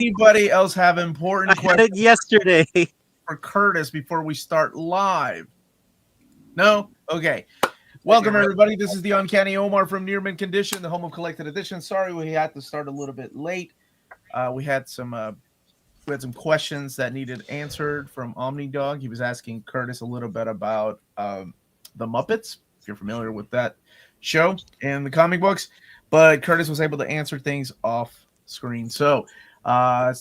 Anybody else have important I had questions it yesterday. for Curtis before we start live? No? Okay. Welcome, everybody. This is the Uncanny Omar from Near Mint Condition, the home of collected editions. Sorry we had to start a little bit late. We had some questions that needed answered from Omnidog. He was asking Curtis a little bit about the Muppets, if you're familiar with that show and the comic books. But Curtis was able to answer things off screen. So I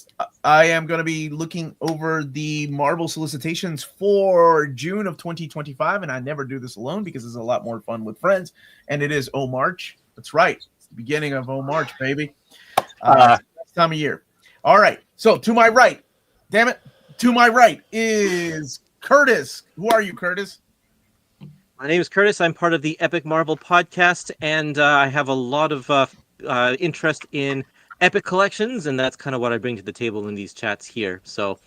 am going to be looking over the Marvel solicitations for June of 2025. And I never do this alone because it's a lot more fun with friends. And it is O-March. That's right. It's the beginning of O-March, baby. Time of year. All right. So to my right, damn it, to my right is Curtis. Who are you, Curtis? My name is Curtis. I'm part of the Epic Marvel podcast, and I have a lot of interest in Epic collections, and that's kind of what I bring to the table in these chats here. So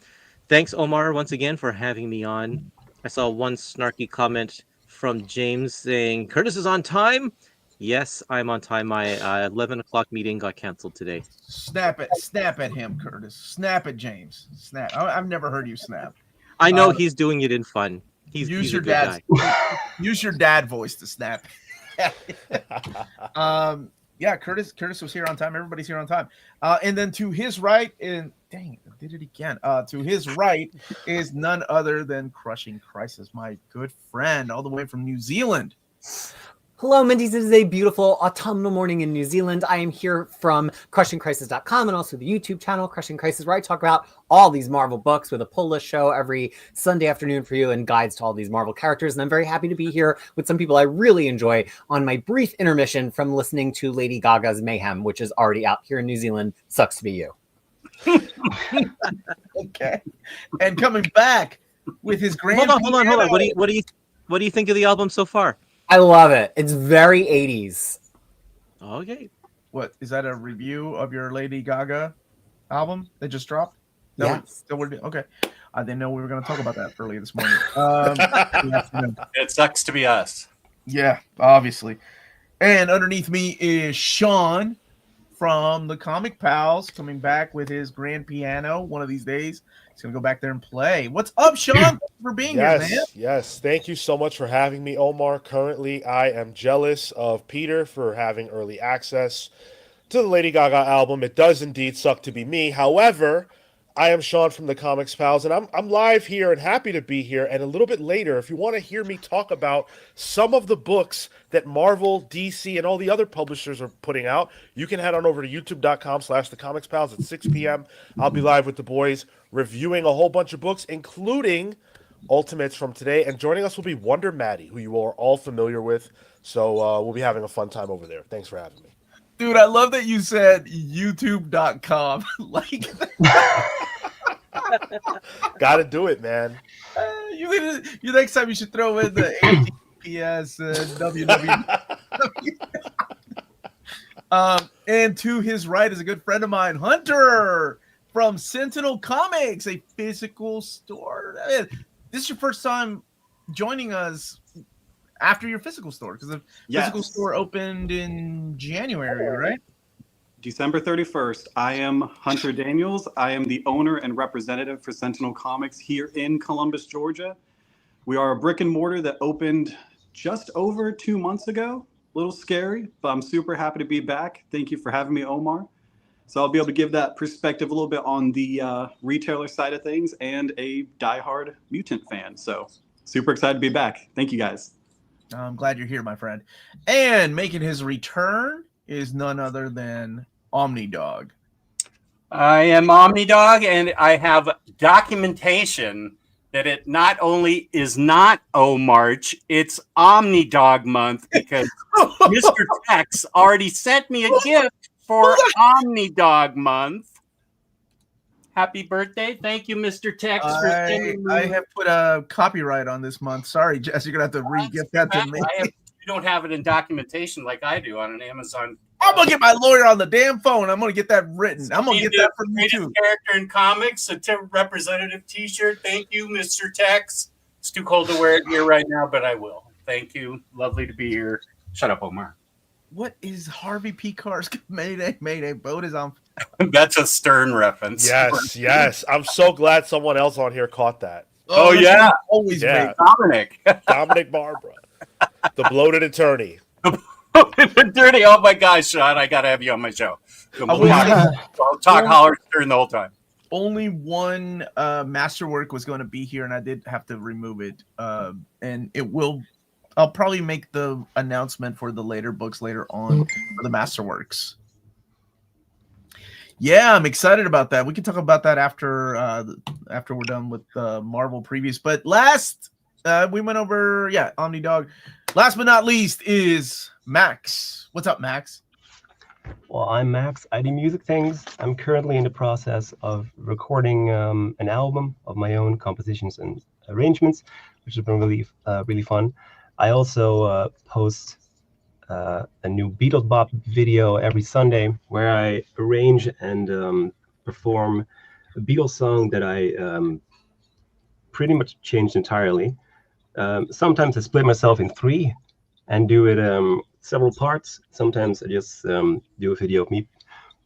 thanks, Omar, once again for having me on. I saw one snarky comment from James saying, Curtis is on time. Yes, I'm on time. My 11 o'clock meeting got canceled today. Snap at him, Curtis. Snap at James. Snap. I've never heard you snap. I know he's doing it in fun. He's use a your good guy. Use your dad voice to snap. Yeah, Curtis was here on time. Everybody's here on time. And then to his right, and dang, I did it again. To his right is none other than Crushing Crisis, my good friend, all the way from New Zealand. Hello, Minties. It is a beautiful autumnal morning in New Zealand. I am here from crushingcrisis.com and also the YouTube channel Crushing Crisis, where I talk about all these Marvel books with a pull list show every Sunday afternoon for you and guides to all these Marvel characters. And I'm very happy to be here with some people I really enjoy on my brief intermission from listening to Lady Gaga's Mayhem, which is already out here in New Zealand. Sucks to be you. Okay. And coming back with his grand Hold on. What do you think of the album so far? I love it. It's very 80s. Okay. What is that, a review of your Lady Gaga album that just dropped? Yes. Okay. I didn't know we were going to talk about that earlier this morning. It sucks to be us. Yeah, obviously. And underneath me is Sean from the Comic Pals, coming back with his grand piano one of these days. He's going to go back there and play. What's up, Sean? Thanks for being here, man. Yes. Thank you so much for having me, Omar. Currently, I am jealous of Peter for having early access to the Lady Gaga album. It does indeed suck to be me. However, I am Sean from the Comics Pals, and I'm live here and happy to be here. And a little bit later, if you want to hear me talk about some of the books that Marvel, DC, and all the other publishers are putting out, you can head on over to youtube.com/thecomicspals at 6 p.m. I'll be live with the boys reviewing a whole bunch of books, including Ultimates from today. And joining us will be Wonder Maddie, who you are all familiar with. So we'll be having a fun time over there. Thanks for having me. Dude, I love that you said youtube.com. Like, gotta do it, man. You next time you should throw in the HTTPS www. And to his right is a good friend of mine, Hunter from Sentinel Comics, a physical store. This is your first time joining us after your physical store, because the physical store opened in January, right? December 31st. I am Hunter Daniels. I am the owner and representative for Sentinel Comics here in Columbus, Georgia. We are a brick and mortar that opened just over 2 months ago. A little scary, but I'm super happy to be back. Thank you for having me, Omar. So I'll be able to give that perspective a little bit on the retailer side of things and a diehard Mutant fan. So super excited to be back. Thank you, guys. I'm glad you're here, my friend. And making his return is none other than Omnidog. I am Omnidog, and I have documentation that it not only is not O-March, it's Omnidog month, because Mr. Tex already sent me a gift for Omnidog month. Happy birthday. Thank you, Mr. Tex, for sending me. I have put a copyright on this month. Sorry, Jess, you're going to have to re-gift that to me. You don't have it in documentation like I do on an Amazon. I'm going to get my lawyer on the damn phone. I'm going to get that written. I'm going to get that from you, too. Character in comics, a representative t-shirt. Thank you, Mr. Tex. It's too cold to wear it here right now, but I will. Thank you. Lovely to be here. Shut up, Omar. What is Harvey P. Carr's Mayday? Mayday. Boat is on That's a Stern reference. Yes, yes. I'm so glad someone else on here caught that. Oh, that's yeah. always Yeah. great. Dominic. Dominic Barbara, the bloated attorney. Dirty. Oh my gosh, Sean, I gotta have you on my show. I will say, I'll talk Holler Stern the whole time. only one masterwork was going to be here, and I did have to remove it. And it will. I'll probably make the announcement for the later books later on for the masterworks. Yeah, I'm excited about that. We can talk about that after we're done with Marvel previews. But last, we went over OmniDog. Last but not least is Max. What's up, Max? Well, I'm Max. I do music things. I'm currently in the process of recording an album of my own compositions and arrangements, which has been really fun. I also post a new Beatles Bop video every Sunday where I arrange and perform a Beatles song that I pretty much changed entirely. Sometimes I split myself in three and do it several parts. Sometimes I just do a video of me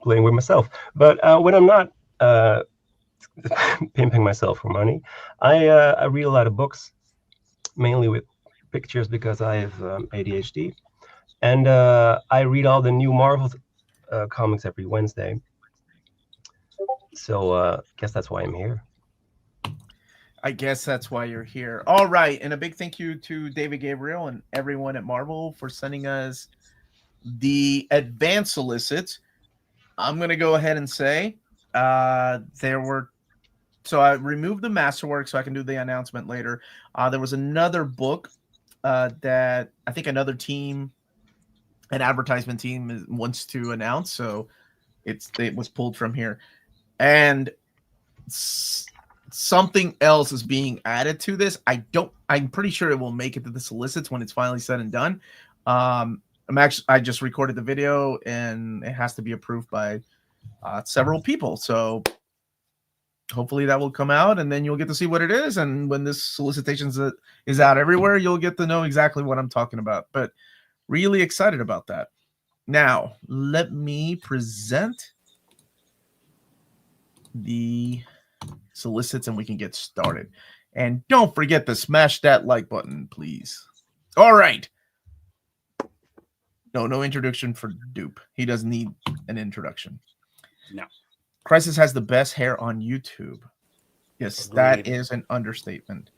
playing with myself. But when I'm not pimping myself for money, I read a lot of books, mainly with pictures because I have ADHD. And I read all the new Marvel comics every Wednesday. So I guess that's why I'm here. I guess that's why you're here. All right. And a big thank you to David Gabriel and everyone at Marvel for sending us the advanced solicits. I'm going to go ahead and say so I removed the masterwork so I can do the announcement later. There was another book that I think another team, an advertisement team wants to announce. So it was pulled from here. And something else is being added to this. I'm pretty sure it will make it to the solicits when it's finally said and done. I just recorded the video and it has to be approved by several people. So hopefully that will come out and then you'll get to see what it is. And when this solicitations is out everywhere, you'll get to know exactly what I'm talking about. But really excited about that. Now, let me present the solicits and we can get started. And don't forget to smash that like button, please. All right. No introduction for Dupe. He doesn't need an introduction. No. Crisis has the best hair on YouTube. Yes, Agreed. that is an understatement.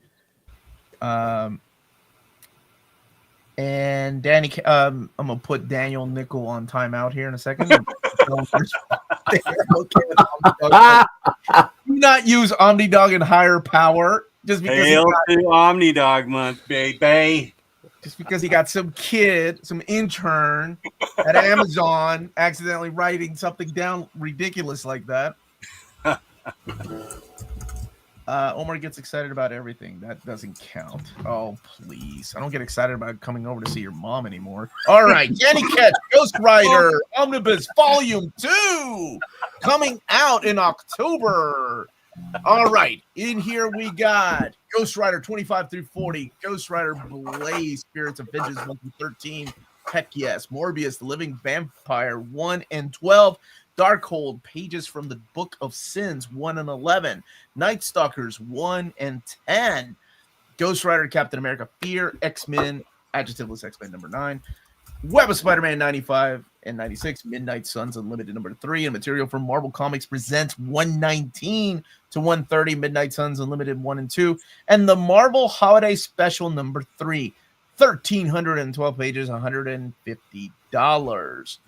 And Danny, I'm gonna put Daniel Nickel on timeout here in a second. Do not use OmniDog and higher power just because Hail to OmniDog month, baby. Just because he got some intern at Amazon accidentally writing something down ridiculous like that. Omar gets excited about everything. That doesn't count. Oh, please. I don't get excited about coming over to see your mom anymore. All right. Jenny Catch, Ghost Rider, Omnibus Volume 2, coming out in October. All right. In here we got Ghost Rider 25 through 40, Ghost Rider Blaze, Spirits of Vengeance 1 through 13, heck yes, Morbius, The Living Vampire 1 and 12, Darkhold, Pages from the Book of Sins 1 and 11, Night Stalkers 1 and 10, Ghost Rider, Captain America, Fear, X-Men, Adjectiveless X-Men number 9, Web of Spider-Man 95 and 96, Midnight Suns Unlimited number 3, and material from Marvel Comics Presents 119 to 130, Midnight Suns Unlimited 1 and 2, and the Marvel Holiday Special number 3, 1,312 pages, $150.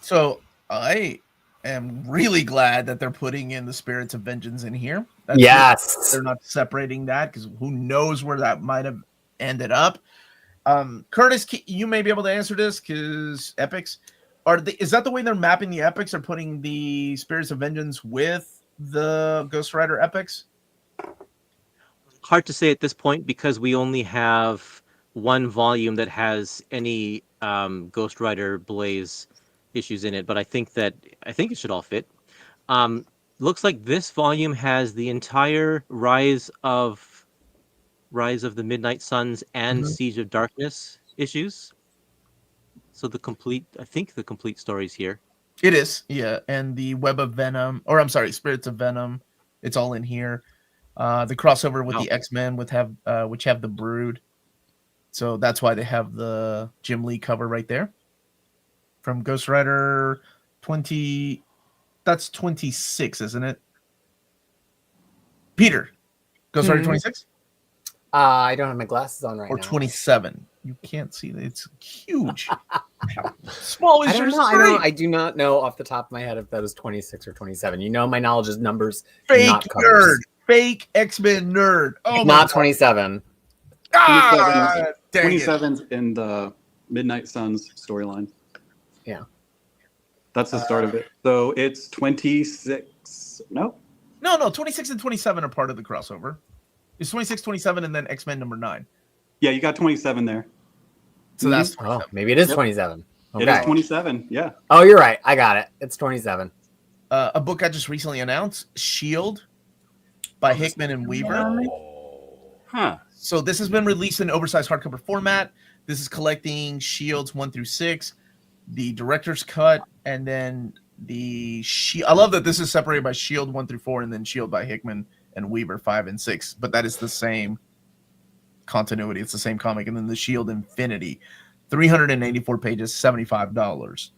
So I am really glad that they're putting in the Spirits of Vengeance in here. Yes. They're not separating that because who knows where that might have ended up. Curtis, you may be able to answer this because epics is that the way they're mapping the epics, or putting the Spirits of Vengeance with the Ghost Rider epics? Hard to say at this point because we only have one volume that has any Ghost Rider Blaze issues in it, but I think it should all fit. Looks like this volume has the entire Rise of the Midnight Suns and Siege of Darkness issues. So I think the complete story's here. It is, yeah. And the Web of Venom, or I'm sorry, Spirits of Venom, it's all in here. The crossover with Wow. the X-Men which have the Brood. So that's why they have the Jim Lee cover right there. From Ghost Rider 20, that's 26, isn't it? Peter, Ghost Rider 26? I don't have my glasses on right Or now. 27. You can't see it. It's huge. How small is I don't your know. screen? I do not know off the top of my head if that was 26 or 27. You know, my knowledge is numbers, Fake not nerd. covers. Fake X-Men nerd. Oh, It's my not God. 27. God, dang it. 27's in the Midnight Suns storyline. Yeah. That's the start of it. So it's 26. No. No, 26 and 27 are part of the crossover. It's 26, 27, and then X-Men number 9. Yeah, you got 27 there. So that's Oh, maybe it is Yep. 27. It Okay. is 27. Yeah. Oh, you're right. I got it. It's 27. a book I just recently announced, S.H.I.E.L.D. by Hickman and Weaver. Huh. So this has been released in oversized hardcover format. This is collecting S.H.I.E.L.D.s 1 through 6, the director's cut, and then the I love that this is separated by S.H.I.E.L.D. 1 through 4, and then S.H.I.E.L.D. by Hickman and Weaver 5 and 6. But that is the same continuity. It's the same comic. And then the S.H.I.E.L.D. Infinity, 384 pages, $75.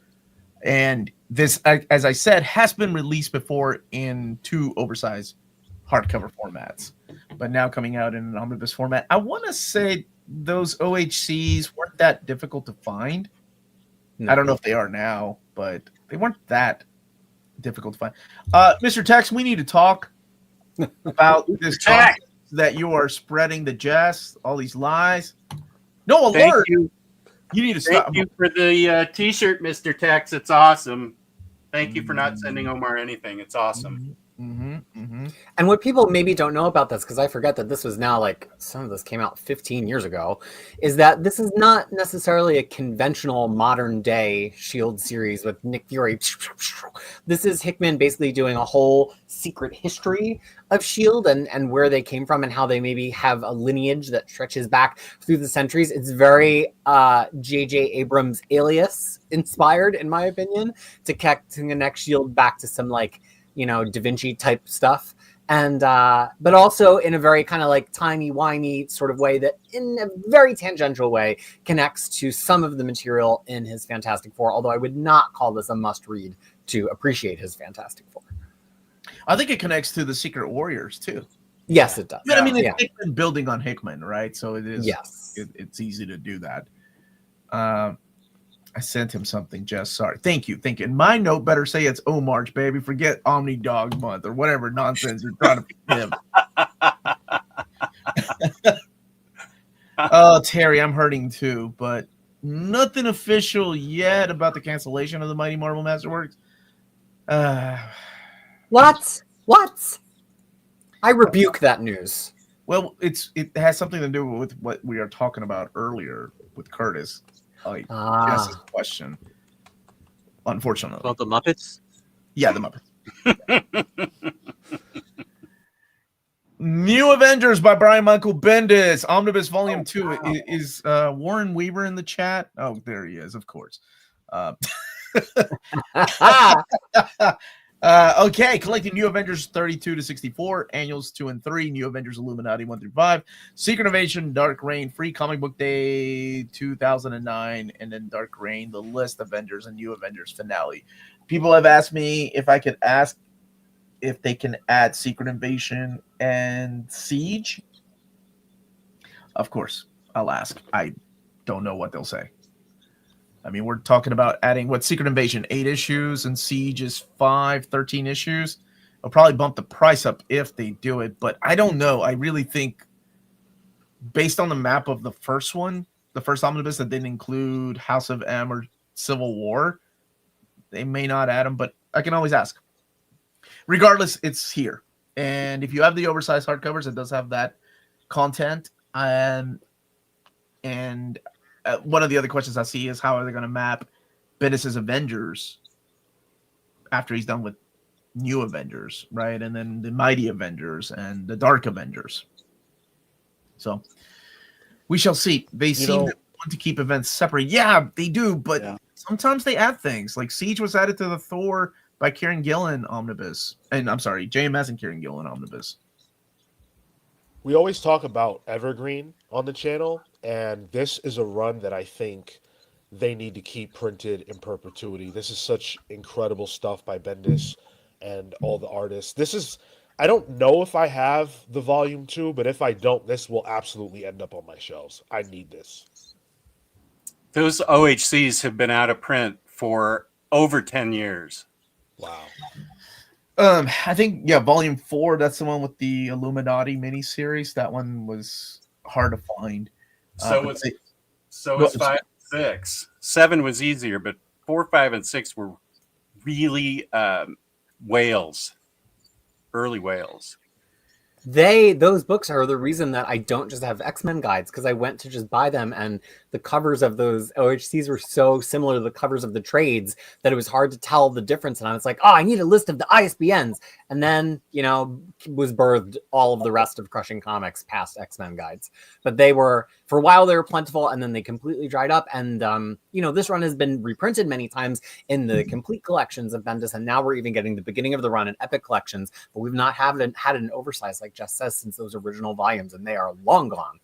And this, as I said, has been released before in 2 oversized hardcover formats, but now coming out in an omnibus format. I want to say those OHCs weren't that difficult to find. No. I don't know if they are now, but they weren't that difficult to find. Mr. Tex, we need to talk about this Tex! that you are spreading the jest, all these lies. No Thank alert. you. You need to stop. Thank you for the T-shirt, Mr. Tex. It's awesome. Thank you for not sending Omar anything. It's awesome. And what people maybe don't know about this, because I forget that this was now like some of this came out 15 years ago, is that this is not necessarily a conventional modern day S.H.I.E.L.D. series with Nick Fury. This is Hickman basically doing a whole secret history of S.H.I.E.L.D. and where they came from and how they maybe have a lineage that stretches back through the centuries. It's very J.J. Abrams Alias inspired, in my opinion, to connect S.H.I.E.L.D. back to some like, Da Vinci type stuff. And but also in a very kind of like timey-wimey sort of way that in a very tangential way connects to some of the material in his Fantastic Four, although I would not call this a must-read to appreciate his Fantastic Four. I think it connects to the Secret Warriors too. Yes, it does. But I mean, it's Yeah. Hickman building on Hickman, right? So it is. Yes. It's easy to do that. I sent him something, Jess. Sorry. Thank you. And my note better say it's March, baby. Forget Omni Dog Month or whatever nonsense you're trying to give. Oh, Terry, I'm hurting too, but nothing official yet about the cancellation of the Mighty Marvel Masterworks. What? I rebuke that news. Well, it has something to do with what we are talking about earlier with Curtis. Like Jess's question. Unfortunately. About the Muppets? Yeah, the Muppets. New Avengers by Brian Michael Bendis. Omnibus Volume 2. Wow. Is Warren Weaver in the chat? Oh, there he is, of course. Okay, collecting New Avengers 32 to 64, Annuals 2 and 3, New Avengers Illuminati 1 through 5, Secret Invasion, Dark Reign, Free Comic Book Day 2009, and then Dark Reign, The List, Avengers, and New Avengers Finale. People have asked me if I could ask if they can add Secret Invasion and Siege. Of course, I'll ask. I don't know what they'll say. I mean, we're talking about adding Secret Invasion, 8 issues, and Siege is 13 issues. I'll probably bump the price up if they do it, but I don't know. I really think, based on the map of the first one, the first omnibus that didn't include House of M or Civil War, they may not add them, but I can always ask. Regardless, it's here. And if you have the oversized hardcovers, it does have that content. And one of the other questions I see is how are they going to map Bendis' Avengers after he's done with New Avengers, right? And then the Mighty Avengers and the Dark Avengers. So we shall see. They seem to want to keep events separate. Yeah, they do, but Yeah. sometimes they add things. Like Siege was added to the Thor by Kieran Gillen omnibus. And I'm sorry, JMS and Kieran Gillen omnibus. We always talk about Evergreen on the channel, and this is a run that I think they need to keep printed in perpetuity. This is such incredible stuff by Bendis and all the artists. This is, I don't know if I have the volume 2, but if I don't, this will absolutely end up on my shelves. I need this. Those OHCs have been out of print for over 10 years. Wow. I think volume 4. That's the one with the Illuminati miniseries. That one was hard to find. So it's 5 and 6. 7 was easier, but 4, 5, and 6 were really whales, early whales. Those books are the reason that I don't just have X-Men guides, because I went to just buy them, and the covers of those OHCs were so similar to the covers of the trades that it was hard to tell the difference. And I was like, I need a list of the ISBNs. And then, was birthed all of the rest of Crushing Comics past X-Men guides. But they were, for a while, they were plentiful, and then they completely dried up. And, this run has been reprinted many times in the complete collections of Bendis, and now we're even getting the beginning of the run in Epic collections, but we've not had an oversized, like Jess says, since those original volumes, and they are long gone.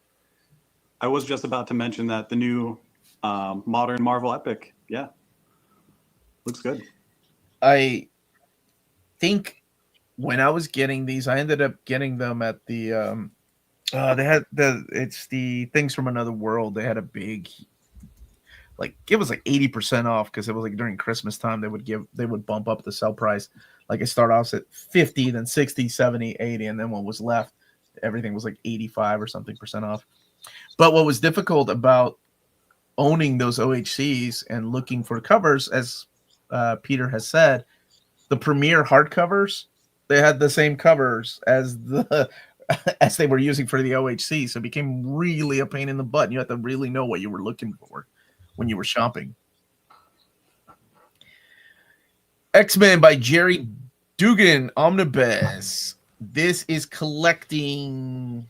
I was just about to mention that the new modern Marvel Epic, looks good. I think when I was getting these, I ended up getting them at the they had it's the Things from Another World. They had a big, it was 80% off, because it was during Christmas time. They would bump up the sell price. It started off at 50, then 60, 70, 80, and then what was left, everything was 85 or something percent off. But what was difficult about owning those OHCs and looking for covers, as Peter has said, the premier hardcovers, they had the same covers as as they were using for the OHC, so it became really a pain in the butt. You had to really know what you were looking for when you were shopping. X-Men by Gerry Duggan Omnibus. This is collecting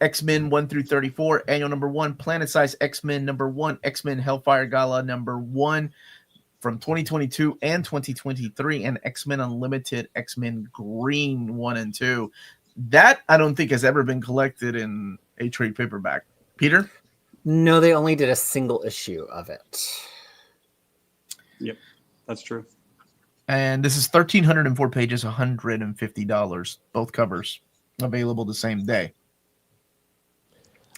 X-Men 1 through 34, annual number 1, Planet Size X-Men number 1, X-Men Hellfire Gala number 1 from 2022 and 2023, and X-Men Unlimited X-Men Green 1 and 2. That I don't think has ever been collected in a trade paperback. Peter? No, they only did a single issue of it. Yep, that's true. And this is 1,304 pages, $150. Both covers available the same day.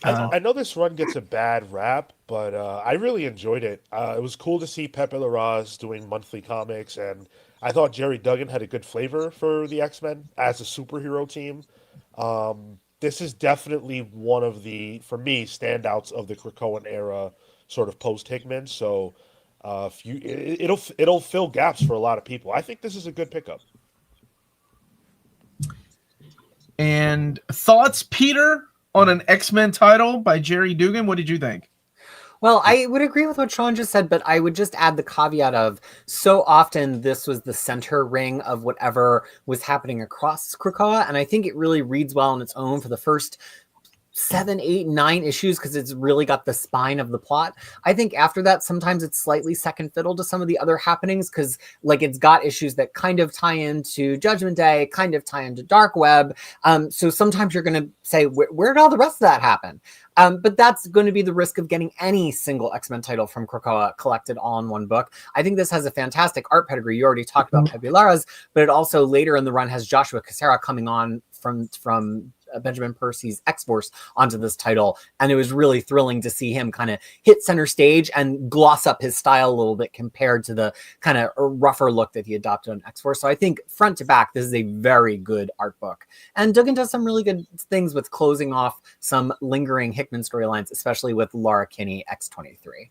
I know this run gets a bad rap, but I really enjoyed it. It was cool to see Pepe Larraz doing monthly comics, and I thought Gerry Duggan had a good flavor for the X-Men as a superhero team. This is definitely one of the, for me, standouts of the Krakoan era, sort of post-Hickman. So it'll fill gaps for a lot of people. I think this is a good pickup. And thoughts, Peter, on an X-Men title by Gerry Duggan? What did you think? Well, I would agree with what Sean just said, but I would just add the caveat of, so often this was the center ring of whatever was happening across Krakoa, and I think it really reads well on its own for the first 7, 8, 9 issues, because it's really got the spine of the plot. I think after that, sometimes it's slightly second fiddle to some of the other happenings, because it's got issues that kind of tie into Judgment Day, kind of tie into Dark Web. So sometimes you're going to say, where did all the rest of that happen? But that's going to be the risk of getting any single X-Men title from Krakoa collected all in one book. I think this has a fantastic art pedigree. You already talked about Pepe Larraz, but it also later in the run has Joshua Cassara coming on from Benjamin Percy's X-Force onto this title, and it was really thrilling to see him kind of hit center stage and gloss up his style a little bit compared to the kind of rougher look that he adopted on X-Force. So I think front to back, this is a very good art book, and Duggan does some really good things with closing off some lingering Hickman storylines, especially with Laura Kinney X-23.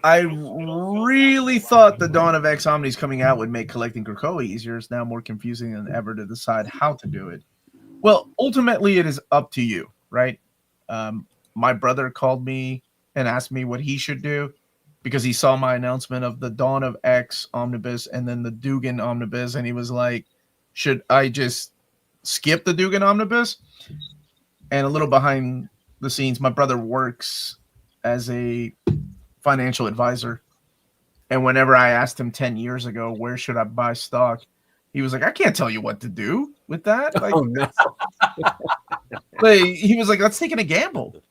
I really thought the Dawn of X Omnis coming out would make collecting Krakoa easier. It's now more confusing than ever to decide how to do it. Well, ultimately, it is up to you, right? My brother called me and asked me what he should do because he saw my announcement of the Dawn of X Omnibus and then the Duggan Omnibus, and he was like, should I just skip the Duggan Omnibus? And a little behind the scenes, my brother works as a financial advisor. And whenever I asked him 10 years ago, where should I buy stock? He was like, I can't tell you what to do with that. Like, Oh, no. but he was like, let's take a gamble.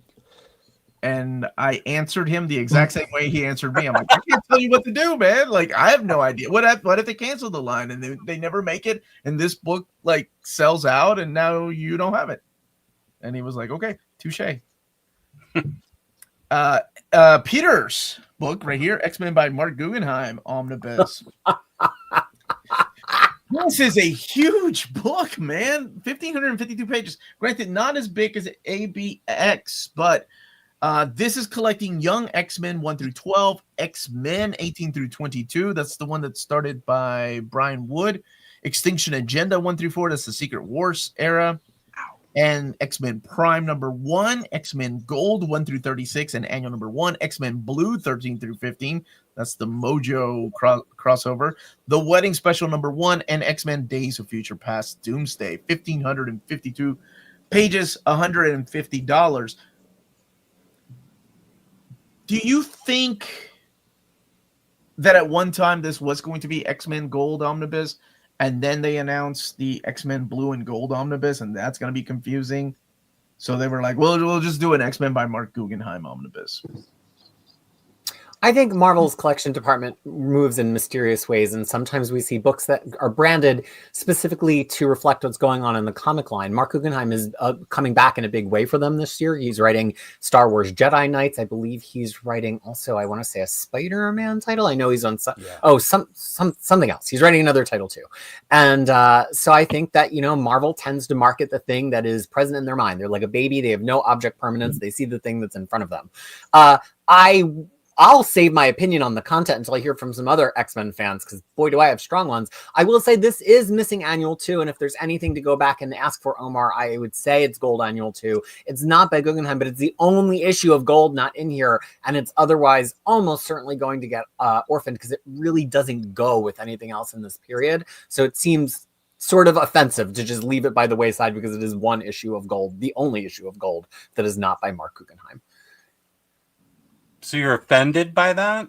And I answered him the exact same way he answered me. I'm like, I can't tell you what to do, man. Like, I have no idea. What if they cancel the line and they never make it and this book like sells out and now you don't have it? And he was like, okay, touche. Peter's book right here, X-Men by Mark Guggenheim, Omnibus. This is a huge book, man. 1,552 pages. Granted, not as big as ABX, but this is collecting Young X-Men 1 through 12, X-Men 18 through 22. That's the one that's started by Brian Wood. Extinction Agenda 1 through 4. That's the Secret Wars era. And X-Men Prime number 1, X-Men Gold 1 through 36, and annual number 1, X-Men Blue 13 through 15. That's the Mojo crossover. The Wedding Special number 1, and X-Men Days of Future Past Doomsday. 1,552 pages, $150. Do you think that at one time this was going to be X-Men Gold Omnibus, and then they announced the X-Men Blue and Gold Omnibus, and that's going to be confusing? So they were like, well, we'll just do an X-Men by Mark Guggenheim Omnibus. I think Marvel's collection department moves in mysterious ways, and sometimes we see books that are branded specifically to reflect what's going on in the comic line. Mark Guggenheim is coming back in a big way for them this year. He's writing Star Wars Jedi Knights. I believe he's writing also, I want to say, a Spider-Man title. I know he's on something else. He's writing another title too. And so I think that, you know, Marvel tends to market the thing that is present in their mind. They're like a baby. They have no object permanence. They see the thing that's in front of them. I'll save my opinion on the content until I hear from some other X-Men fans, because boy, do I have strong ones. I will say this is missing annual 2, and if there's anything to go back and ask for, Omar, I would say it's Gold annual 2. It's not by Guggenheim, but it's the only issue of Gold not in here, and it's otherwise almost certainly going to get orphaned, because it really doesn't go with anything else in this period. So it seems sort of offensive to just leave it by the wayside, because it is one issue of Gold, the only issue of Gold that is not by Mark Guggenheim. So you're offended by that?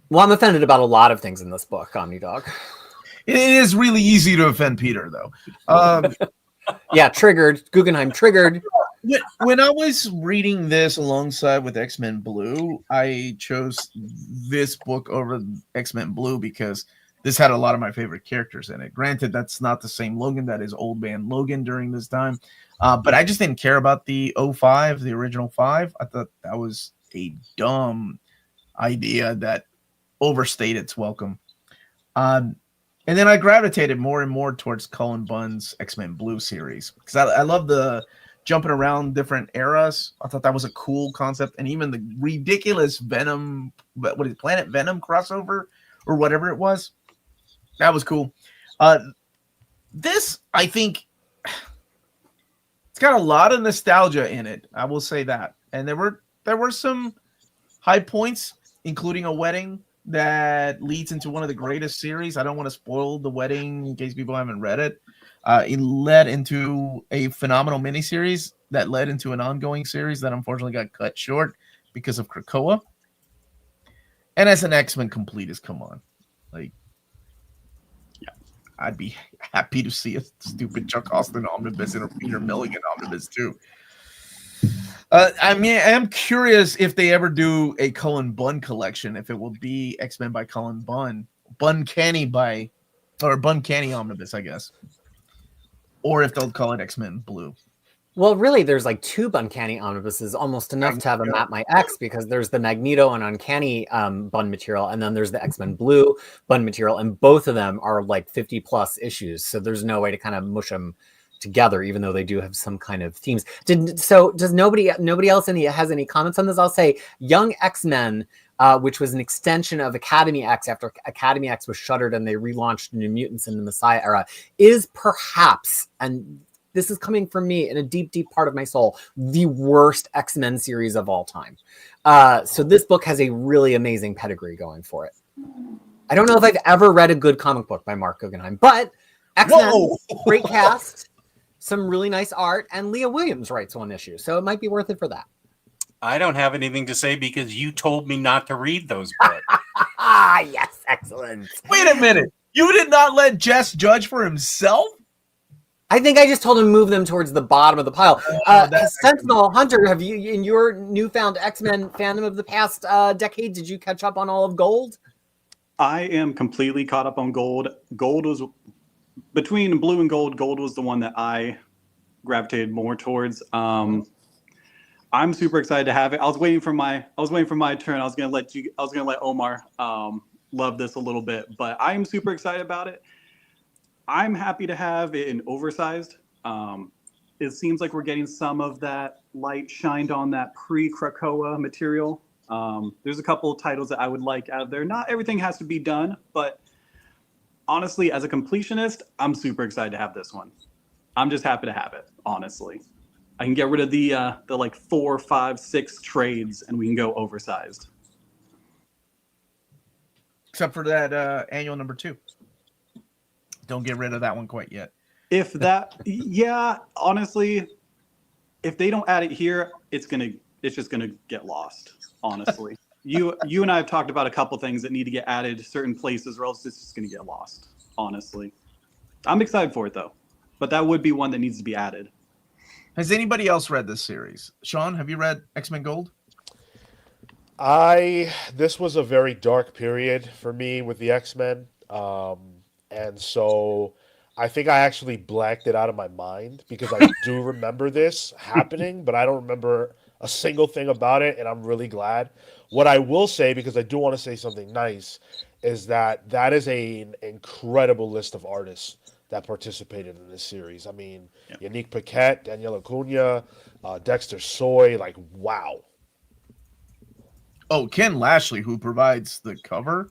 Well, I'm offended about a lot of things in this book, OmniDog. It is really easy to offend Peter, though. Yeah, triggered. Guggenheim triggered. When I was reading this alongside with X-Men Blue, I chose this book over X-Men Blue because this had a lot of my favorite characters in it. Granted, that's not the same Logan that is Old Man Logan during this time. But I just didn't care about the 05, the original 5. I thought that was a dumb idea that overstayed its welcome. And then I gravitated more and more towards Cullen Bunn's X-Men Blue series, because I love the jumping around different eras. I thought that was a cool concept. And even the ridiculous Venom, Planet Venom crossover or whatever it was, that was cool. This, I think, it's got a lot of nostalgia in it. I will say that. And there were some high points, including a wedding that leads into one of the greatest series. I don't want to spoil the wedding in case people haven't read it. It led into a phenomenal miniseries that led into an ongoing series that unfortunately got cut short because of Krakoa. And as an X-Men completist, come on. Like, yeah, I'd be happy to see a stupid Chuck Austin omnibus and a Peter Milligan omnibus too. I mean, I am curious if they ever do a Cullen Bunn collection, if it will be X-Men by Cullen Bunn, Buncanny Omnibus, I guess. Or if they'll call it X-Men Blue. Well, really, there's like 2 Buncanny omnibuses, almost enough to have them at my X, because there's the Magneto and Uncanny Bunn material, and then there's the X-Men Blue Bunn material, and both of them are like 50 plus issues, so there's no way to kind of mush them together, even though they do have some kind of themes. Does nobody else has any comments on this? I'll say Young X-Men, which was an extension of Academy X after Academy X was shuttered and they relaunched New Mutants in the Messiah era, is perhaps, and this is coming from me in a deep, deep part of my soul, the worst X-Men series of all time. So this book has a really amazing pedigree going for it. I don't know if I've ever read a good comic book by Mark Guggenheim, but X-Men, Whoa! great cast, some really nice art, and Leah Williams writes one issue, so it might be worth it for that. I don't have anything to say because you told me not to read those books. Ah, yes, excellent. Wait a minute. You did not let Jess judge for himself? I think I just told him to move them towards the bottom of the pile. Sentinel Hunter, have you, in your newfound X-Men fandom of the past decade, did you catch up on all of Gold? I am completely caught up on Gold. Gold was between Blue and Gold. Gold was the one that I gravitated more towards. I'm super excited to have it. I was waiting for my turn. I was gonna let Omar love this a little bit, but I'm super excited about it. I'm happy to have it in oversized. It seems like we're getting some of that light shined on that pre-Krakoa material. There's a couple of titles that I would like out of there. Not everything has to be done, but honestly, as a completionist, I'm super excited to have this one. I'm just happy to have it, honestly. I can get rid of the like 4, 5, 6 trades, and we can go oversized. Except for that annual number 2. Don't get rid of that one quite yet. If that, yeah, honestly, if they don't add it here, it's just gonna get lost. Honestly, you and I have talked about a couple things that need to get added certain places, or else it's just gonna get lost. Honestly, I'm excited for it though, but that would be one that needs to be added. Has anybody else read this series? Sean, have you read X-Men Gold? This was a very dark period for me with the X-Men. And so I think I actually blanked it out of my mind because I do remember this happening, but I don't remember a single thing about it, and I'm really glad. What I will say, because I do want to say something nice, is that is an incredible list of artists that participated in this series. I mean, Yannick Paquette, Daniel Acuna, Dexter Soy, like, wow. Oh, Ken Lashley, who provides the cover,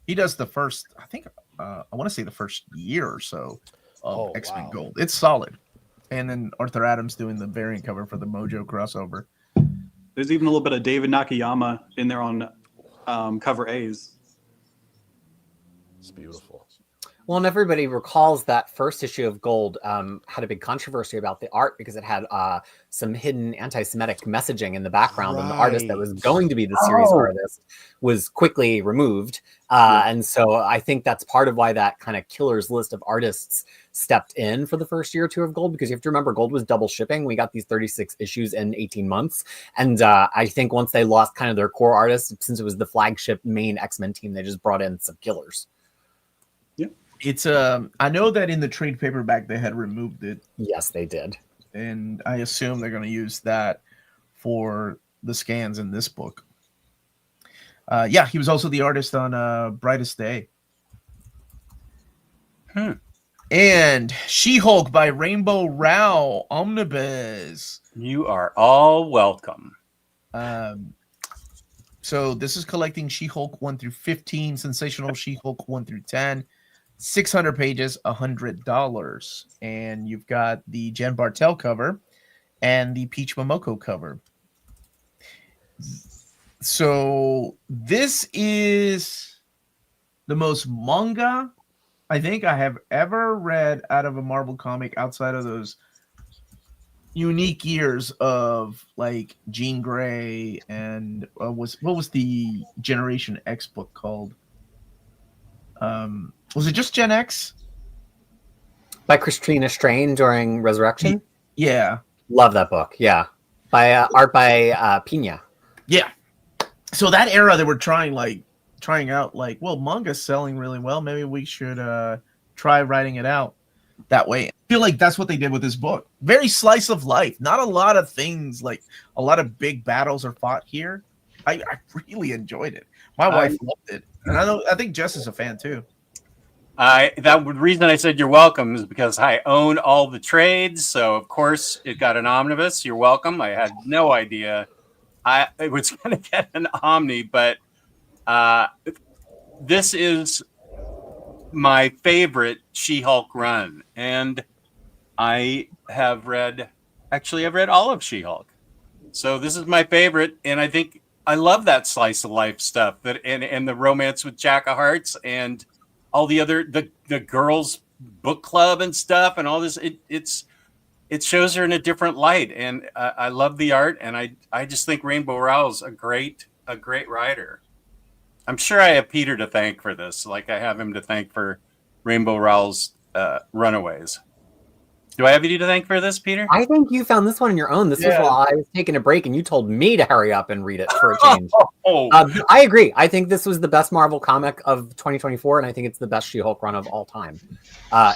he does the first, I think, I want to say the first year or so of X-Men Gold. It's solid. And then Arthur Adams doing the variant cover for the Mojo crossover. There's even a little bit of David Nakayama in there on cover A's. It's beautiful. Well, and everybody recalls that first issue of Gold had a big controversy about the art because it had some hidden anti-Semitic messaging in the background, and the artist that was going to be the series artist was quickly removed. And so I think that's part of why that kind of killer's list of artists stepped in for the first year or two of Gold, because you have to remember Gold was double shipping. We got these 36 issues in 18 months. And I think once they lost kind of their core artists, since it was the flagship main X-Men team, they just brought in some killers. It's I know that in the trade paperback they had removed it. Yes, they did. And I assume they're going to use that for the scans in this book. Yeah, he was also the artist on Brightest Day. And She-Hulk by Rainbow Rowell, Omnibus. You are all welcome. So this is collecting She-Hulk 1 through 15, Sensational She-Hulk 1 through 10. 600 pages, $100. And you've got the Jen Bartel cover and the Peach Momoko cover. So this is the most manga I think I have ever read out of a Marvel comic outside of those unique years of like Jean Grey and what was the Generation X book called? Was it just Gen X? By Christina Strain during Resurrection? Yeah. Love that book. Yeah. By art by Pina. Yeah. So that era they were trying out well, manga's selling really well. Maybe we should try writing it out that way. I feel like that's what they did with this book. Very slice of life. Not a lot of things, like a lot of big battles are fought here. I really enjoyed it. My wife loved it. And I think Jess is a fan too. The reason I said you're welcome is because I own all the trades, so of course it got an omnibus. You're welcome. I had no idea I was going to get an Omni, but this is my favorite She-Hulk run, and I've read all of She-Hulk, so this is my favorite, and I think I love that slice of life stuff and the romance with Jack of Hearts and all the other the girls book club and stuff and all this. It shows her in a different light, and I love the art, and I just think Rainbow Rowell's a great writer. I'm sure I have Peter to thank for this, like I have him to thank for Rainbow Rowell's Runaways. Do I have you to thank for this, Peter? I think you found this one on your own. This was while I was taking a break, and you told me to hurry up and read it for a change. I agree. I think this was the best Marvel comic of 2024, and I think it's the best She-Hulk run of all time.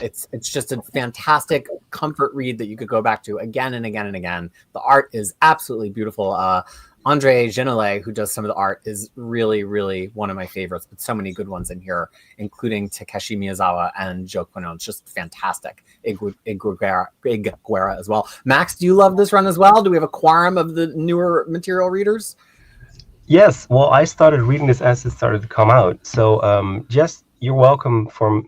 It's just a fantastic comfort read that you could go back to again and again and again. The art is absolutely beautiful. Andre Genole, who does some of the art, is really, really one of my favorites, but so many good ones in here, including Takeshi Miyazawa and Joe Quino. It's just fantastic. Iguera as well. Max, do you love this run as well? Do we have a quorum of the newer material readers? Yes. Well, I started reading this as it started to come out. So, Jess, you're welcome for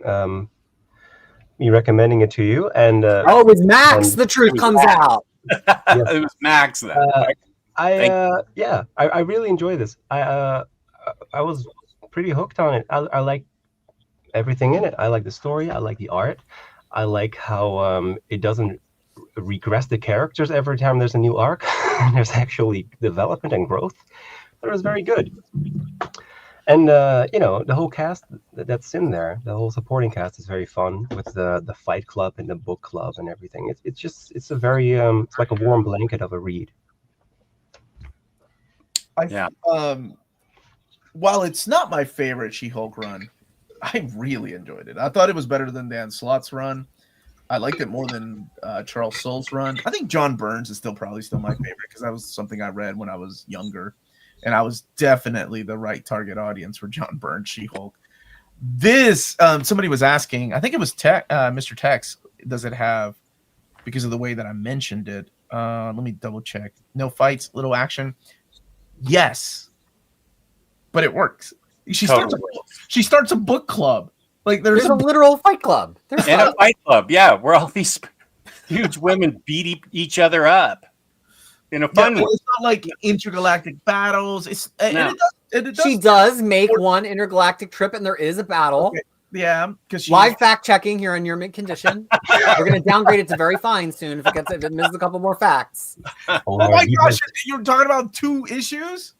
me recommending it to you. And it was Max. The truth comes out. Yes. It was Max then. I really enjoy this. I was pretty hooked on it. I like everything in it. I like the story. I like the art. I like how it doesn't regress the characters every time there's a new arc. There's actually development and growth. It was very good. And the whole cast that's in there, the whole supporting cast is very fun with the fight club and the book club and everything. It's a very it's like a warm blanket of a read. While it's not my favorite She-Hulk run, I really enjoyed it. I thought it was better than Dan Slott's run. I liked it more than Charles Soule's run. I think John Burns is probably still my favorite because that was something I read when I was younger, and I was definitely the right target audience for John Burns She-Hulk. This somebody was asking, I think it was Mr. Tex, does it have, because of the way that I mentioned it? Let me double check. No fights, little action. Yes, but it works. She starts a book club. Like there's a literal fight club. There's a fight club. Yeah, where all these huge women beat each other up in a fun way. It's not like intergalactic battles. She does make one intergalactic trip, and there is a battle. Okay. Yeah, because live fact checking here on Near Mint Condition. We're going to downgrade it to very fine soon if it misses a couple more facts. Oh my gosh, you're talking about 2 issues?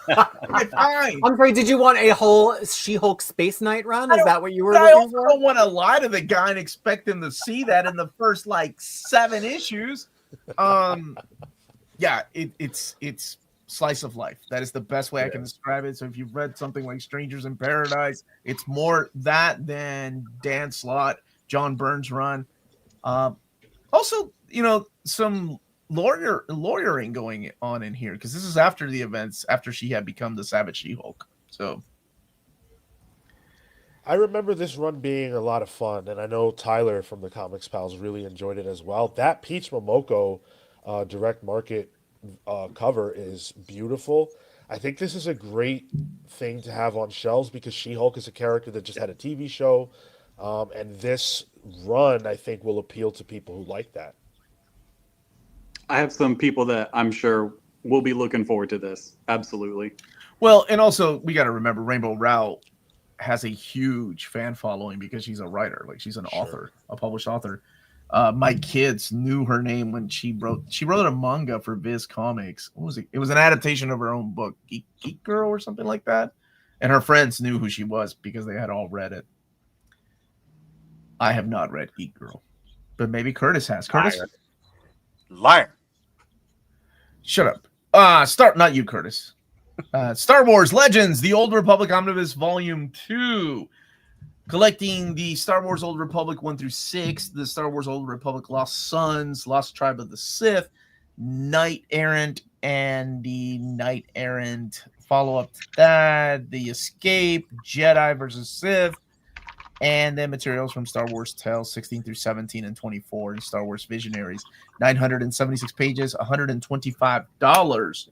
I'm sorry, did you want a whole She-Hulk Space Knight run? Is that what you were looking for? I don't want to lie to the guy and expect him to see that in the first 7 issues. It's slice of life. That is the best way I can describe it. So if you've read something like Strangers in Paradise, it's more that than Dan Slott, John Burns run. Also, some lawyering going on in here because this is after the events, after she had become the Savage She-Hulk. So I remember this run being a lot of fun, and I know Tyler from the Comics Pals really enjoyed it as well. That Peach Momoko direct market cover is beautiful. I think this is a great thing to have on shelves because She-Hulk is a character that just had a TV show, and this run I think will appeal to people who like that. I have some people that I'm sure will be looking forward to this. Absolutely. Well, and also we got to remember Rainbow Rowell has a huge fan following because she's a writer, like she's an author, a published author. My kids knew her name when she wrote a manga for Viz Comics. What was it? It was an adaptation of her own book, Geek Girl or something like that. And her friends knew who she was because they had all read it. I have not read Geek Girl, but maybe Curtis has. Curtis? Liar. Shut up. Not you, Curtis. Star Wars Legends, The Old Republic Omnibus Volume 2. Collecting the Star Wars Old Republic 1 through 6, the Star Wars Old Republic Lost Sons, Lost Tribe of the Sith, Knight Errant, and the Knight Errant follow-up to that, The Escape, Jedi versus Sith, and then materials from Star Wars Tales 16 through 17 and 24, and Star Wars Visionaries, 976 pages, $125.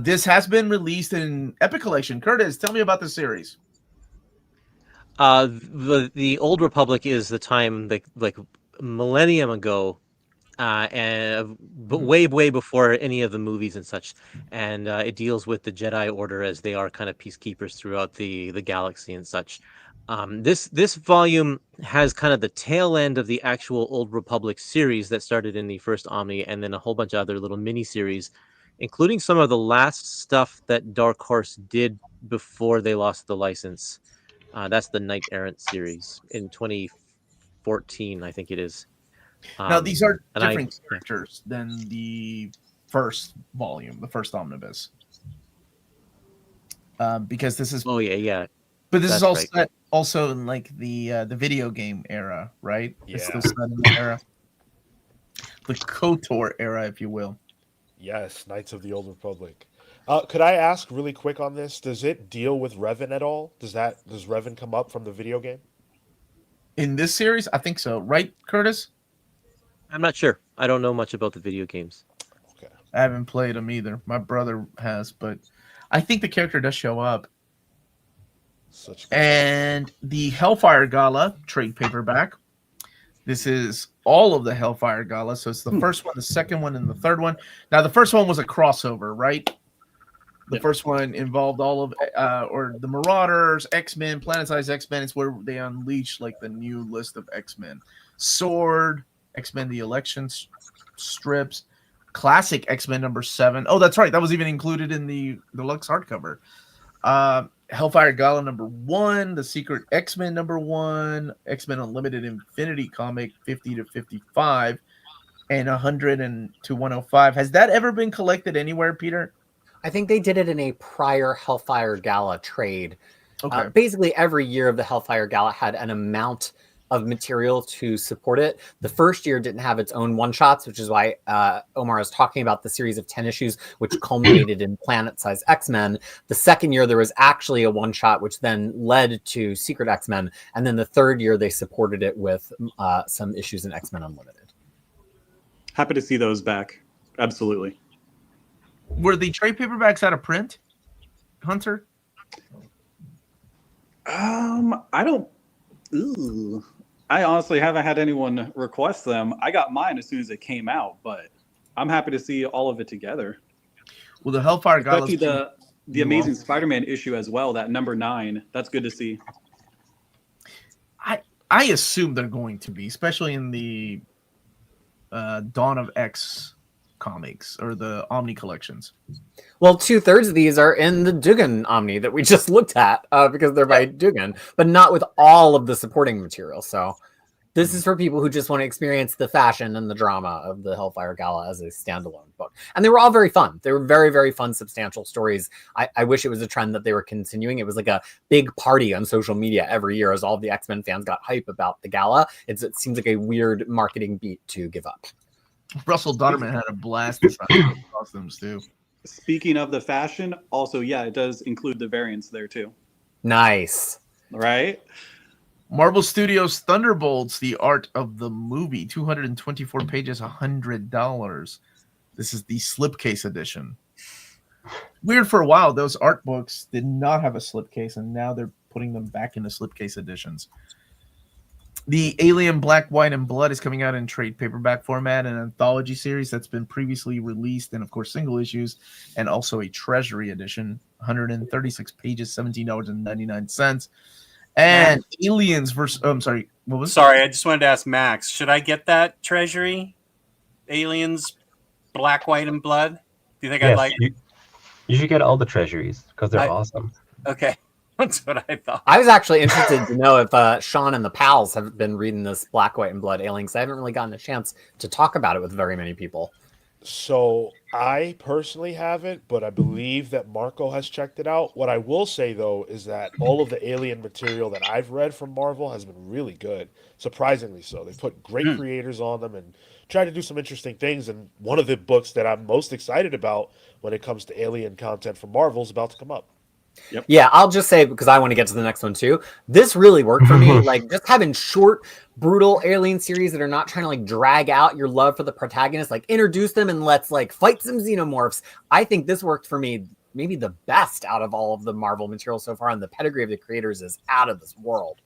This has been released in Epic Collection. Curtis, tell me about the series. The Old Republic is the time like millennium ago, and but way before any of the movies and such, and it deals with the Jedi Order as they are kind of peacekeepers throughout the galaxy and such. This volume has kind of the tail end of the actual Old Republic series that started in the first Omni, and then a whole bunch of other little mini series, including some of the last stuff that Dark Horse did before they lost the license. That's the Knight Errant series in 2014, I think it is. Now, these are and different characters than the first volume, the first omnibus. Because this is... Oh, yeah. But this is all right. set also in like the video game era, right? Yeah. It's still set in the era. The KOTOR era, if you will. Yes, Knights of the Old Republic. Could I ask really quick on this? Does it deal with Revan at all? Does Revan come up from the video game? In this series, I think so. Right, Curtis? I'm not sure. I don't know much about the video games. Okay. I haven't played them either. My brother has, but I think the character does show up. And the Hellfire Gala trade paperback. This is all of the Hellfire Gala. So it's the first one, the second one, and the third one. Now, the first one was a crossover, right? The first one involved all of, or the Marauders, X-Men, Planet-Size X-Men. It's where they unleash like the new list of X-Men. Sword, X-Men the Election strips, classic X-Men #7. Oh, that's right. That was even included in the deluxe hardcover. Hellfire Gala #1, the Secret X-Men #1, X-Men Unlimited Infinity comic 50 to 55, and 100 to 105. Has that ever been collected anywhere, Peter? I think they did it in a prior Hellfire Gala trade. Okay. Basically, every year of the Hellfire Gala had an amount of material to support it. The first year didn't have its own one-shots, which is why Omar is talking about the series of 10 issues, which culminated in Planet-Size X-Men. The second year, there was actually a one-shot, which then led to Secret X-Men. And then the third year, they supported it with some issues in X-Men Unlimited. Happy to see those back. Absolutely. Were the trade paperbacks out of print, Hunter? I don't... Ooh. I honestly haven't had anyone request them. I got mine as soon as it came out, but I'm happy to see all of it together. Well, the Hellfire Gala, the Amazing Spider-Man issue as well, that #9. That's good to see. I assume they're going to be, especially in the Dawn of X comics or the Omni collections. Well, 2/3 of these are in the Duggan Omni that we just looked at because they're by Duggan, but not with all of the supporting material. So this is for people who just want to experience the fashion and the drama of the Hellfire Gala as a standalone book. And they were all very fun. They were very, very fun, substantial stories. I wish it was a trend that they were continuing. It was like a big party on social media every year as all of the X-Men fans got hype about the gala. It seems like a weird marketing beat to give up. Russell Dodderman had a blast with costumes too. Speaking of the fashion, also, yeah, it does include the variants there too. Nice. Right? Marvel Studios Thunderbolts, the art of the movie, 224 pages, $100. This is the slipcase edition. Weird for a while, those art books did not have a slipcase, and now they're putting them back into slipcase editions. The Alien Black, White, and Blood is coming out in trade paperback format, an anthology series that's been previously released, and of course single issues, and also a treasury edition, 136 pages, $17.99. And Aliens versus... Oh, I'm sorry. What was Sorry, I just wanted to ask Max, should I get that treasury? Aliens, Black, White, and Blood? Do you think I'd like it? You should get all the treasuries because they're awesome. Okay. That's what I thought. I was actually interested to know if Sean and the pals have been reading this Black, White, and Blood Aliens. I haven't really gotten a chance to talk about it with very many people. So I personally haven't, but I believe that Marco has checked it out. What I will say, though, is that all of the Alien material that I've read from Marvel has been really good. Surprisingly so. They put great creators on them and tried to do some interesting things. And one of the books that I'm most excited about when it comes to Alien content from Marvel is about to come up. Yep. Yeah, I'll just say, because I want to get to the next one too, this really worked for me. Like, just having short, brutal Alien series that are not trying to like drag out your love for the protagonist, like introduce them and let's like fight some xenomorphs. I think this worked for me maybe the best out of all of the Marvel material so far, and the pedigree of the creators is out of this world.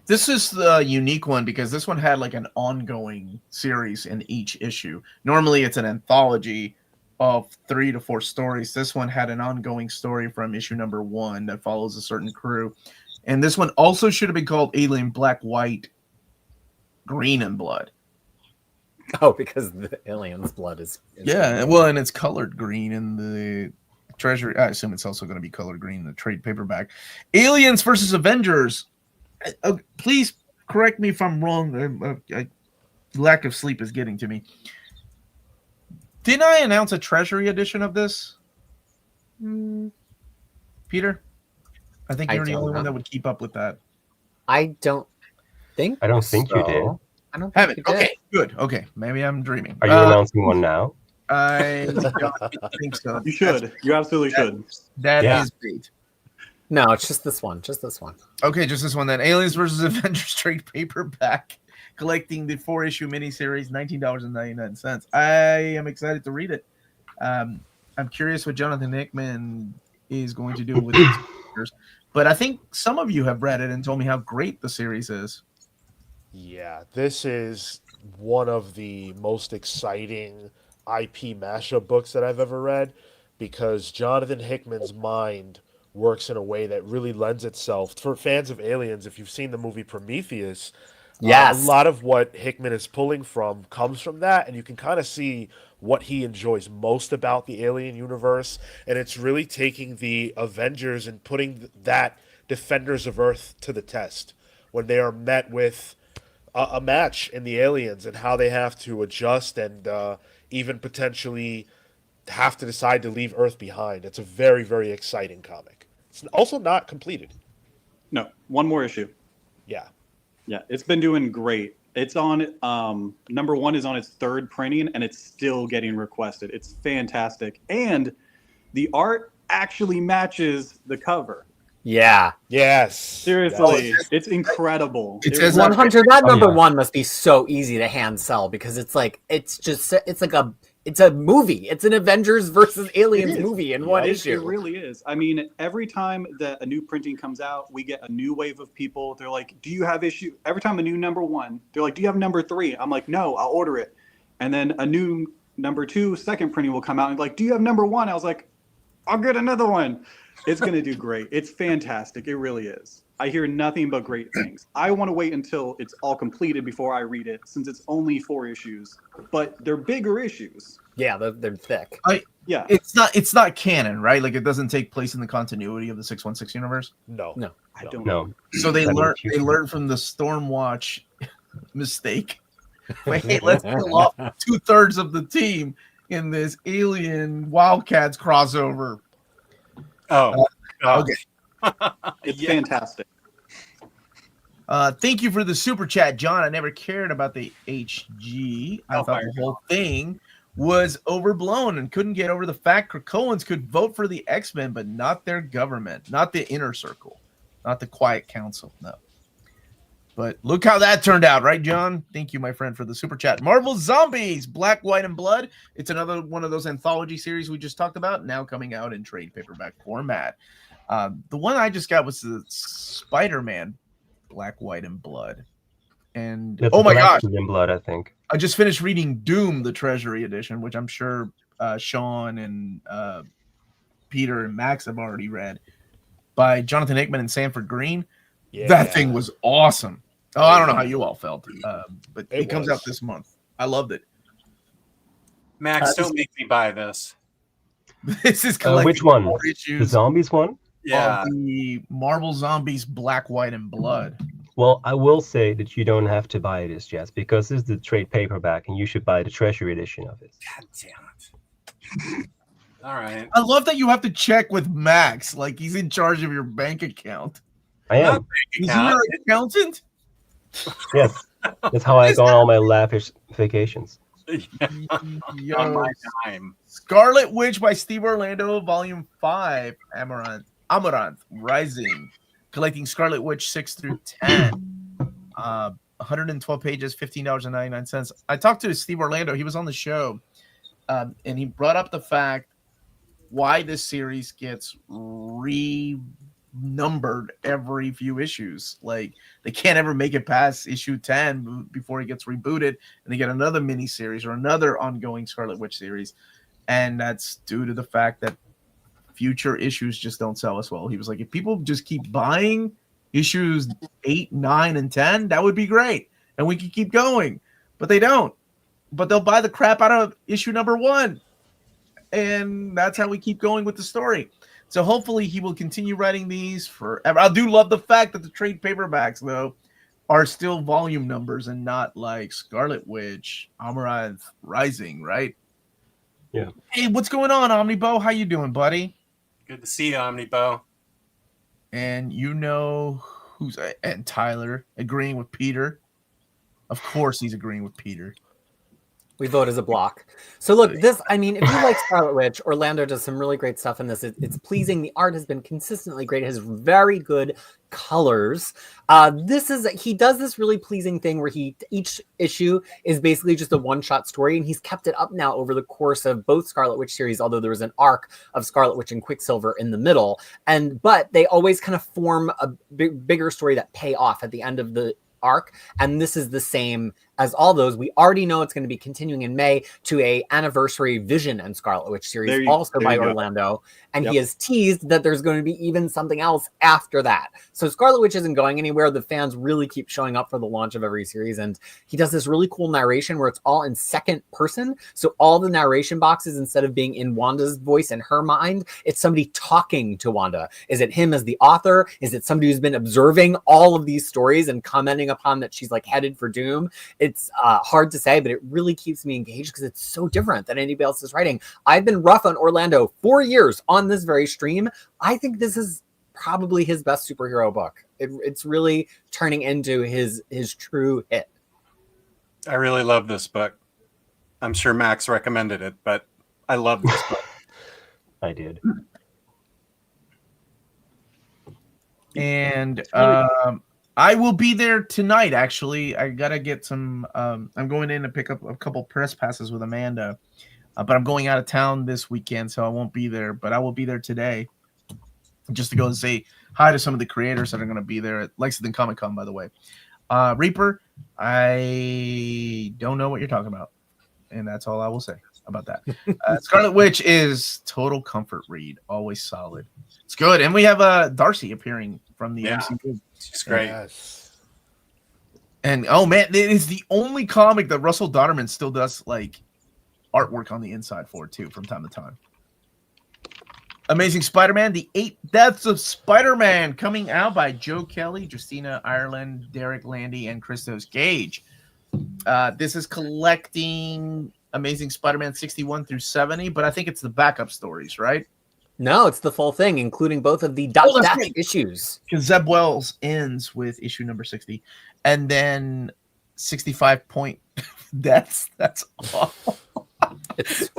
This is the unique one because this one had like an ongoing series in each issue. Normally it's an anthology of 3 to 4 stories. This one had an ongoing story from issue #1 that follows a certain crew And this one also should have been called Alien Black, White, Green, and Blood. Oh, because the alien's blood is Yeah, well, and it's colored green in the Treasury. I assume it's also going to be colored green in the trade paperback. Aliens versus Avengers. Please correct me if I'm wrong. Lack of sleep is getting to me. Didn't I announce a Treasury edition of this? Peter? I think you're the only one that would keep up with that. I don't think I don't think you did. I don't Have think it. you did. Okay, good. Okay, maybe I'm dreaming. Are you announcing one now? I don't think so. You should. You absolutely should. That Yeah. is great. No, it's just this one. Just this one. Okay, just this one then. Aliens versus Avengers trade paperback, collecting the 4-issue miniseries, $19.99. I am excited to read it. I'm curious what Jonathan Hickman is going to do with these characters, but I think some of you have read it and told me how great the series is. Yeah, this is one of the most exciting IP mashup books that I've ever read because Jonathan Hickman's mind works in a way that really lends itself for fans of Aliens. If you've seen the movie Prometheus, Yes. a lot of what Hickman is pulling from comes from that, and you can kind of see what he enjoys most about the Alien universe, and it's really taking the Avengers and putting that Defenders of Earth to the test when they are met with a match in the Aliens and how they have to adjust and even potentially have to decide to leave Earth behind. It's a very, very exciting comic. It's also not completed. No, one more issue. Yeah. Yeah, it's been doing great. It's on number 1 is on its 3rd printing, and it's still getting requested. It's fantastic, and the art actually matches the cover. Yeah. Yes. Seriously, it's incredible. It says 100. That number yeah. one must be so easy to hand sell because it's like it's a movie. It's an Avengers versus Aliens It is. movie in one It issue. really is. I mean, every time that a new printing comes out, we get a new wave of people. They're like, "Do you have issue?" Every time a new number 1, they're like, "Do you have number 3?" I'm like, "No, I'll order it." And then a new number 2 second printing will come out and like, "Do you have number 1?" I was like, "I'll get another one." It's going to do great. It's fantastic. It really is. I hear nothing but great things. I want to wait until it's all completed before I read it, since it's only 4 issues, but they're bigger issues. Yeah, they're thick. Yeah. It's not canon, right? Like it doesn't take place in the continuity of the 616 universe. No. I don't No. So they That learned is they learned from the Stormwatch mistake. Wait, let's kill off 2/3 of the team in this Alien Wildcats crossover. Oh, Okay. It's fantastic. Thank you for the super chat, John. I never cared about the HG. I thought the whole thing was overblown and couldn't get over the fact Krakoans could vote for the X-Men, but not their government, not the inner circle, not the quiet council. No. But look how that turned out, right, John? Thank you, my friend, for the super chat. Marvel Zombies, Black, White, and Blood. It's another one of those anthology series we just talked about, now coming out in trade paperback format. The one I just got was the Spider-Man, Black, White, and Blood. And That's oh my gosh, in blood, I think. I just finished reading Doom, the Treasury Edition, which I'm sure Sean and Peter and Max have already read, by Jonathan Hickman and Sanford Green. Yeah. That thing was awesome. Oh, I don't know how you all felt, but it comes was. out this month. I loved it. Max, don't make me buy this. This is collecting Which one? 4 The issues zombies one? Yeah. of the Marvel Zombies Black, White, and Blood. Well, I will say that you don't have to buy this, Jess, because this is the trade paperback, and you should buy the Treasury edition of it. God damn it. All right. I love that you have to check with Max, like he's in charge of your bank account. I am. Is he your accountant? Yes. That's how I go on all my lavish vacations. On Yo, my dime. Scarlet Witch by Steve Orlando, Volume 5, Amaranth Rising, collecting Scarlet Witch 6 through 10. 112 pages, $15.99. I talked to Steve Orlando. He was on the show, and he brought up the fact why this series gets renumbered every few issues. Like they can't ever make it past issue 10 before it gets rebooted, and they get another mini series or another ongoing Scarlet Witch series. And that's due to the fact that future issues just don't sell as well. He was like, if people just keep buying issues 8, 9, and 10, that would be great. And we could keep going. But they don't. But they'll buy the crap out of issue number 1. And that's how we keep going with the story. So hopefully he will continue writing these forever. I do love the fact that the trade paperbacks, though, are still volume numbers and not like Scarlet Witch, Amaranth Rising, right? Yeah. Hey, what's going on, Omnibo? How you doing, buddy? Good to see you, Omnibo. And you know who's and Tyler agreeing with Peter. Of course he's agreeing with Peter. We vote as a block. So look, this, I mean, if you like Scarlet Witch, Orlando does some really great stuff in this. It's pleasing. The art has been consistently great. It has very good colors. He does this really pleasing thing where each issue is basically just a one-shot story, and he's kept it up now over the course of both Scarlet Witch series, although there was an arc of Scarlet Witch and Quicksilver in the middle. But they always kind of form a bigger story that pay off at the end of the arc, and this is the same as all those. We already know it's going to be continuing in May to a anniversary Vision and Scarlet Witch series, also by Orlando, and he has teased that there's going to be even something else after that. So Scarlet Witch isn't going anywhere. The fans really keep showing up for the launch of every series, and he does this really cool narration where it's all in second person. So all the narration boxes, instead of being in Wanda's voice in her mind, it's somebody talking to Wanda. Is it him as the author? Is it somebody who's been observing all of these stories and commenting upon that she's like headed for doom? It's hard to say, but it really keeps me engaged because it's so different than anybody else's writing. I've been rough on Orlando 4 years on this very stream. I think this is probably his best superhero book. It's really turning into his true hit. I really love this book. I'm sure Max recommended it, but I love this book. I did. And I will be there tonight, actually. I got to get some I'm going in to pick up a couple press passes with Amanda. But I'm going out of town this weekend, so I won't be there. But I will be there today just to go and say hi to some of the creators that are going to be there at Lexington Comic Con, by the way. Reaper, I don't know what you're talking about. And that's all I will say about that. Scarlet Witch is total comfort read. Always solid. It's good. And we have Darcy appearing from the MCU. It's great. Yes. And oh man, it is the only comic that Russell Dodderman still does like artwork on the inside for too from time to time. Amazing Spider-Man, The 8 Deaths of Spider-Man, coming out by Joe Kelly, Justina Ireland, Derek Landy, and Christos Gage. This is collecting Amazing Spider-Man 61 through 70, but I think it's the backup stories, right? No, it's the full thing, including both of the right. issues. Because Zeb Wells ends with issue number 60, and then 65 point deaths. That's awful.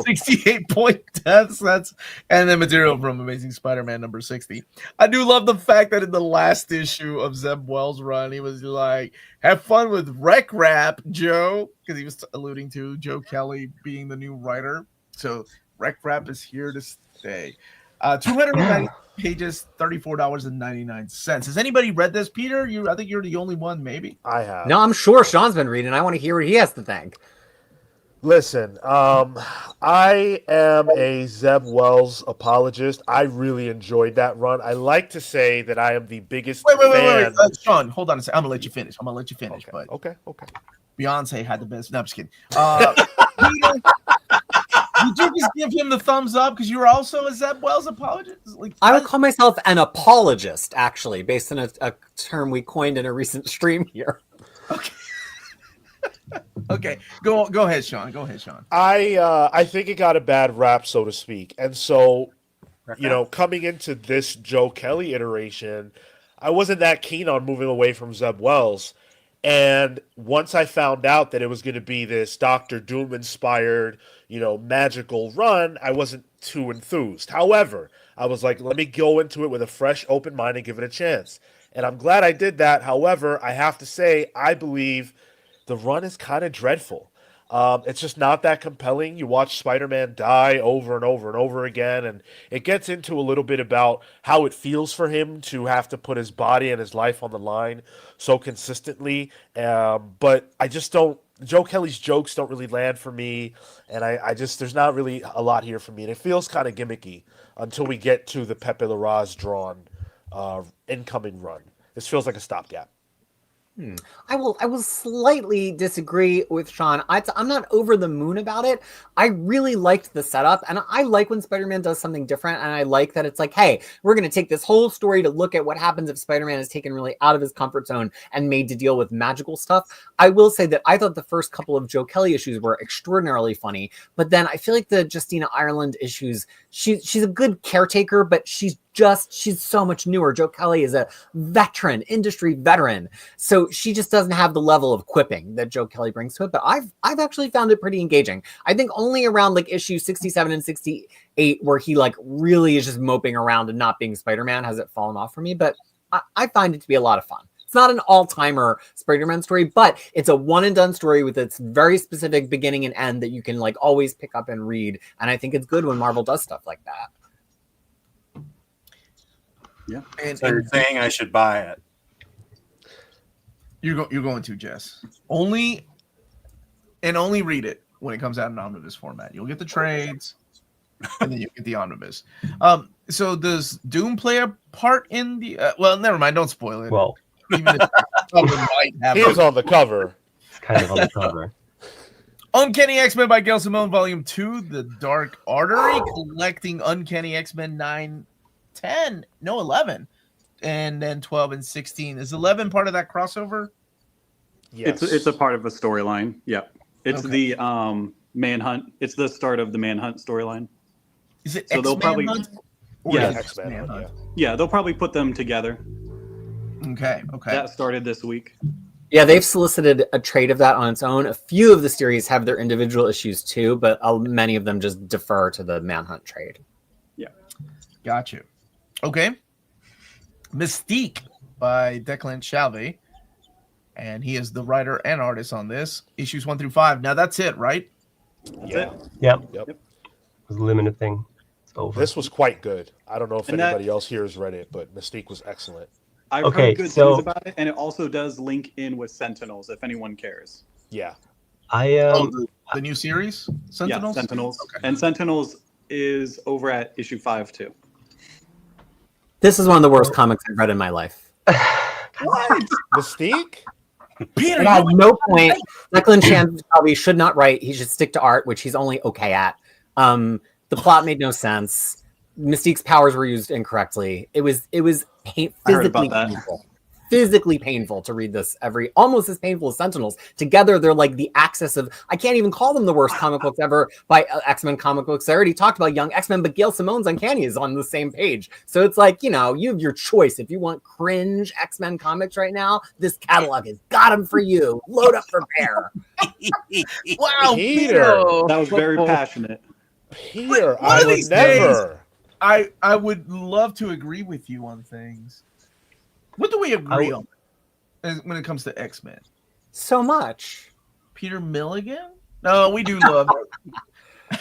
68 point deaths. And then material from Amazing Spider-Man number 60. I do love the fact that in the last issue of Zeb Wells' run, he was like, "Have fun with Rec Rap, Joe," because he was alluding to Joe Kelly being the new writer. So Rec Rap is here to stay. 290 pages, $34.99. Has anybody read this, Peter? I think you're the only one, maybe. I have. No, I'm sure Sean's been reading. I want to hear what he has to think. Listen, I am a Zeb Wells apologist. I really enjoyed that run. I like to say that I am the biggest fan. Wait. Sean, hold on a second. I'm gonna let you finish. Okay. But Okay. Beyonce had the best. No, I'm just kidding. Peter, did you just give him the thumbs up because you were also a Zeb Wells apologist? Like, I would call myself an apologist, actually, based on a term we coined in a recent stream here. Okay. Okay, go ahead, Sean. I think it got a bad rap, so to speak. And so, coming into this Joe Kelly iteration, I wasn't that keen on moving away from Zeb Wells. And once I found out that it was going to be this Doctor Doom inspired, magical run, I wasn't too enthused. However, I was like, let me go into it with a fresh, open mind and give it a chance. And I'm glad I did that. However, I have to say, I believe the run is kind of dreadful. It's just not that compelling. You watch Spider-Man die over and over and over again, and it gets into a little bit about how it feels for him to have to put his body and his life on the line so consistently. But I just don't. Joe Kelly's jokes don't really land for me, and I just there's not really a lot here for me, and it feels kind of gimmicky until we get to the Pepe Larraz drawn incoming run. This feels like a stopgap. I will slightly disagree with Sean. I'm not over the moon about it. I really liked the setup, and I like when Spider-Man does something different, and I like that it's like, hey, we're going to take this whole story to look at what happens if Spider-Man is taken really out of his comfort zone and made to deal with magical stuff. I will say that I thought the first couple of Joe Kelly issues were extraordinarily funny, but then I feel like the Justina Ireland issues, she's a good caretaker, but she's so much newer. Joe Kelly is a industry veteran. So she just doesn't have the level of quipping that Joe Kelly brings to it. But I've actually found it pretty engaging. I think only around like issue 67 and 68, where he like really is just moping around and not being Spider-Man, has it fallen off for me. But I find it to be a lot of fun. It's not an all-timer Spider-Man story, but it's a one-and-done story with its very specific beginning and end that you can like always pick up and read. And I think it's good when Marvel does stuff like that. Yeah. So you're saying I should buy it? You're going to, Jess. Only read it when it comes out in omnibus format. You'll get the trades, and then you get the omnibus. So does Doom play a part in the? Well, never mind. Don't spoil it. Well, Even if might have He is on the cover. it's kind of on the cover. Uncanny X-Men by Gail Simone, Volume 2, The Dark Artery, collecting Uncanny X-Men 9, 10, no 11, and then 12 and 16. Is 11 part of that crossover? Yes. It's a part of a storyline. Yeah. It's Okay. the Manhunt. It's the start of the Manhunt storyline. Is it So they'll X-Man probably- Hunt? Or Yeah. is it X-Men, Manhunt? Yeah, they'll probably put them together. Okay. That started this week. Yeah, they've solicited a trade of that on its own. A few of the series have their individual issues too, but many of them just defer to the Manhunt trade. Got you. Okay. Mystique by Declan Shalvey. And he is the writer and artist on this. Issues 1 through 5. Now that's it, right? Yeah. Yep. Yep. It was a limited thing. It's over. This was quite good. I don't know if And anybody else here has read it, but Mystique was excellent. I've Okay, heard good so- things about it, and it also does link in with Sentinels, if anyone cares. Yeah. I The new series? Sentinels? Yeah, Sentinels. Okay. And Sentinels is over at issue 5 too. This is one of the worst comics I've read in my life. What? Mystique? Peter, And at no point, Declan Shalvey should not write. He should stick to art, which he's only okay at. The plot made no sense. Mystique's powers were used incorrectly. It was I heard physically about that. painful. Physically painful to read this almost as painful as Sentinels. Together, they're like the axis of, I can't even call them the worst comic books ever by X-Men comic books. I already talked about Young X-Men, but Gail Simone's Uncanny is on the same page. So it's like, you have your choice. If you want cringe X-Men comics right now, this catalog has got them for you. Load up for bear. wow, Peter. That was very passionate. Peter, One I of would these never. I would love to agree with you on things. What do we agree on when it comes to X-Men? So much. Peter Milligan? No, we do love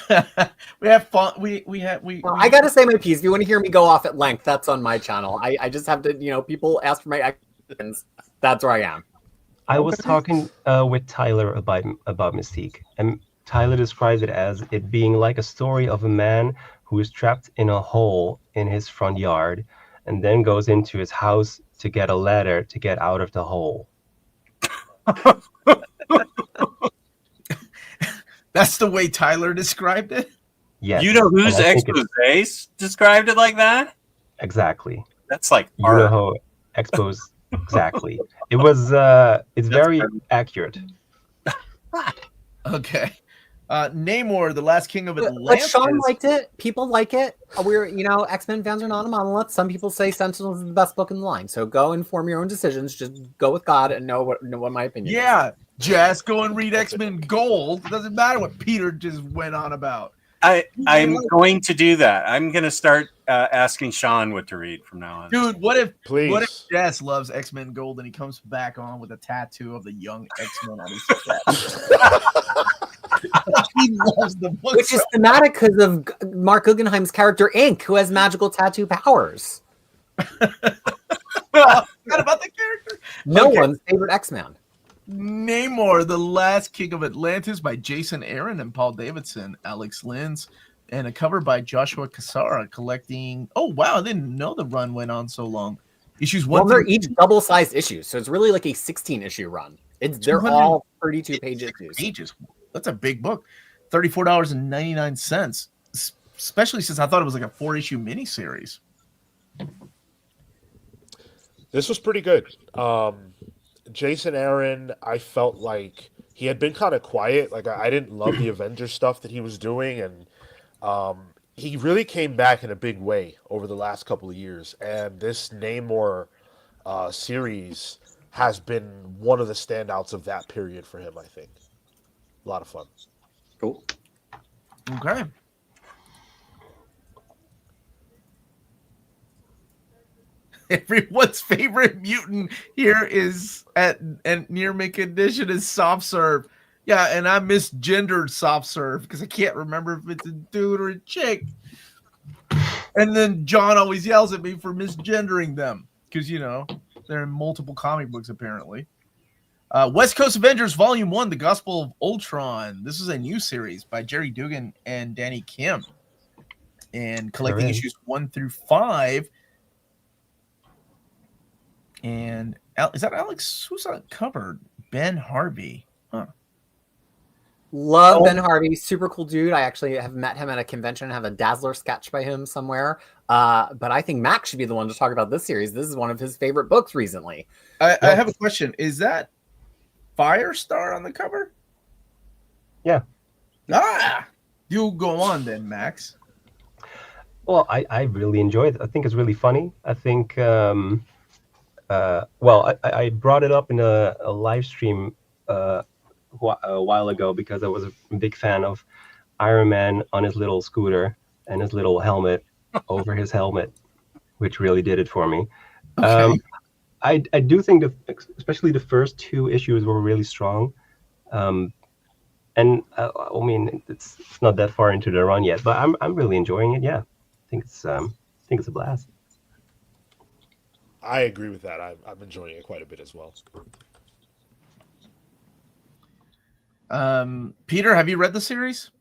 it. We have fun. I gotta say my piece. If you want to hear me go off at length, that's on my channel. I just have to, people ask for my actions. That's where I am. I was talking with Tyler about Mystique, and Tyler describes it as it being like a story of a man who is trapped in a hole in his front yard and then goes into his house to get a ladder to get out of the hole. That's the way Tyler described it. Yes. You know whose and I think expose described it like that? exactly. That's like You art. know how expose exactly. It was it's very accurate. Okay. Namor, the last king of But Atlantis. Sean liked it. People like it. We're, X-Men fans are not a monolith. Some people say Sentinels is the best book in the line. So go and form your own decisions. Just go with God and know what my opinion is. Yeah, Jess, go and read X-Men Gold. Doesn't matter what Peter just went on about. I'm going to do that. I'm going to start asking Sean what to read from now on. Dude, what if Please. Jess loves X-Men Gold and he comes back on with a tattoo of the young X-Men on his chest? He loves the book. Which is thematic because of Mark Guggenheim's character Ink, who has magical tattoo powers. Forgot about the character. No Okay. one's favorite X-Man. Namor, the last king of Atlantis by Jason Aaron and Paul Davidson, Alex Linz, and a cover by Joshua Cassara collecting. Oh, wow. I didn't know the run went on so long. Issues Well, 1 they're through each double-sized issues, so it's really like a 16-issue run. They're all 32-page issues. pages. That's a big book. $34.99. Especially since I thought it was like a 4-issue miniseries. This was pretty good. Jason Aaron, I felt like he had been kind of quiet. Like I didn't love the Avengers stuff that he was doing, and he really came back in a big way over the last couple of years. And this Namor series has been one of the standouts of that period for him, I think. A lot of fun. Cool. Okay. Everyone's favorite mutant here is at near mint condition is soft serve. Yeah, and I misgendered soft serve because I can't remember if it's a dude or a chick. And then John always yells at me for misgendering them because, you know, they're in multiple comic books apparently. West Coast Avengers Volume 1, The Gospel of Ultron. This is a new series by Gerry Duggan and Danny Kim. And collecting issues 1 through 5. And is that Alex? Who's on the cover? Ben Harvey. Huh. Love Ben Harvey, super cool dude. I actually have met him at a convention and have a Dazzler sketch by him somewhere. But I think Max should be the one to talk about this series. This is one of his favorite books recently. I have a question. Is that Firestar on the cover? Yeah. You go on then, Max. Well, I really enjoyed it. I think it's really funny. I think, I brought it up in a live stream a while ago because I was a big fan of Iron Man on his little scooter and his little helmet over his helmet, which really did it for me. Okay. I do think especially the first 2 issues were really strong. I mean, it's not that far into the run yet, but I'm really enjoying it. Yeah, I think it's a blast. I agree with that. I'm enjoying it quite a bit as well. Peter, have you read the series?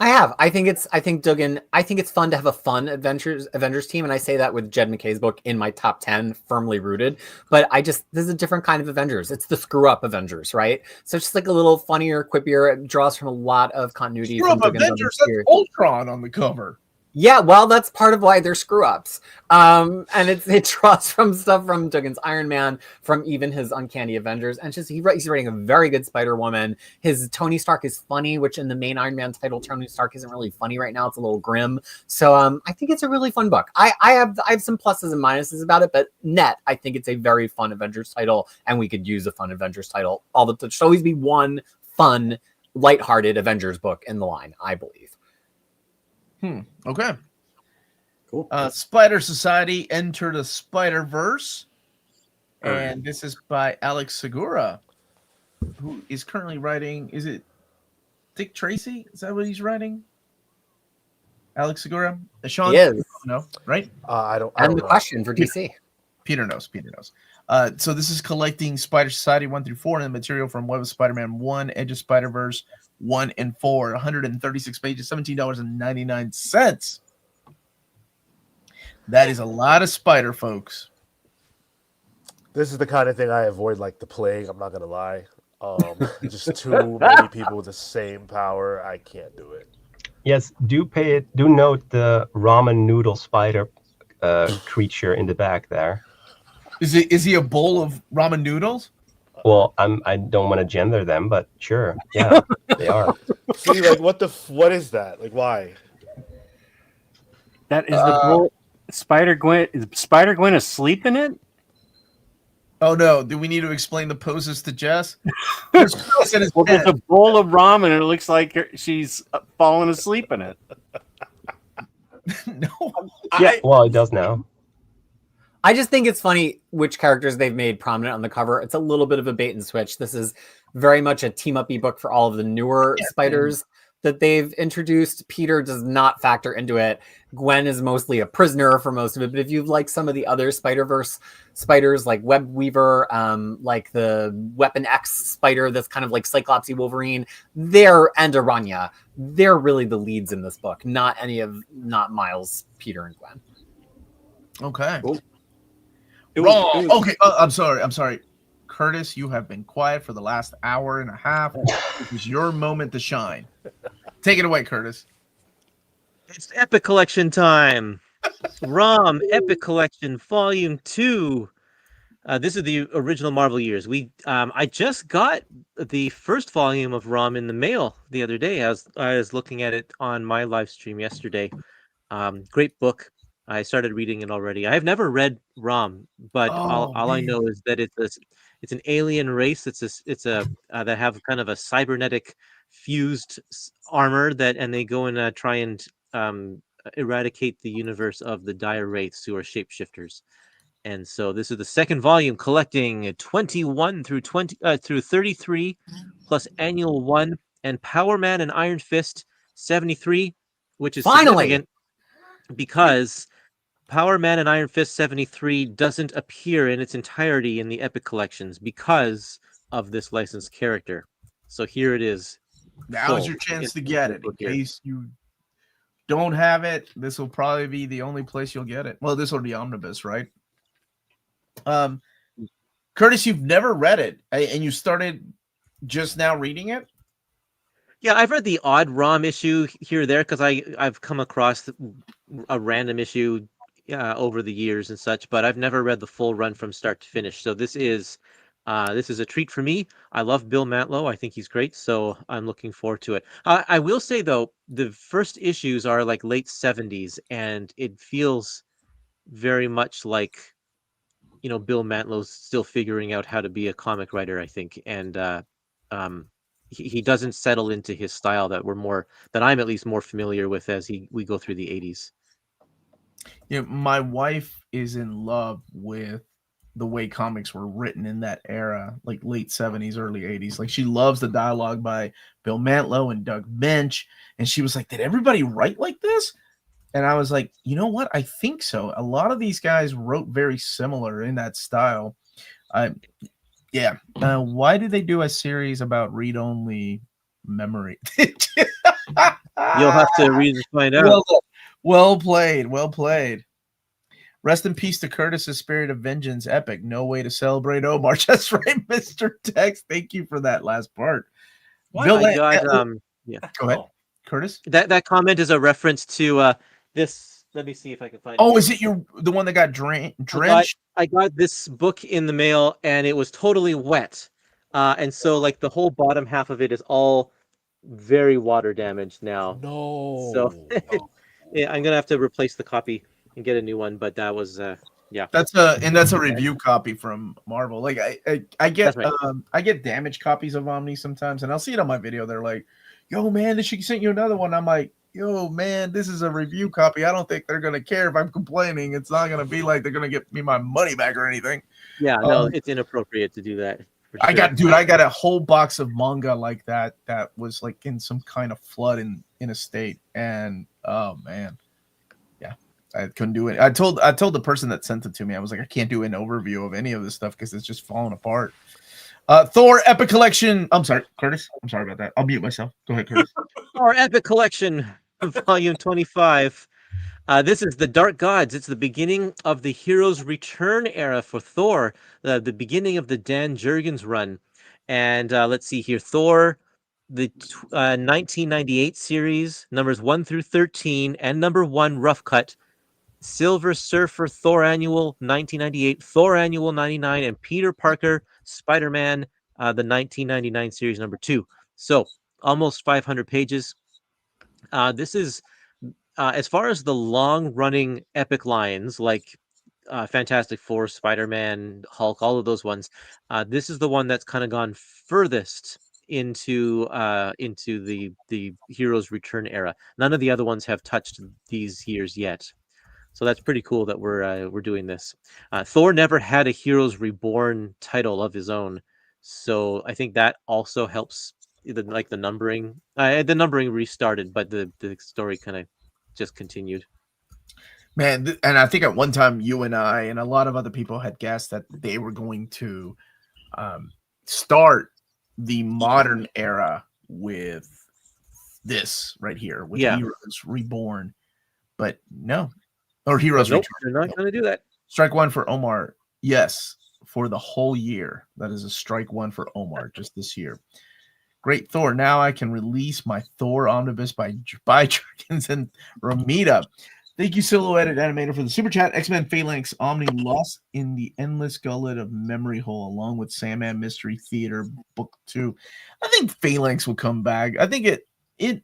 I have. I think Duggan. I think it's fun to have a fun Avengers team, and I say that with Jed McKay's book in my top 10, firmly rooted. But this is a different kind of Avengers. It's the screw up Avengers, right? So it's just like a little funnier, quippier. It draws from a lot of continuity. Screw up Avengers. That's Ultron on the cover. Yeah, well, that's part of why they're screw ups. And it draws from stuff from Duggan's Iron Man, from even his Uncanny Avengers, and he's writing a very good Spider-Woman. His Tony Stark is funny, which in the main Iron Man title, Tony Stark isn't really funny right now. It's a little grim. So I think it's a really fun book. I have some pluses and minuses about it, but net, I think it's a very fun Avengers title, and we could use a fun Avengers title. There should always be one fun, lighthearted Avengers book in the line, I believe. Okay. Cool. Spider Society Enter the Spider-Verse. And this is by Alex Segura, who is currently writing, is it Dick Tracy? Is that what he's writing? Alex Segura? Sean? He is. No, right? I don't And the know. question for DC. Peter knows. So this is collecting Spider Society 1 through 4 and the material from Web of Spider-Man 1, Edge of Spider-Verse 1 and 4, 136 pages, $17.99. That is a lot of Spider, folks. This is the kind of thing I avoid like the plague. I'm not gonna lie. Just too many people with the same power. I can't do it. Yes, do note the ramen noodle spider creature in the back there. Is he a bowl of ramen noodles? Well, I don't want to gender them, but sure, yeah, they are. See, like what is that? Like why? That is the Spider-Gwen. Is Spider-Gwen asleep in it? Oh no! Do we need to explain the poses to Jess? There's There's a bowl of ramen, and it looks like she's fallen asleep in it. No. Yeah, well, it does now. I just think it's funny which characters they've made prominent on the cover. It's a little bit of a bait and switch. This is very much a team-up-y book for all of the newer spiders that they've introduced. Peter does not factor into it. Gwen is mostly a prisoner for most of it. But if you've liked some of the other Spider-Verse spiders, like Web Weaver, like the Weapon X spider that's kind of like Cyclopsy Wolverine, and Aranya, they're really the leads in this book, not Miles, Peter, and Gwen. Okay. Cool. Wrong. Okay, I'm sorry. Curtis, you have been quiet for the last hour and a half. This is your moment to shine. Take it away, Curtis. It's Epic Collection time. ROM Epic Collection Volume 2. This is the original Marvel years. I just got the first volume of ROM in the mail the other day. I was looking at it on my live stream yesterday. Great book. I started reading it already. I have never read ROM, but all I know is that it's an alien race. It's that have kind of a cybernetic fused armor and they go and try and eradicate the universe of the dire wraiths who are shapeshifters. And so this is the second volume, collecting 21 through 33, plus Annual 1 and Power Man and Iron Fist 73, which is significant because Power Man and Iron Fist 73 doesn't appear in its entirety in the Epic collections because of this licensed character. So here it is. Now's your chance to get it. In case you don't have it, this will probably be the only place you'll get it. Well, this will be Omnibus, right? Curtis, you've never read it, and you started just now reading it? Yeah, I've read the odd ROM issue here or there because I've come across a random issue over the years and such, but I've never read the full run from start to finish. So this is a treat for me. I love Bill Mantlo. I think he's great, so I'm looking forward to it. I will say though, the first issues are like late 70s, and it feels very much like, you know, Bill Mantlo's still figuring out how to be a comic writer, I think, and he doesn't settle into his style that I'm at least more familiar with as we go through the 80s. Yeah, my wife is in love with the way comics were written in that era, like late 70s, early 80s. Like, she loves the dialogue by Bill Mantlo and Doug Bench, and she was like, did everybody write like this? And I was like, you know what? I think so. A lot of these guys wrote very similar in that style. Yeah. Why did they do a series about read-only memory? You'll have to read to find out. Well played. Well played. Rest in peace to Curtis's Spirit of Vengeance epic. No way to celebrate Omar. That's right, Mr. Tex. Thank you for that last part. Bill, yeah. Go ahead, Curtis. That comment is a reference to this. Let me see if I can find it. Oh, is it the one that got drenched? I got this book in the mail and it was totally wet. And so like the whole bottom half of it is all very water damaged now. No. So yeah, I'm gonna have to replace the copy and get a new one. But that was yeah. That's a review copy from Marvel. Like I get right. I get damaged copies of Omni sometimes, and I'll see it on my video. They're like, "Yo, man, she sent you another one." I'm like, "Yo, man, this is a review copy. I don't think they're gonna care if I'm complaining. It's not gonna be like they're gonna get me my money back or anything." Yeah, no, it's inappropriate to do that. I got a whole box of manga like that was like in some kind of flood in a state, and oh man, yeah, I couldn't do it. I told the person that sent it to me, I was like, I can't do an overview of any of this stuff because it's just falling apart. Thor Epic Collection. I'm sorry, Curtis. I'm sorry about that. I'll mute myself. Go ahead, Curtis. Thor Epic Collection, Volume 25. This is the Dark Gods. It's the beginning of the Heroes Return era for Thor, the beginning of the Dan Jurgens run. And let's see here. Thor, the 1998 series, numbers 1 through 13, and number 1 rough cut. Silver Surfer Thor Annual 1998, Thor Annual 99, and Peter Parker Spider-Man, the 1999 series number 2. So almost 500 pages. This is as far as the long-running epic lines like Fantastic Four, Spider-Man, Hulk, all of those ones, this is the one that's kind of gone furthest into the Heroes Return era. None of the other ones have touched these years yet. So that's pretty cool that we're doing this. Thor never had a Heroes Reborn title of his own, so I think that also helps. The numbering, the numbering restarted, but the story kind of just continued. Man, and I think at one time you and I and a lot of other people had guessed that they were going to start the modern era with this right here, with Heroes Reborn. But no. Or Heroes Return. Return. They're not going to do that. Strike one for Omar. Yes, for the whole year. That is a strike one for Omar just this year. Great Thor. Now I can release my Thor Omnibus by Jerkins and Ramita. Thank you, Silhouetted Animator, for the super chat. X-Men Phalanx Omni Lost in the Endless Gullet of Memory Hole, along with Sandman Mystery Theater Book 2. I think Phalanx will come back. I think it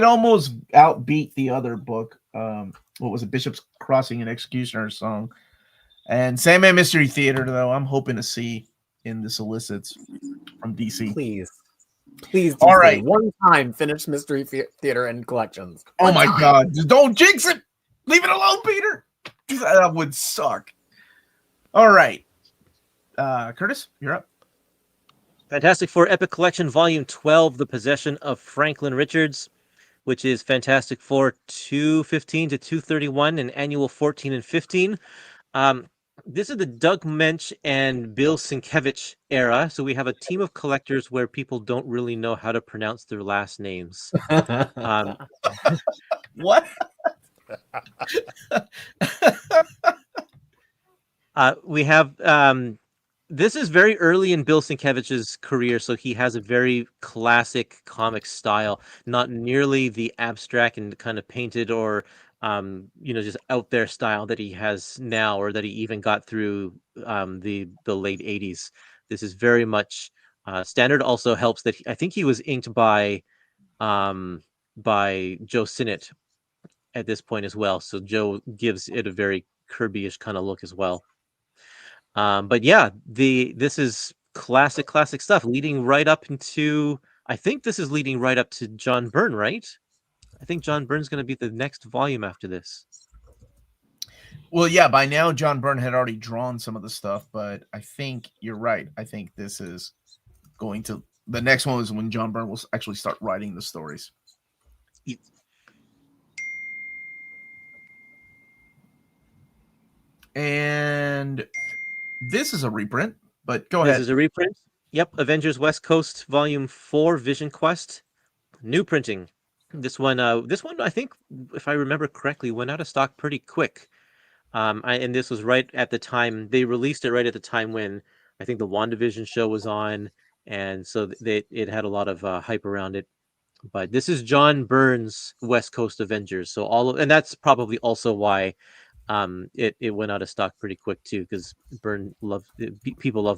almost outbeat the other book. What was it? Bishop's Crossing and Executioner's Song. And Sandman Mystery Theater, though, I'm hoping to see in the Solicits from DC. Please, DC, All right. one time finish Mystery Theater and Collections. Oh my God. Just don't jinx it. Leave it alone, Peter. That would suck. All right. Curtis, you're up. Fantastic Four Epic Collection, Volume 12, The Possession of Franklin Richards, which is Fantastic Four 215 to 231 and Annual 14 and 15. This is the Doug Mensch and Bill Sienkiewicz era. So we have a team of collectors where people don't really know how to pronounce their last names. What? We have this is very early in Bill Sienkiewicz's career, so he has a very classic comic style, not nearly the abstract and kind of painted or just out there style that he has now, or that he even got through the late 80s. This is very much standard. Also helps that I think he was inked by Joe Sinnott at this point as well. So Joe gives it a very Kirby-ish kind of look as well. But yeah, this is classic stuff leading right up into, I think this is leading right up to John Byrne, right? I think John Byrne's going to be the next volume after this. Well, yeah, by now John Byrne had already drawn some of the stuff, but I think you're right. I think this is going to, the next one is when John Byrne will actually start writing the stories. And this is a reprint, but go ahead. This is a reprint. Yep, Avengers West Coast Volume 4, Vision Quest, new printing. This one, I think, if I remember correctly, went out of stock pretty quick. And this was right at the time they released it, right at the time when I think the WandaVision show was on, and so it had a lot of hype around it. But this is John Byrne's West Coast Avengers, so and that's probably also why it went out of stock pretty quick too, because Byrne people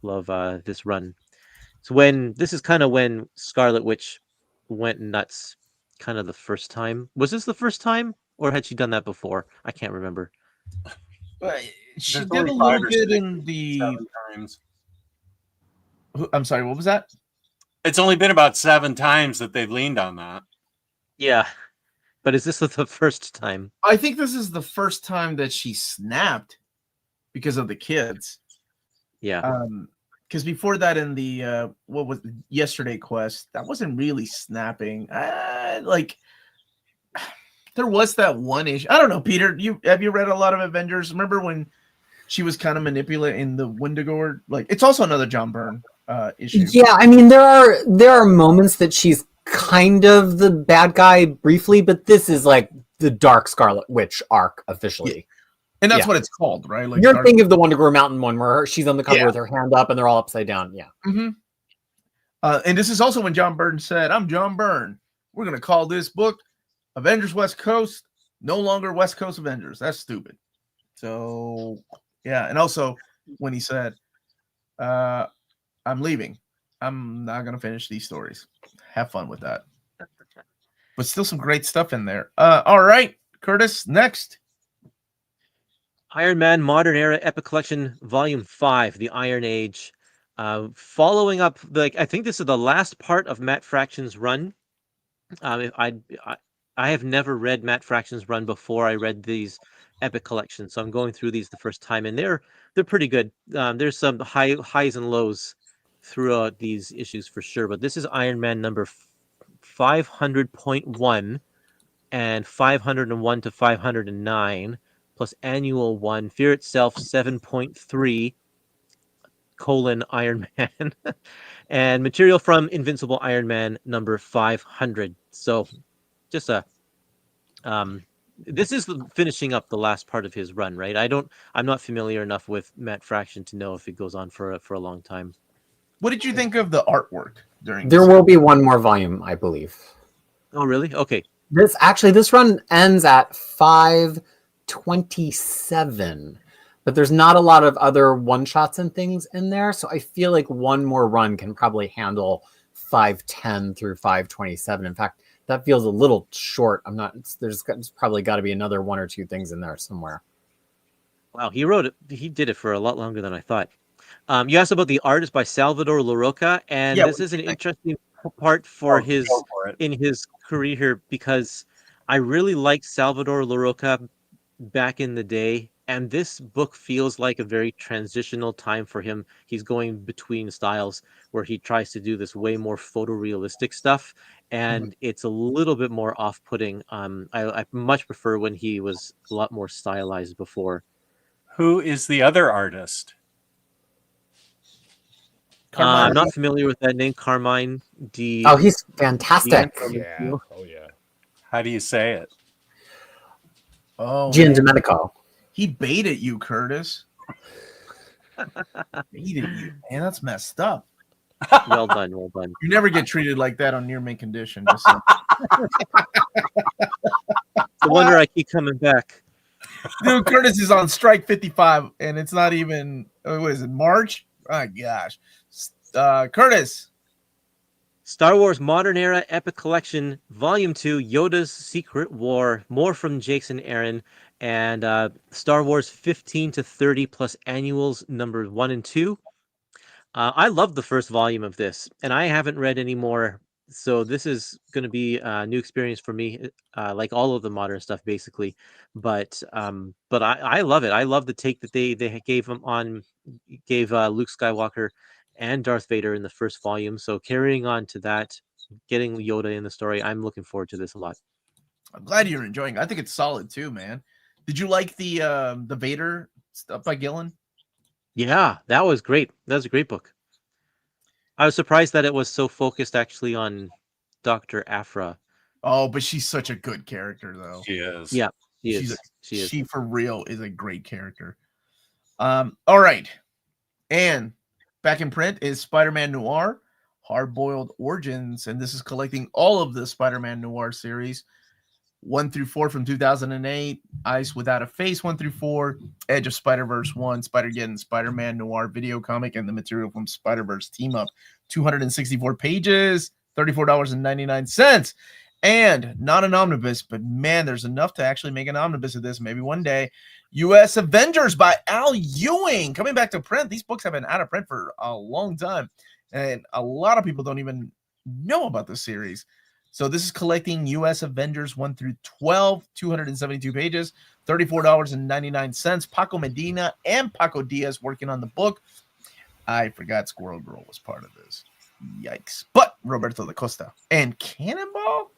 love this run. So this is kind of when Scarlet Witch went nuts. Kind of the first time. Was this the first time, or had she done that before? I can't remember. She There's did only a 5 little or bit 6, in the. 7 times. I'm sorry, what was that? It's only been about 7 times that they've leaned on that. Yeah, but is this the first time? I think this is the first time that she snapped because of the kids. Yeah. Because before that, in the what was Yesterday Quest, that wasn't really snapping. Like there was that one issue. I don't know, Peter. Have you read a lot of Avengers? Remember when she was kind of manipulating the Wendigo? Like it's also another John Byrne issue. Yeah, I mean there are moments that she's kind of the bad guy briefly, but this is like the Dark Scarlet Witch arc officially. Yeah. And that's what it's called, right? Like you're thinking of the Wonder Mountain one where she's on the cover with her hand up and they're all upside down. Yeah. Mm-hmm. And this is also when John Byrne said, "I'm John Byrne. We're going to call this book Avengers West Coast, no longer West Coast Avengers." That's stupid. So, yeah. And also when he said, "I'm leaving. I'm not going to finish these stories." Have fun with that. But still some great stuff in there. All right, Curtis, next. Iron Man Modern Era Epic Collection Volume 5, The Iron Age. Following up, I think this is the last part of Matt Fraction's run. I have never read Matt Fraction's run before I read these Epic Collections, so I'm going through these the first time, and they're pretty good. There's some highs and lows throughout these issues for sure, but this is Iron Man number 500.1 and 501 to 509. Plus annual 1, Fear Itself 7.3, Iron Man, and material from Invincible Iron Man number 500. So just a This is finishing up the last part of his run, right? I'm not familiar enough with Matt Fraction to know if it goes on for a long time. What did you think of the artwork during? There will be one more volume, I believe. Oh, really? Okay. This run ends at 527, but there's not a lot of other one shots and things in there. So I feel like one more run can probably handle 510 through 527. In fact, that feels a little short. There's probably got to be another one or two things in there somewhere. Wow, he did it for a lot longer than I thought. You asked about the art is by Salvador Larroca, and this is an interesting part for his career here, because I really liked Salvador Larroca back in the day, and this book feels like a very transitional time for him. He's going between styles where he tries to do this way more photorealistic stuff, and it's a little bit more off-putting. I much prefer when he was a lot more stylized before. Who is the other artist? I'm not familiar with that name, Carmine D. Oh, he's fantastic. Yeah. Oh, yeah. How do you say it? Oh, Gian Domenico. he baited you, Curtis. Baited you, man. That's messed up. Well done, well done. You never get treated like that on near mint condition. Just so. No wonder I keep coming back. Dude, Curtis is on strike 55, and it's not even, what is it, March? Oh, gosh. Curtis. Star Wars Modern Era Epic Collection, Volume 2, Yoda's Secret War, more from Jason Aaron, and Star Wars 15 to 30 plus annuals numbers 1 and 2. I love the first volume of this, and I haven't read any more, so this is going to be a new experience for me, like all of the modern stuff, basically. But I love it. I love the take that they gave Luke Skywalker and Darth Vader in the first volume. So carrying on to that, getting Yoda in the story, I'm looking forward to this a lot. I'm glad you're enjoying it. I think it's solid too, man. Did you like the Vader stuff by Gillen? Yeah, that was great. That was a great book. I was surprised that it was so focused actually on Dr. Aphra. Oh, but she's such a good character, though. She is. Yeah, she She's is. She for real is a great character. All right. And back in print is Spider-Man Noir, Hard-Boiled Origins, and this is collecting all of the Spider-Man Noir series, 1 through 4 from 2008, Ice Without a Face 1 through 4, Edge of Spider-Verse 1, Spider-Geddon, Spider-Man Noir video comic, and the material from Spider-Verse Team Up, 264 pages, $34.99. And not an omnibus, but man, there's enough to actually make an omnibus of this maybe one day. U.S. Avengers by Al Ewing coming back to print. These books have been out of print for a long time, and a lot of people don't even know about this series. So this is collecting U.S. Avengers 1 through 12, 272 pages, $34.99. Paco Medina and Paco Diaz working on the book. I forgot Squirrel Girl was part of this. Yikes. But Roberto da Costa and Cannonball?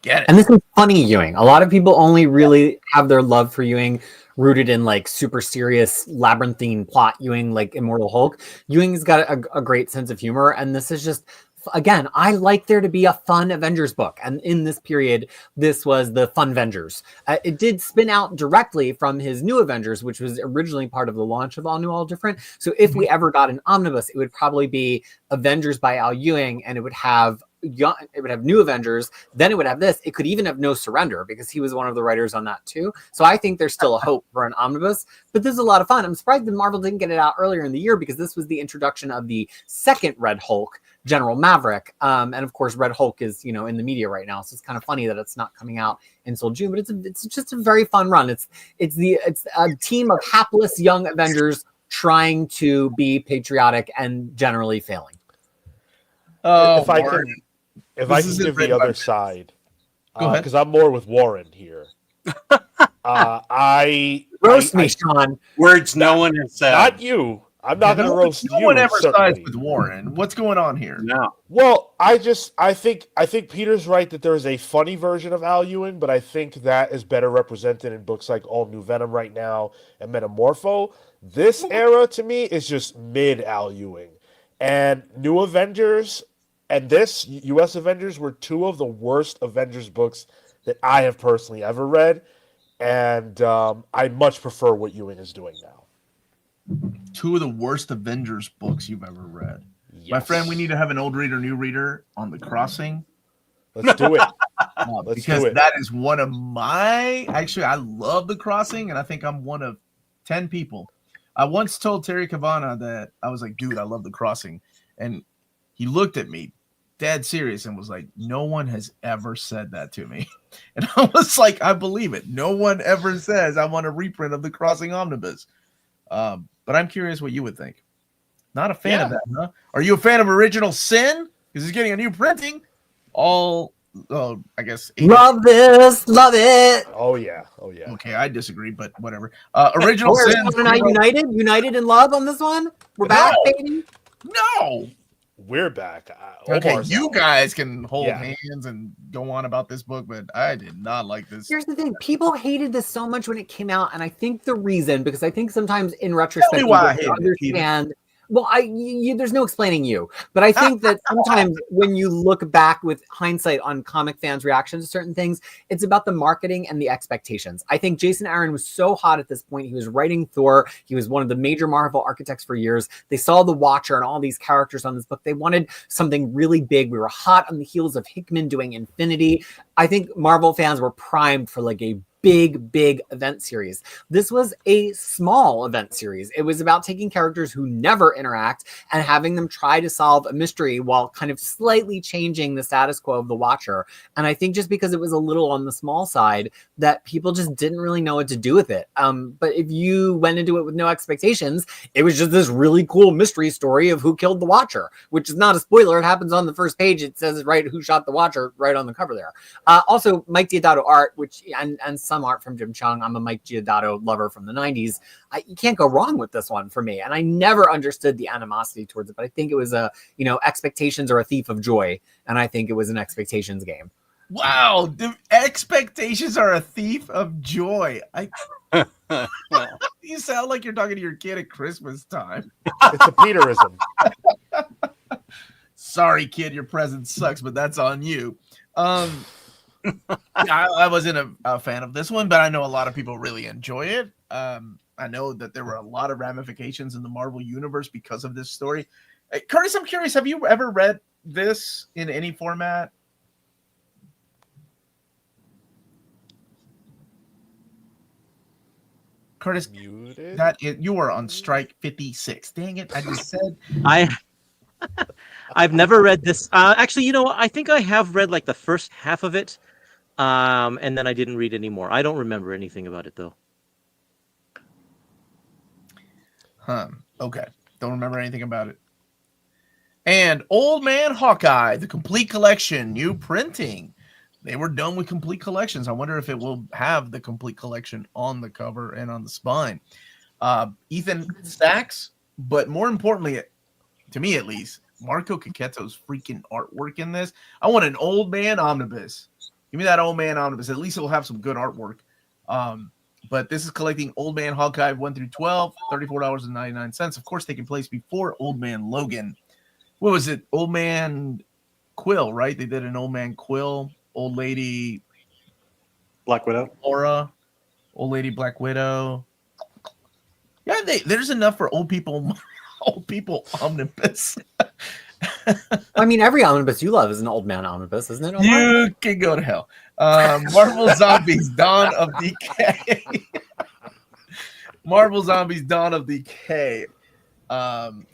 Get it. And this is funny Ewing. A lot of people only really have their love for Ewing rooted in like super serious labyrinthine plot Ewing, like Immortal Hulk. Ewing's got a great sense of humor, and this is just, again, I like there to be a fun Avengers book. And in this period, this was the Fun Avengers. It did spin out directly from his New Avengers, which was originally part of the launch of All New, All Different. So if we ever got an omnibus, it would probably be Avengers by Al Ewing, and it would have New Avengers, then it would have this. It could even have No Surrender, because he was one of the writers on that too. So I think there's still a hope for an omnibus, but this is a lot of fun. I'm surprised that Marvel didn't get it out earlier in the year, because this was the introduction of the second Red Hulk, General Maverick. And of course, Red Hulk is, in the media right now. So it's kind of funny that it's not coming out until June, but it's just a very fun run. It's a team of hapless young Avengers trying to be patriotic and generally failing. Oh, if I can give the other side, because I'm more with Warren here. Roast me, Sean. Words no one has said. Not you. I'm not going to roast you. No one ever certainly. sides with Warren. What's going on here? No. Well, I think Peter's right that there is a funny version of Al Ewing, but I think that is better represented in books like All New Venom right now and Metamorpho. This era to me is just mid Al Ewing, and New Avengers and this U.S. Avengers were two of the worst Avengers books that I have personally ever read. and I much prefer what Ewing is doing now. 2 of the worst Avengers books you've ever read. Yes. My friend, we need to have an old reader, new reader on The Crossing. Let's do it. Because that is one of my... Actually, I love The Crossing, and I think I'm one of 10 people. I once told Terry Cavana that I was like, dude, I love The Crossing. And he looked at me dead serious and was like, no one has ever said that to me. And I was like, I believe it. No one ever says I want a reprint of The Crossing Omnibus. But I'm curious what you would think. Not a fan of that, huh? Are you a fan of Original Sin? Because he's getting a new printing. I guess. Love this, love it. Oh yeah. Okay, I disagree, but whatever. Original We're Sin. and I united in love on this one. We're back, baby. No. We're back. Okay, Omar's you out. guys can hold hands and go on about this book, but I did not like this. Here's the thing: people hated this so much when it came out, and I think the reason, because I think sometimes in retrospect, Tell me why I people hated it, understand. Well, there's no explaining you, but I think that sometimes when you look back with hindsight on comic fans' reactions to certain things, it's about the marketing and the expectations. I think Jason Aaron was so hot at this point. He was writing Thor. He was one of the major Marvel architects for years. They saw the Watcher and all these characters on this book. They wanted something really big. We were hot on the heels of Hickman doing Infinity. I think Marvel fans were primed for like a big event series. This was a small event series. It was about taking characters who never interact and having them try to solve a mystery while kind of slightly changing the status quo of the Watcher. And I think just because it was a little on the small side, that people just didn't really know what to do with it. But if you went into it with no expectations, it was just this really cool mystery story of who killed the Watcher, which is not a spoiler. It happens on the first page. It says right who shot the Watcher right on the cover there. Also, Mike Diodato art, which and some art from Jim Chung. I'm a Mike Diodato lover from the 90s. You can't go wrong with this one for me. And I never understood the animosity towards it, but I think it was expectations are a thief of joy. And I think it was an expectations game. Wow, the expectations are a thief of joy. You sound like you're talking to your kid at Christmas time. It's a Peterism. Sorry, kid, your present sucks, but that's on you. I wasn't a fan of this one, but I know a lot of people really enjoy it. I know that there were a lot of ramifications in the Marvel universe because of this story. Curtis, I'm curious, have you ever read this in any format? Curtis, Muted? You were on strike 56. Dang it, I just said. I've never read this. Actually, I think I have read like the first half of it. And then I didn't read anymore. I don't remember anything about it though. Okay. Don't remember anything about it. And Old Man Hawkeye, the complete collection, new printing. They were done with complete collections. I wonder if it will have the complete collection on the cover and on the spine. Ethan Sachs, but more importantly, to me at least, Marco Cacchetto's freaking artwork in this. I want an Old Man Omnibus. Give me that Old Man Omnibus. At least it'll have some good artwork. But this is collecting Old Man Hawkeye 1 through 12, $34.99. Of course, taking place before Old Man Logan. What was it? Old Man Quill, right? They did an Old Man Quill, Old Lady Black Widow, Aura, Old Lady Black Widow. Yeah, there's enough for old people omnibus. I mean, every omnibus you love is an Old Man omnibus, isn't it, Omar? You can go to hell. Marvel Zombies Dawn of Decay. Marvel Zombies Dawn of Decay.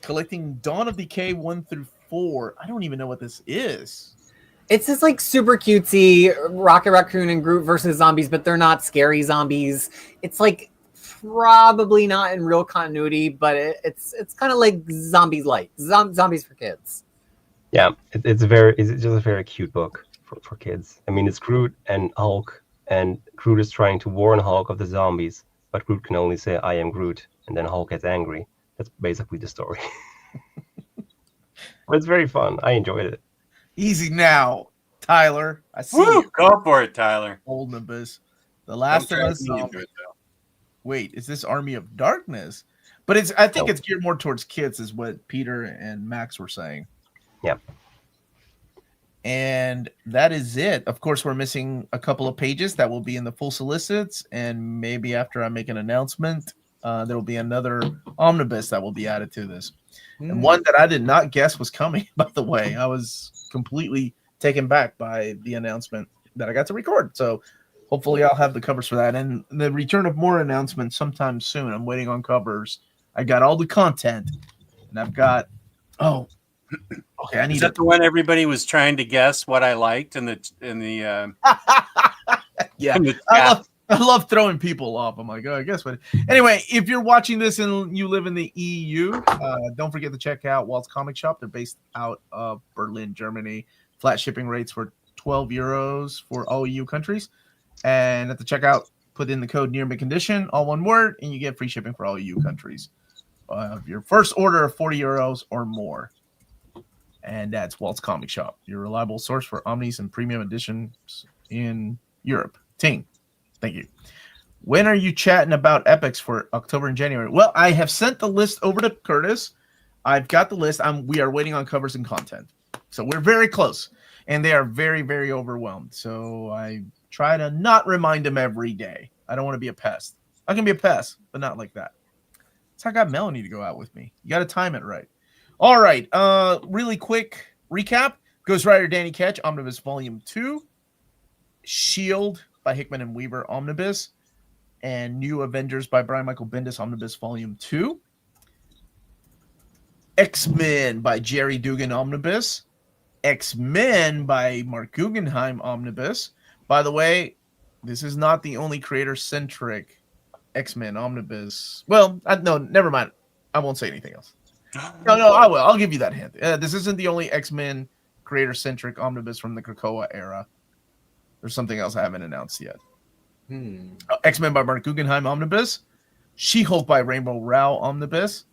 Collecting Dawn of Decay 1 through 4. I don't even know what this is. It's just like super cutesy Rocket Raccoon and Groot versus zombies, but they're not scary zombies. It's like probably not in real continuity, but it's kind of like Zombies Light, Zombies for kids. Yeah, it's just a very cute book for kids. I mean, it's Groot and Hulk, and Groot is trying to warn Hulk of the zombies, but Groot can only say, "I am Groot," and then Hulk gets angry. That's basically the story. But it's very fun. I enjoyed it. Easy now, Tyler. I see Woo, you. go for it, Tyler. Omnibus. The Last of Us Zombies. Wait, is this Army of Darkness? But I think it's geared more towards kids, is what Peter and Max were saying. Yeah. And that is it. Of course, we're missing a couple of pages that will be in the full solicits, and maybe after I make an announcement, there will be another omnibus that will be added to this. And one that I did not guess was coming, by the way. I was completely taken back by the announcement that I got to record. So hopefully I'll have the covers for that. And the return of more announcements sometime soon. I'm waiting on covers. I got all the content, and I've got, okay, I need Is that the one everybody was trying to guess what I liked in the yeah. in the I love throwing people off. I'm like, oh, I guess what. Anyway, if you're watching this and you live in the EU, don't forget to check out Walt's Comic Shop. They're based out of Berlin, Germany. Flat shipping rates for 12 euros for all EU countries. And at the checkout, put in the code near mint condition, all one word, and you get free shipping for all EU countries. Your first order of 40 euros or more. And that's Walt's Comic Shop, your reliable source for omnis and premium editions in Europe. Ting. Thank you. When are you chatting about epics for October and January? Well, I have sent the list over to Curtis. I've got the list. We are waiting on covers and content. So we're very close. And they are very, very overwhelmed. So I try to not remind them every day. I don't want to be a pest. I can be a pest, but not like that. So I got Melanie to go out with me. You got to time it right. All right. Really quick recap. Ghost Rider Danny Ketch, Omnibus Volume 2. S.H.I.E.L.D. by Hickman and Weaver, Omnibus. And New Avengers by Brian Michael Bendis, Omnibus Volume 2. X-Men by Gerry, Duggan, Omnibus. X-Men by Mark Guggenheim, Omnibus. By the way, this is not the only creator-centric X-Men Omnibus. Well, no, never mind. I won't say anything else. No, I will. I'll give you that hint. This isn't the only X-Men creator-centric omnibus from the Krakoa era. There's something else I haven't announced yet. X-Men by Mark Guggenheim Omnibus. She-Hulk by Rainbow Rowell Omnibus.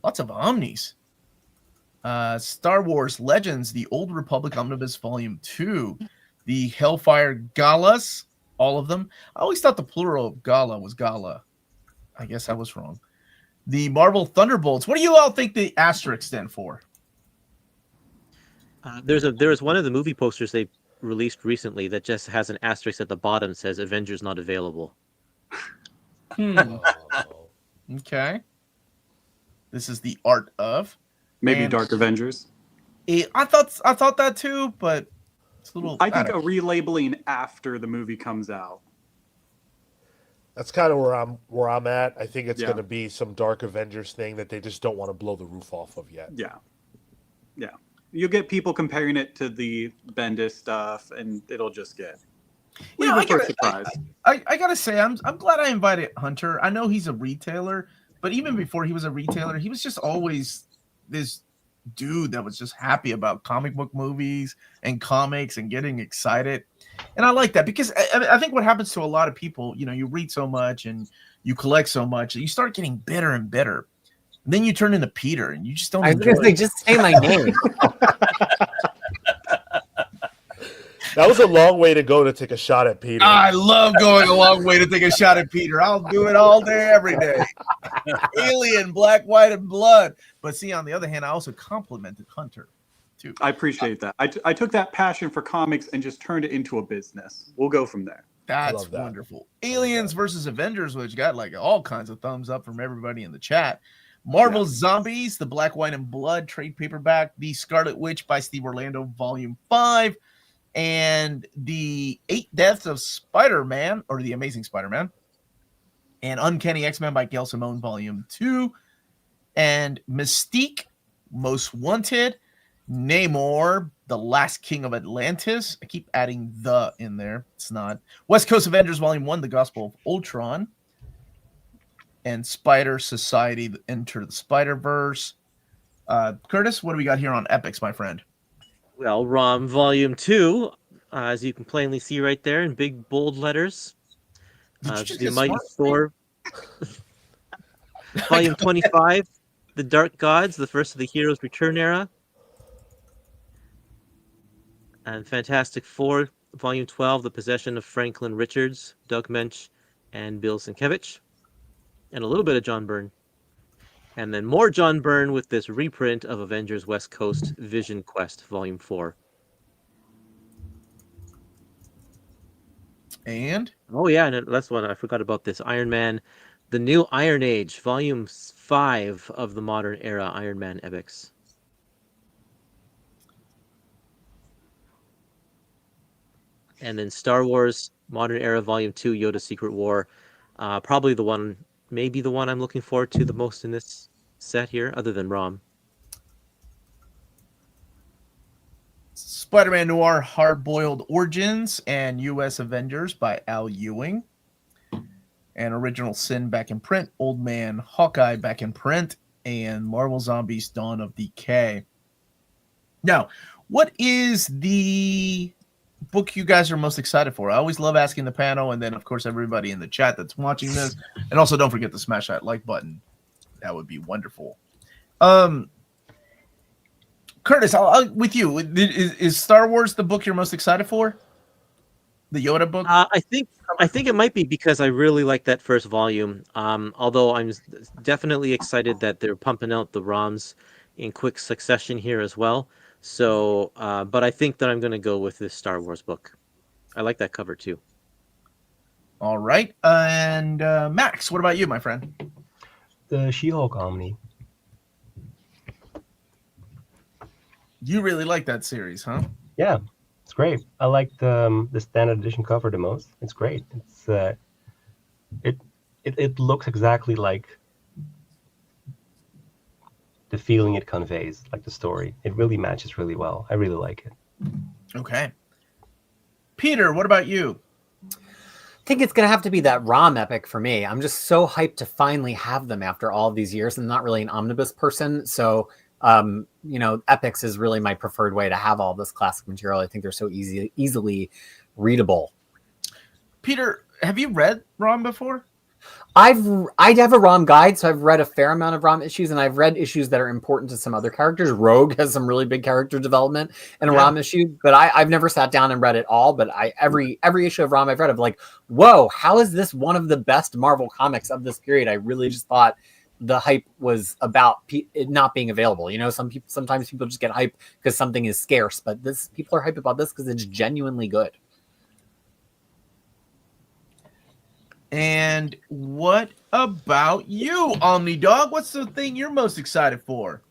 Lots of omnis. Star Wars Legends, The Old Republic Omnibus Volume 2. The Hellfire Galas, all of them. I always thought the plural of Gala was Gala. I guess I was wrong. The Marvel Thunderbolts. What do you all think the asterisk stand for? There's one of the movie posters they released recently that just has an asterisk at the bottom that says Avengers not available. Okay. This is the art of. Maybe And Dark Avengers. I thought that too, but it's a little. I think a relabeling after the movie comes out. That's kind of where I'm at. I think it's Yeah. going to be some Dark Avengers thing that they just don't want to blow the roof off of yet. Yeah. You'll get people comparing it to the Bendis stuff, and it'll just get. I gotta say, I'm glad I invited Hunter. I know he's a retailer, but even before he was a retailer, he was just always this dude that was just happy about comic book movies and comics and getting excited. And I like that because I think what happens to a lot of people, you read so much and you collect so much, you start getting bitter and bitter. And then you turn into Peter and you just don't enjoy it. Just say my name. That was a long way to go to take a shot at Peter. I love going a long way to take a shot at Peter. I'll do it all day, every day. Alien, black, white, and blood. But see, on the other hand, I also complimented Hunter, too. I appreciate that. I took that passion for comics and just turned it into a business. We'll go from there. That's wonderful. Aliens versus Avengers, which got like all kinds of thumbs up from everybody in the chat. Marvel Zombies, the Black, White, and Blood trade paperback. The Scarlet Witch by Steve Orlando, Volume 5. And the 8 Deaths of Spider-Man, or the Amazing Spider-Man. And Uncanny X-Men by Gail Simone, Volume 2. And Mystique, Most Wanted. Namor, The Last King of Atlantis. I keep adding the in there. It's not. West Coast Avengers, Volume 1, The Gospel of Ultron. And Spider Society, Enter the Spider-Verse. Curtis, what do we got here on Epics, my friend? Well, ROM Volume 2, as you can plainly see right there in big, bold letters. The Mighty Thor. Volume 25, The Dark Gods, the first of the Heroes Return era. And Fantastic Four, Volume 12, The Possession of Franklin Richards, Doug Mensch, and Bill Sienkiewicz. And a little bit of John Byrne. And then more John Byrne with this reprint of Avengers West Coast Vision Quest, Volume 4. And Oh yeah, and that's one I forgot about. This Iron Man, the new Iron Age, Volume 5 of the modern era Iron Man epics. And then Star Wars Modern Era Volume 2, Yoda's Secret War. Probably the one, maybe the one I'm looking forward to the most in this set here, other than ROM. Spider-Man Noir Hard-Boiled Origins and U.S. Avengers by Al Ewing. And Original Sin back in print. Old Man Hawkeye back in print. And Marvel Zombies Dawn of Decay. Now, what is the book you guys are most excited for? I always love asking the panel, and then, of course, everybody in the chat that's watching this. And also, don't forget to smash that like button. That would be wonderful. Curtis, I'll with you. Is Star Wars the book you're most excited for? The Yoda book? I think it might be because I really like that first volume. Although I'm definitely excited that they're pumping out the ROMs in quick succession here as well. So, but I think that I'm going to go with this Star Wars book. I like that cover too. All right. And Max, what about you, my friend? The She-Hulk Omni. You really like that series, huh? Yeah, it's great. I like the standard edition cover the most. It's great. It's it looks exactly like the feeling it conveys, like the story. It really matches really well. I really like it. Okay. Peter, what about you? I think it's going to have to be that ROM epic for me. I'm just so hyped to finally have them after all of these years. I'm not really an omnibus person, so epics is really my preferred way to have all this classic material. I think they're so easily readable. Peter, have you read ROM before? I have a ROM guide, so I've read a fair amount of ROM issues, and I've read issues that are important to some other characters. Rogue has some really big character development in a ROM issue, but I've never sat down and read it all. But every issue of ROM I've read, I'm like, whoa, how is this one of the best Marvel comics of this period? I really just thought the hype was about it not being available. Sometimes people just get hype because something is scarce, but people are hype about this because it's genuinely good. And what about you, Omni Dog? What's the thing you're most excited for?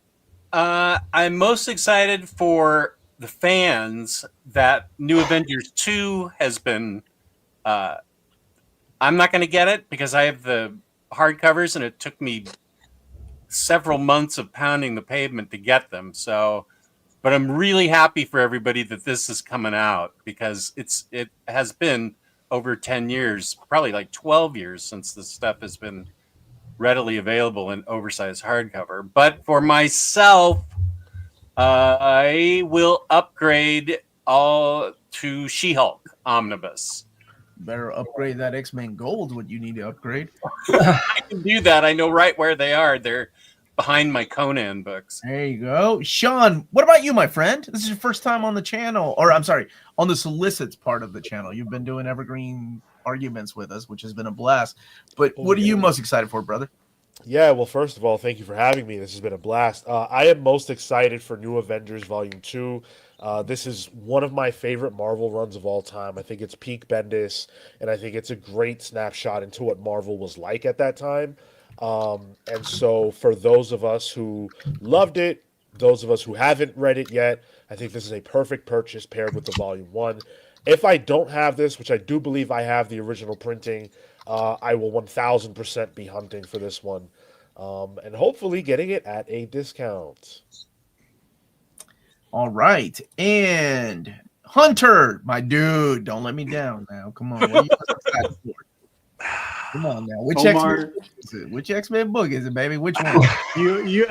I'm most excited for the fans that New Avengers 2 has been. I'm not going to get it because I have the hardcovers and it took me several months of pounding the pavement to get them. So, but I'm really happy for everybody that this is coming out because it has been over 10 years, probably like 12 years since this stuff has been readily available in oversized hardcover. But for myself, I will upgrade all to She-Hulk Omnibus. Better upgrade that X-Men Gold, what you need to upgrade. I can do that. I know right where they are. They're behind my Conan books. There you go. Sean, what about you, my friend? This is your first time on the channel, or I'm sorry, on the Solicits part of the channel. You've been doing evergreen arguments with us, which has been a blast. But what are you most excited for, brother? Yeah, well, first of all, thank you for having me. This has been a blast. I am most excited for New Avengers Volume 2. This is one of my favorite Marvel runs of all time. I think it's peak Bendis, and I think it's a great snapshot into what Marvel was like at that time. And so for those of us who loved it, those of us who haven't read it yet, I think this is a perfect purchase paired with the Volume 1. If I don't have this, which I do believe I have the original printing, I will 1000% be hunting for this one. And hopefully getting it at a discount. All right. And Hunter, my dude, don't let me down now. Come on. What are you most excited for? Come on now. Which Omar. X-Men book is it? Which X-Men book is it, baby? Which one? You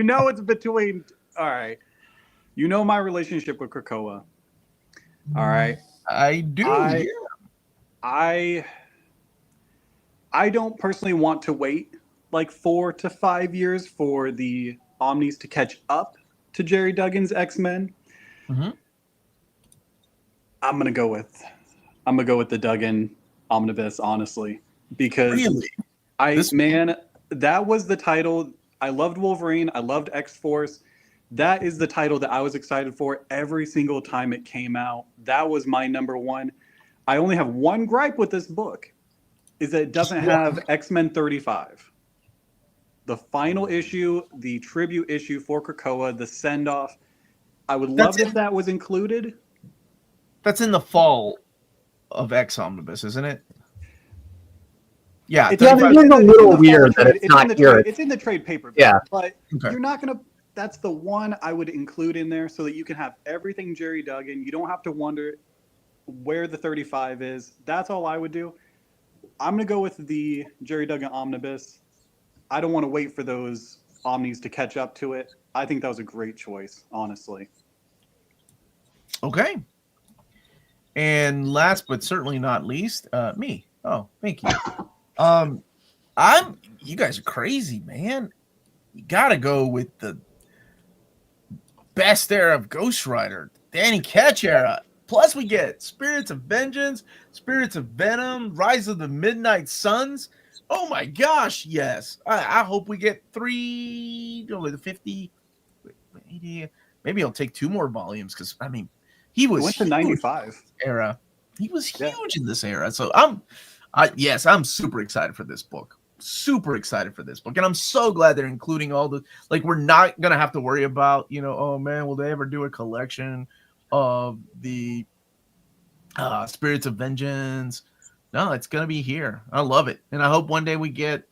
know it's between. All right. You know my relationship with Krakoa. All right. I do. I don't personally want to wait like 4 to 5 years for the Omnis to catch up to Gerry Duggan's X-Men. Mm-hmm. I'm gonna go with the Duggan Omnibus, honestly, because Really? that was the title. I loved Wolverine. I loved X-Force. That is the title that I was excited for every single time it came out. That was my number one. I only have one gripe with this book, is that it doesn't have X-Men 35. The final issue, the tribute issue for Krakoa, the send-off. I would love it if that was included. That's in the fall of X Omnibus, isn't it? Yeah, It's 35 a little weird that it's not here. It's in the trade paperback. Yeah. But Okay. you're not going to... That's the one I would include in there so that you can have everything Gerry Duggan. You don't have to wonder where the 35 is. That's all I would do. I'm going to go with the Gerry Duggan Omnibus. I don't want to wait for those Omnis to catch up to it. I think that was a great choice, honestly. Okay. And last but certainly not least, me. Oh, thank you. You guys are crazy, man. You gotta go with the best era of Ghost Rider, Danny Ketch era. Plus, we get Spirits of Vengeance, Spirits of Venom, Rise of the Midnight Suns. Oh my gosh, yes. I hope we get 50, 80. Maybe I'll take 2 more volumes because, I mean, he was went to 95 era. He was huge in this era. So I'm super excited for this book. Super excited for this book. And I'm so glad they're including all the, like, we're not going to have to worry about, oh man, will they ever do a collection of the Spirits of Vengeance? No, it's going to be here. I love it. And I hope one day we get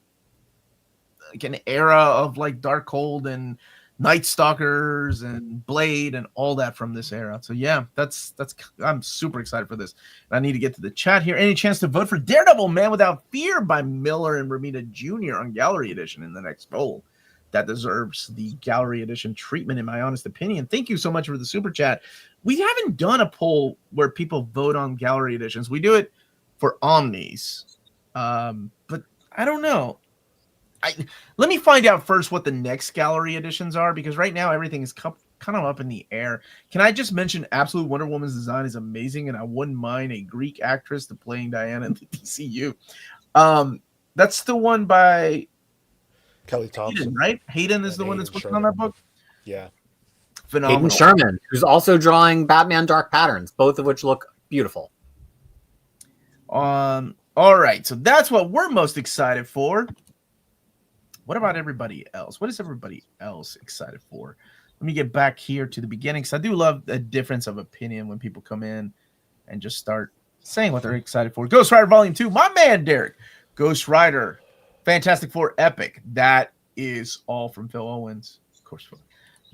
like an era of like Darkhold and Night Stalkers and Blade and all that from this era. So yeah, that's I'm super excited for this. And I need to get to the chat here. Any chance to vote for Daredevil Man Without Fear by Miller and Romita Jr. on Gallery Edition in the next poll? That deserves the Gallery Edition treatment, in my honest opinion. Thank you so much for the super chat. We haven't done a poll where people vote on Gallery Editions. We do it for Omnis. But I don't know. Let me find out first what the next Gallery Editions are, because right now everything is kind of up in the air. Can I just mention Absolute Wonder Woman's design is amazing, and I wouldn't mind a Greek actress to playing Diana in the DCU. That's the one by Kelly Thompson, Hayden, right? Hayden is the one that's working on that book. Yeah. Phenomenal. Hayden Sherman, who's also drawing Batman Dark Patterns, both of which look beautiful. All right, so that's what we're most excited for. What about everybody else? What is everybody else excited for? Let me get back here to the beginning, because I do love a difference of opinion when people come in and just start saying what they're excited for. Ghost Rider Volume 2, my man Derek. Ghost Rider, Fantastic Four Epic. That is all from Phil Owens, of course.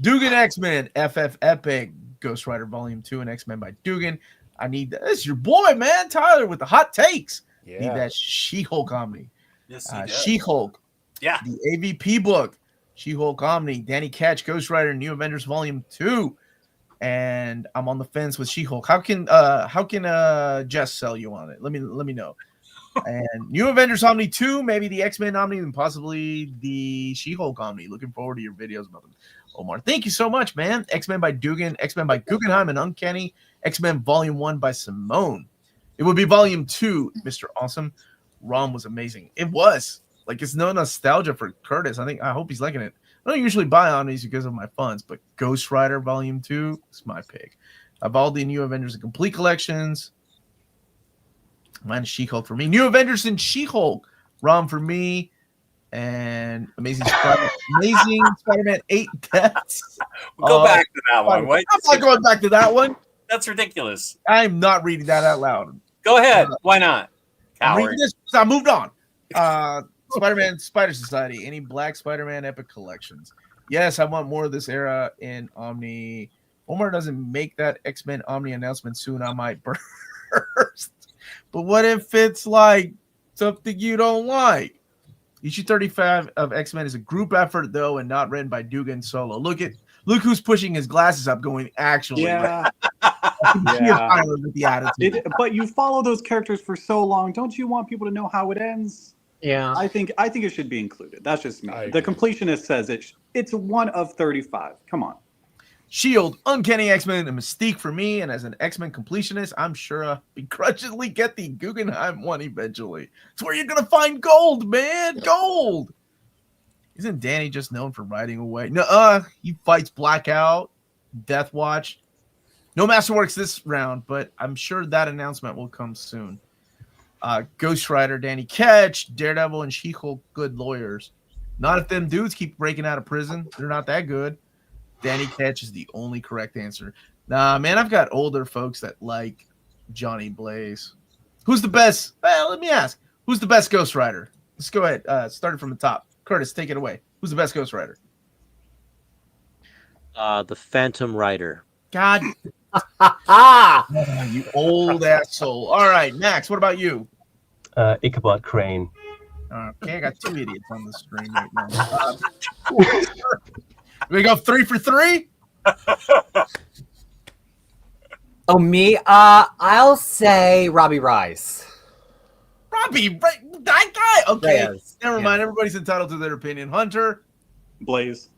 Duggan X-Men, FF Epic. Ghost Rider Volume 2 and X-Men by Duggan. I need that. This is your boy, man, Tyler, with the hot takes. Yeah. Need that She-Hulk Omni. Yes, She-Hulk. Yeah. The AVP book, She-Hulk Omni, Danny Ketch, Ghost Rider, New Avengers Volume 2. And I'm on the fence with She-Hulk. How can Jess sell you on it? Let me know. And New Avengers Omni 2, maybe the X-Men Omni, and possibly the She-Hulk Omni. Looking forward to your videos about them. Omar, thank you so much, man. X-Men by Duggan, X-Men by Guggenheim and Uncanny, X-Men Volume 1 by Simone. It would be Volume 2, Mr. Awesome. ROM was amazing. It was. Like, it's no nostalgia for Curtis. I hope he's liking it. I don't usually buy Omnis because of my funds, but Ghost Rider Volume 2 is my pick. I've all the New Avengers and Complete collections. Mine is She-Hulk for me. New Avengers and She-Hulk. ROM for me. And Amazing Spider-Man 8 Deaths. We'll go back to that one. I'm not going back to that one. That's ridiculous. I'm not reading that out loud. Go ahead. Why not? I'm Coward. reading this because I moved on. Spider-Man Spider Society. Any Black Spider-Man Epic collections? Yes, I want more of this era in Omni. Omar doesn't make that X-Men Omni announcement soon. I might burst. But what if it's like something you don't like? Issue 35 of X-Men is a group effort, though, and not written by Duggan solo. Look who's pushing his glasses up, going, actually. Yeah. Yeah. With the attitude. But you follow those characters for so long. Don't you want people to know how it ends? Yeah. I think it should be included. That's just me. I The agree. completionist says it's one of 35. Come on. S.H.I.E.L.D., Uncanny X-Men, and Mystique for me. And as an X-Men completionist, I'm sure I'll begrudgingly get the Guggenheim one eventually. It's where you're going to find gold, man. Gold. Isn't Danny just known for riding away? No, he fights Blackout, Death Watch. No Masterworks this round, but I'm sure that announcement will come soon. Ghost Rider, Danny Ketch, Daredevil, and She-Hulk, good lawyers. Not if them dudes keep breaking out of prison. They're not that good. Danny Ketch is the only correct answer. Nah, man, I've got older folks that like Johnny Blaze. Who's the best? Well, let me ask. Who's the best Ghost Rider? Let's go ahead. Starting from the top. Curtis, take it away. Who's the best Ghost Rider? The Phantom Rider. God, you old asshole. All right, Max, what about you? Ichabod Crane. Okay, I got two idiots on the screen right now. We go 3 for 3? Oh, me? I'll say Robbie Rice. Robbie, right, that guy. Okay, Reyes. never mind. Everybody's entitled to their opinion. Hunter, Blaze.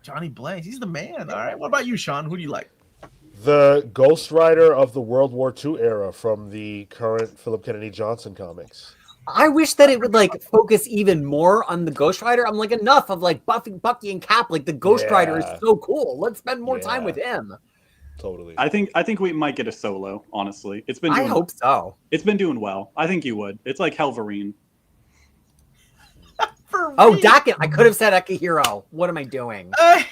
Johnny Blaze, he's the man. All right, what about you, Sean? Who do you like? The Ghost Rider of the World War II era from the current Philip Kennedy Johnson comics. I wish that it would like focus even more on the Ghost Rider. I'm like, enough of like Bucky and Cap. Like the Ghost Rider is so cool. Let's spend more time with him. Totally. I think we might get a solo. Honestly, it's been. I hope so. It's been doing well. I think you would. It's like Hellfire. Oh, Duggan. I could have said Akihiro. What am I doing? I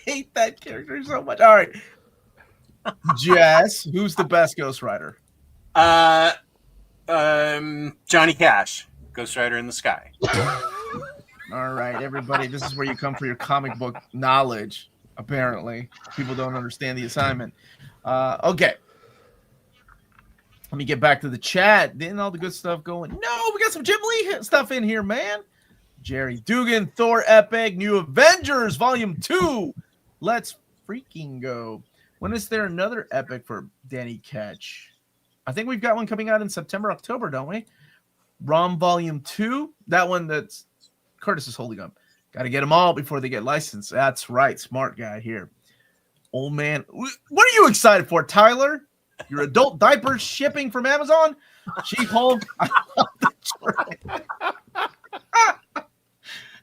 hate that character so much. All right, Jess, who's the best Ghost Rider? Johnny Cash, Ghost Rider in the Sky. All right, everybody, this is where you come for your comic book knowledge. Apparently, people don't understand the assignment. Okay, let me get back to the chat. Didn't all the good stuff going? No, we got some Jim Lee stuff in here, man. Gerry, Duggan, Thor Epic, New Avengers Volume 2. Let's freaking go. When is there another epic for Danny Ketch? I think we've got one coming out in September, October, don't we? ROM Volume 2. That one that's Curtis is holding up. Got to get them all before they get licensed. That's right. Smart guy here. Old man. What are you excited for, Tyler? Your adult diapers shipping from Amazon? She-Hulk.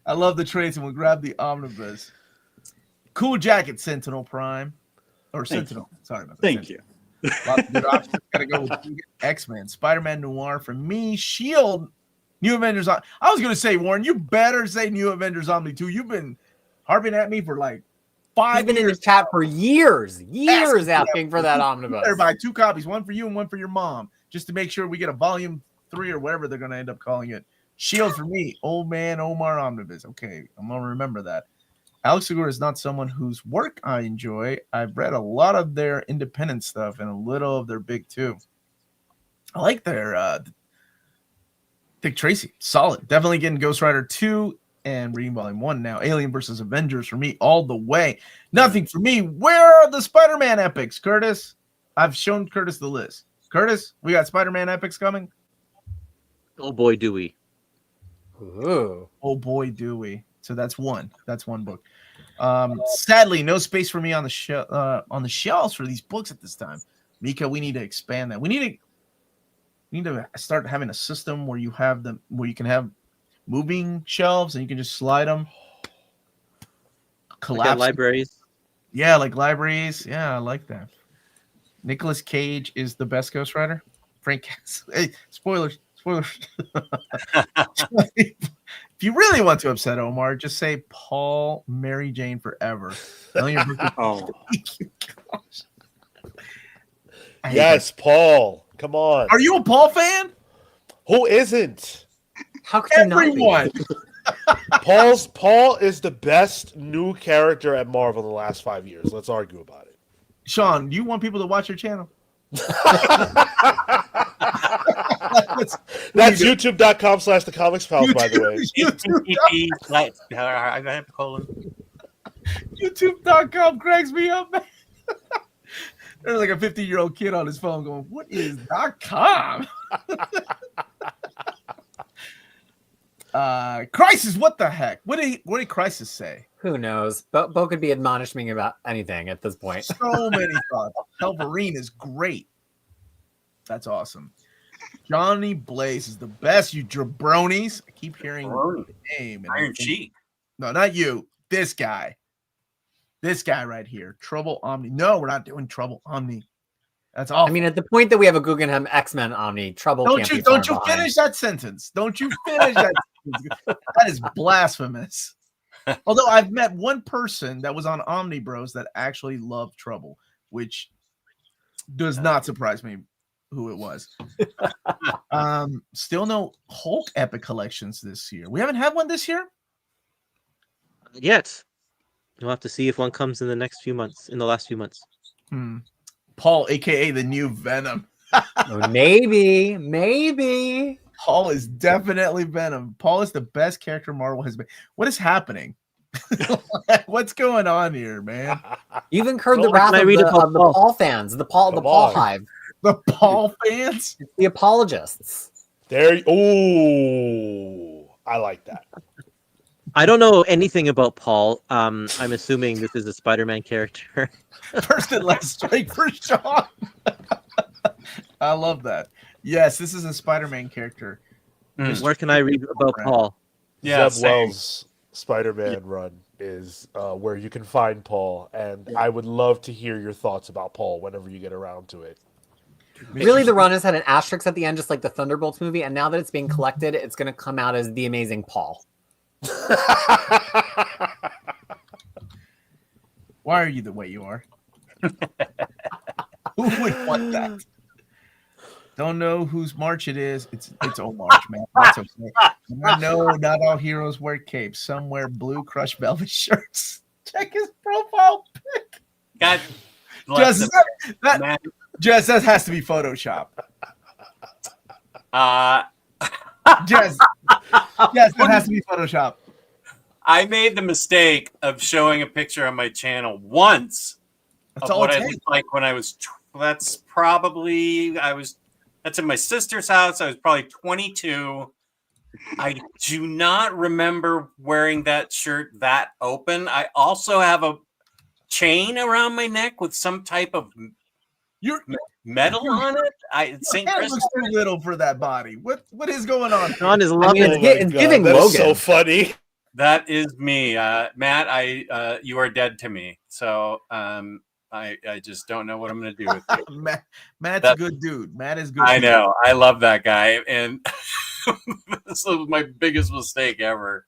I love the trades, and we'll grab the Omnibus. Cool jacket, Sentinel Prime. Or Sentinel. Sorry about that. Thank you. Lots of good options. Gotta go with X-Men. Spider-Man Noir from me. S.H.I.E.L.D. New Avengers. I was going to say, Warren, you better say New Avengers Omni 2. You've been harping at me for like 5 years. He's been in the chat for years asking for that Omnibus. Better buy 2 copies, one for you and one for your mom, just to make sure we get a volume 3 or whatever they're going to end up calling it. S.H.I.E.L.D. for me. Old Man Omar Omnibus. Okay, I'm going to remember that. Alex Segura is not someone whose work I enjoy. I've read a lot of their independent stuff and a little of their big too. I like their Dick Tracy. Solid. Definitely getting Ghost Rider 2 and reading Volume 1 now. Alien versus Avengers for me all the way. Nothing for me. Where are the Spider-Man epics, Curtis? I've shown Curtis the list. Curtis, we got Spider-Man epics coming? Oh boy, do we. Ooh. Oh boy, do we. So that's one. That's one book. Sadly, no space for me on the shelves for these books at this time. Mika, we need to expand that. We need to start having a system where you have them, where you can have moving shelves and you can just slide them. Collapse Like libraries. Yeah, like libraries. Yeah, I like that. Nicolas Cage is the best Ghost Rider. Frank, hey, spoilers. If you really want to upset Omar, just say Paul, Mary Jane forever. Oh. Yes, Paul. Come on. Are you a Paul fan? Who isn't? How could you Everyone. not be? Paul is the best new character at Marvel in the last 5 years. Let's argue about it. Sean, do you want people to watch your channel? That's youtube.com/the comics pals, by the way. YouTube.com cracks me up, man. There's like a 50-year-old kid on his phone going, what is .com? Crisis, what the heck? What did Crisis say? Who knows? Bo could be admonishing me about anything at this point. So many thoughts. Hellfire is great. That's awesome. Johnny Blaze is the best, you jabronis. I keep hearing the name. Iron Sheik. No, not you. This guy. This guy right here, Trouble Omni. No, we're not doing Trouble Omni. That's awful. I mean, at the point that we have a Guggenheim X-Men Omni, Trouble can't be far don't you behind. finish that sentence. Don't you finish that sentence. That is blasphemous. Although I've met one person that was on Omni Bros that actually loved Trouble, which does not surprise me who it was. Still no Hulk Epic collections this year. We haven't had one this year? Yet. You'll have to see if one comes in the last few months. Paul, aka the new Venom. Maybe. Paul is definitely Venom. Paul is the best character Marvel has been. What is happening? What's going on here, man? You've incurred the Well, wrath can I of read the it from Paul? Paul fans, the Paul on. hive, The Paul fans? the apologists. Ooh, I like that. I don't know anything about Paul. I'm assuming this is a Spider-Man character. First and last strike for Sean. I love that. Yes, this is a Spider-Man character. Where can I read about Paul? Yeah, Zeb Wells' Spider-Man run is where you can find Paul, and I would love to hear your thoughts about Paul whenever you get around to it. Really, the run has had an asterisk at the end, just like the Thunderbolts movie, and now that it's being collected, it's going to come out as The Amazing Paul. Why are you the way you are? Who would want that? Don't know whose March it is. It's Omar's, man. That's okay. I know not all heroes wear capes. Some wear blue crushed velvet shirts. Check his profile pic. God bless Jess, him, that man. has to be Photoshop. Jess, that has to be Photoshop. I made the mistake of showing a picture on my channel once That's of all what it I takes. looked like when I was. That's in my sister's house. I was probably 22. I do not remember wearing that shirt that open. I also have a chain around my neck with some type of metal on it. St. That Chris. looks too little for that body. What is going on? Sean is I loving mean, it. it's giving that Logan. is so funny. That is me, Matt. You are dead to me. So I just don't know what I'm going to do with you. Matt's a good dude. Matt is good. I know. I love that guy, and this was my biggest mistake ever.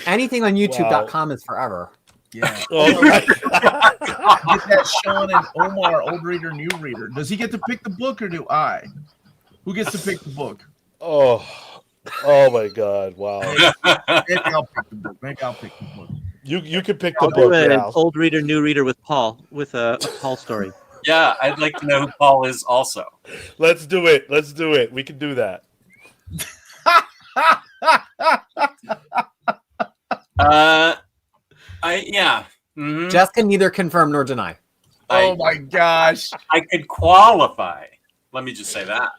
Anything on YouTube.com is forever. Yeah. Oh my Get that Sean and Omar, old reader, new reader. Does he get to pick the book or do I? Who gets to pick the book? Oh my God! Wow. Maybe I'll pick the book. You can pick the I'll do book an now. old reader, new reader with Paul, with a Paul story. Yeah, I'd like to know who Paul is also. Let's do it. We can do that. Jess can neither confirm nor deny. Oh my gosh. I could qualify. Let me just say that.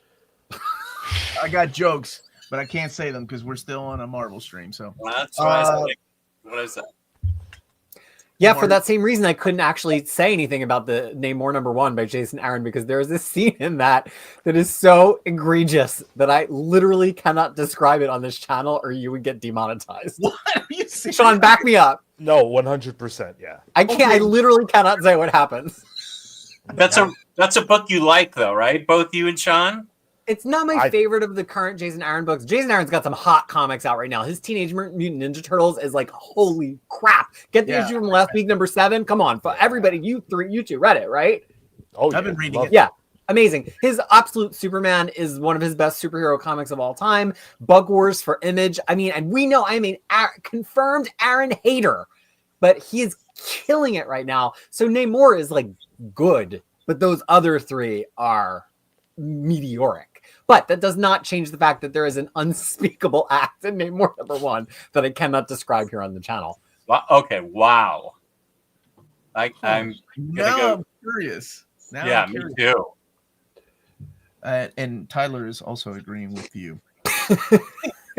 I got jokes, but I can't say them because we're still on a Marvel stream. So Well, that's why I said what I said. Yeah, for that same reason, I couldn't actually say anything about the Namor #1 by Jason Aaron because there is this scene in that is so egregious that I literally cannot describe it on this channel or you would get demonetized. what are you saying? Sean, back me up. No, 100%. Yeah. I can't. I literally cannot say what happens. That's a book you like, though, right? Both you and Sean. It's not my favorite of the current Jason Aaron books. Jason Aaron's got some hot comics out right now. His Teenage Mutant Ninja Turtles is like, holy crap. Get the issue from last week, #7. Come on. For everybody, you two read it, right? Oh, yeah. I've been reading it. Yeah. Amazing. His Absolute Superman is one of his best superhero comics of all time. Bug Wars for Image. I mean, and we know I'm a confirmed Aaron hater, but he is killing it right now. So Namor is like good, but those other three are meteoric. But that does not change the fact that there is an unspeakable act in Namor #1 that I cannot describe here on the channel. Okay, wow. I'm now go. I'm curious. Now Yeah, I'm me curious. too. And Tyler is also agreeing with you.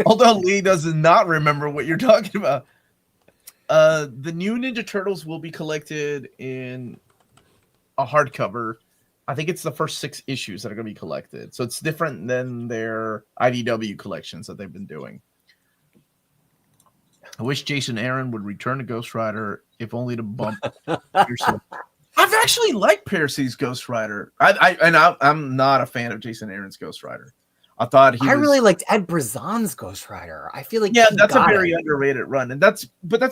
Although Lee does not remember what you're talking about. The new Ninja Turtles will be collected in a hardcover. I think it's the first 6 issues that are going to be collected. So it's different than their IDW collections that they've been doing. I wish Jason Aaron would return to Ghost Rider if only to bump yourself. I've actually liked Percy's Ghost Rider. I'm not a fan of Jason Aaron's Ghost Rider. I thought I really liked Ed Brazon's Ghost Rider. I feel like that's a very underrated run, and that's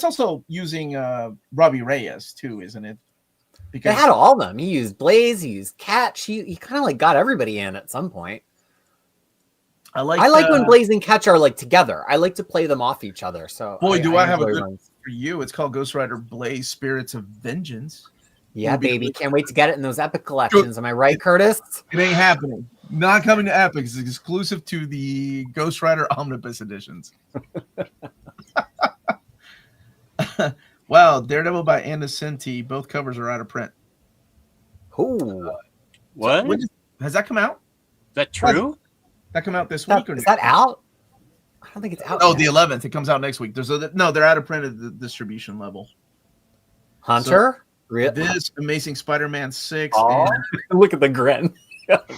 also using Robbie Reyes too, isn't it? Because they had all of them. He used Blaze, he used Catch. He kind of like got everybody in at some point. I like when Blaze and Catch are like together. I like to play them off each other. So do I have a good runs for you? It's called Ghost Rider Blaze Spirits of Vengeance. Yeah, baby. Can't wait to get it in those Epic collections. Am I right, Curtis? It ain't happening. Not coming to Epic. It's exclusive to the Ghost Rider Omnibus editions. Wow, Daredevil by Anna Senti. Both covers are out of print. Ooh. What? Has that come out? Is that true? That come out this week or is that out? I don't think it's out. Oh, yet. The 11th. It comes out next week. They're out of print at the distribution level. Hunter? So, this Amazing Spider-Man 6. Oh, look at the grin.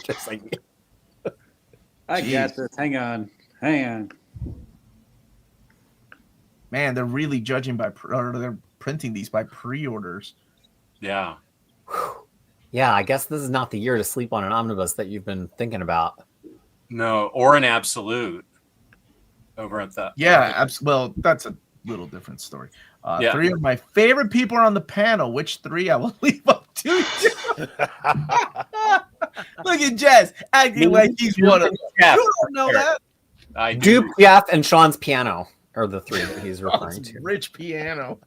Just like I got this. Hang on. Man, they're really judging they're printing these by pre-orders. Yeah. Yeah, I guess this is not the year to sleep on an omnibus that you've been thinking about. No, or an absolute over at that. Yeah, well, that's a little different story. Three of my favorite people are on the panel. Which three I will leave up to you. Look at Jess acting like he's one of them. You don't know that. I do. Duke, Jeff, and Sean's piano are the three that he's referring to. Rich piano.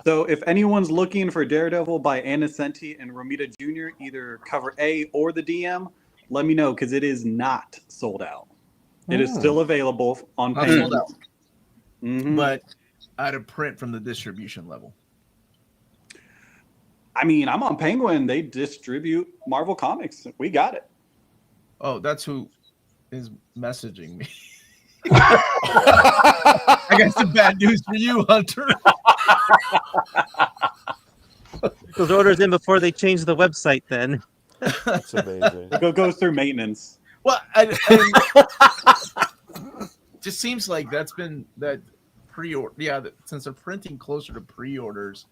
So if anyone's looking for Daredevil by Anna Senti and Romita Jr., either cover A or the DM, let me know because it is not sold out. It is still available on Penguin. But out of print from the distribution level. I mean, I'm on Penguin. They distribute Marvel Comics. We got it. Oh, that's who is messaging me. I got some bad news for you, Hunter. Those orders in before they change the website then. That's amazing. It goes through maintenance. Well, just seems like that's been that pre-order. Yeah, since they're printing closer to pre-orders,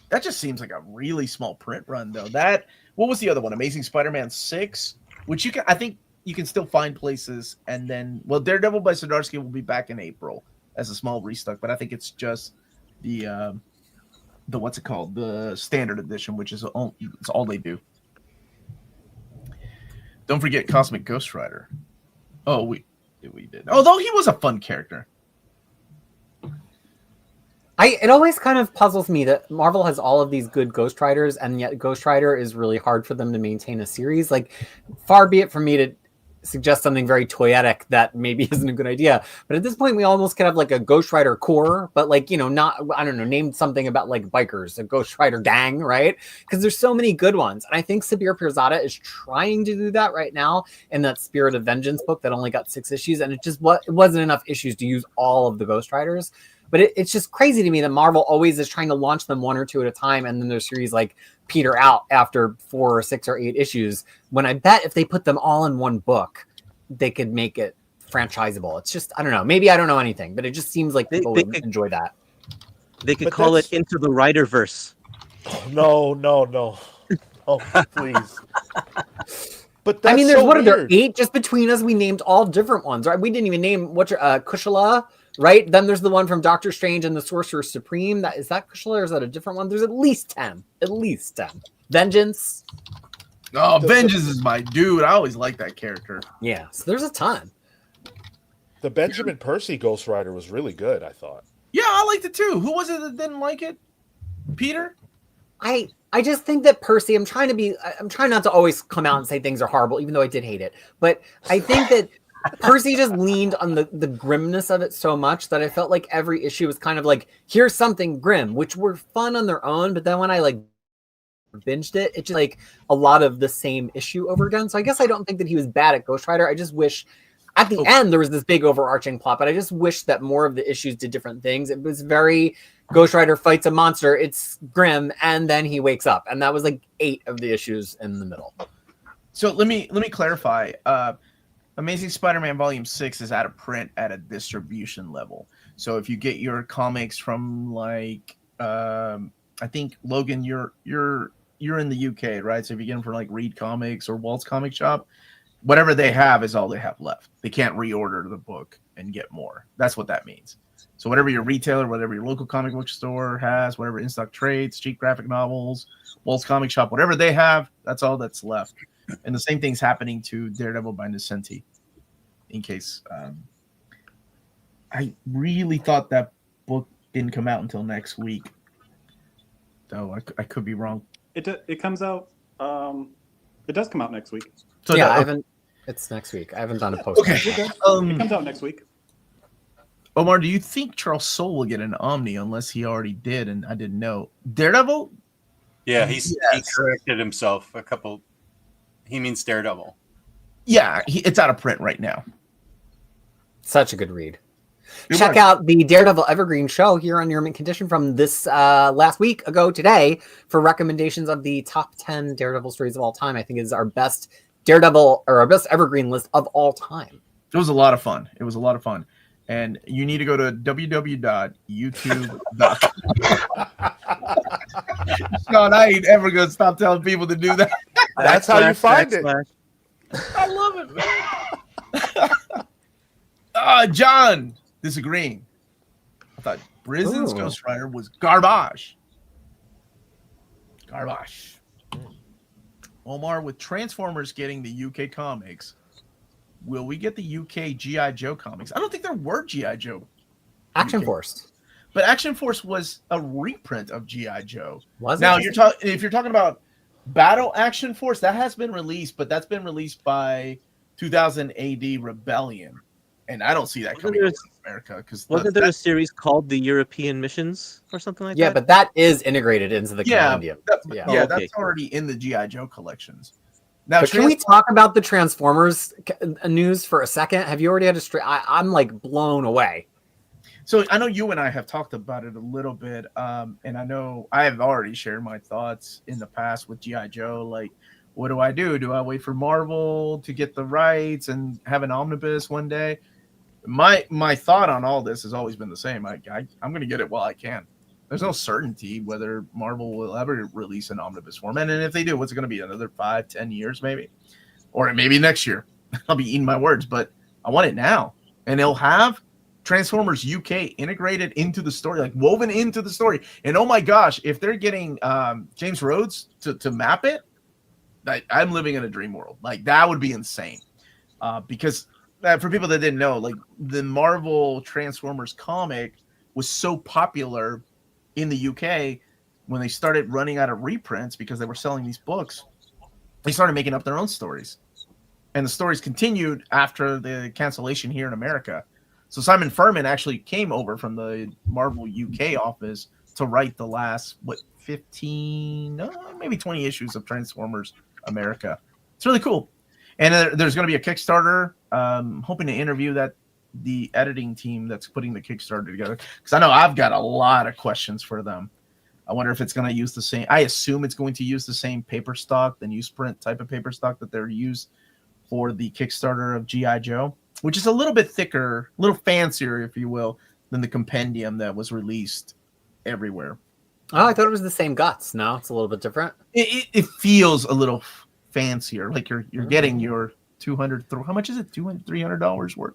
that just seems like a really small print run, though. What was the other one? Amazing Spider-Man 6, which I think you can still find places. And then, Daredevil by Zdarsky will be back in April as a small restock, but I think it's just the what's it called? The standard edition, which is it's all they do. Don't forget Cosmic Ghost Rider. Oh, we did. Although he was a fun character. It always kind of puzzles me that Marvel has all of these good Ghost Riders, and yet Ghost Rider is really hard for them to maintain a series. Like, far be it from me to suggest something very toyetic that maybe isn't a good idea. But at this point, we almost could have like a Ghost Rider Corps, but like, not, I don't know, name something about like bikers, a Ghost Rider gang, right? Because there's so many good ones. And I think Sabir Pirzada is trying to do that right now in that Spirit of Vengeance book that only got 6 issues. And it wasn't enough issues to use all of the Ghost Riders. But it's just crazy to me that Marvel always is trying to launch them 1 or 2 at a time, and then their series like peter out after 4 or 6 or 8 issues. When I bet if they put them all in one book, they could make it franchisable. It's just, I don't know. Maybe I don't know anything, but it just seems like people would enjoy that. They could call it Into the Riderverse. No. Oh, please. But that's there's so there weird. 8 just between us. We named all different ones, right? We didn't even name Kushala. Right? Then there's the one from Doctor Strange and the Sorcerer Supreme. Is that Kushala or is that a different one? There's at least 10. At least 10. Vengeance. Oh, Vengeance is my dude. I always like that character. Yeah. So there's a ton. The Benjamin Percy Ghost Rider was really good, I thought. Yeah, I liked it too. Who was it that didn't like it? Peter? I just think that Percy, I'm trying not to always come out and say things are horrible, even though I did hate it. But I think that Percy just leaned on the grimness of it so much that I felt like every issue was kind of like, here's something grim, which were fun on their own. But then when I like binged it, it's just like a lot of the same issue over again. So I guess I don't think that he was bad at Ghost Rider. I just wish at the end there was this big overarching plot, but I just wish that more of the issues did different things. It was very Ghost Rider fights a monster, it's grim, and then he wakes up. And that was like 8 of the issues in the middle. So let me clarify. Amazing Spider-Man Volume 6 is out of print at a distribution level. So if you get your comics from like I think Logan, you're in the UK, right? So if you get them from like Reed Comics or Walt's Comic Shop, whatever they have is all they have left. They can't reorder the book and get more. That's what that means. So whatever your retailer, whatever your local comic book store has, whatever in-stock trades, cheap graphic novels, Walt's Comic Shop, whatever they have, that's all that's left. And the same thing's happening to Daredevil by Nocenti. In case I really thought that book didn't come out until next week. Though I could be wrong. It comes out. It does come out next week. So yeah, I haven't. It's next week. I haven't done a post. Okay. It comes out next week. Omar, do you think Charles Soule will get an Omni unless he already did and I didn't know? Daredevil? Yeah, he Yes. corrected himself a couple. He means Daredevil. Yeah, it's out of print right now. Such a good read. It Check was. out the Daredevil Evergreen show here on Near Mint Condition from this last week ago today for recommendations of the top 10 Daredevil stories of all time. I think it is our best Daredevil or our best Evergreen list of all time. It was a lot of fun. And you need to go to www.youtube.com. Sean, I ain't ever going to stop telling people to do that. That's how you find it. I love it, man. John disagreeing. I thought Brisen's Ghost Rider was garbage. Omar, with Transformers getting the UK comics, will we get the UK G.I. Joe comics? I don't think there were G.I. Joe. Action UK. Force. But Action Force was a reprint of G.I. Joe. Was it? Now, if you're talking about Battle Action Force, that has been released, but that's been released by 2000 AD Rebellion. And I don't see that coming over to America. Because Wasn't there a series called the European Missions or something like that? Yeah, but that is integrated into the compendium. That's already in the G.I. Joe collections. Now, But can we talk about the Transformers news for a second? Have you already had a straight? I'm like blown away. So I know you and I have talked about it a little bit, and I know I have already shared my thoughts in the past with G.I. Joe. Like, what do I do? Do I wait for Marvel to get the rights and have an omnibus one day? My thought on all this has always been the same. I'm going to get it while I can. There's no certainty whether Marvel will ever release an omnibus format, and if they do, what's it going to be? Another 5-10 years, maybe, or maybe next year. I'll be eating my words, but I want it now, and it'll have Transformers UK integrated into the story, like woven into the story. And oh my gosh, if they're getting James Rhodes to map it, I'm living in a dream world. Like, that would be insane. Because for people that didn't know, like, the Marvel Transformers comic was so popular in the UK when they started running out of reprints because they were selling these books. They started making up their own stories, and the stories continued after the cancellation here in America. So Simon Furman actually came over from the Marvel UK office to write the last 15, maybe 20 issues of Transformers America. It's really cool. And there's going to be a Kickstarter. Hoping to interview the editing team that's putting the Kickstarter together, because I know I've got a lot of questions for them. I wonder if it's going to use the same. I assume it's going to use the same paper stock, the newsprint type of paper stock that they're used for the Kickstarter of G.I. Joe, which is a little bit thicker, a little fancier, if you will, than the compendium that was released everywhere. Oh, I thought it was the same guts. No, it's a little bit different. It feels a little fancier, like you're getting your $200. How much is it? $300 worth.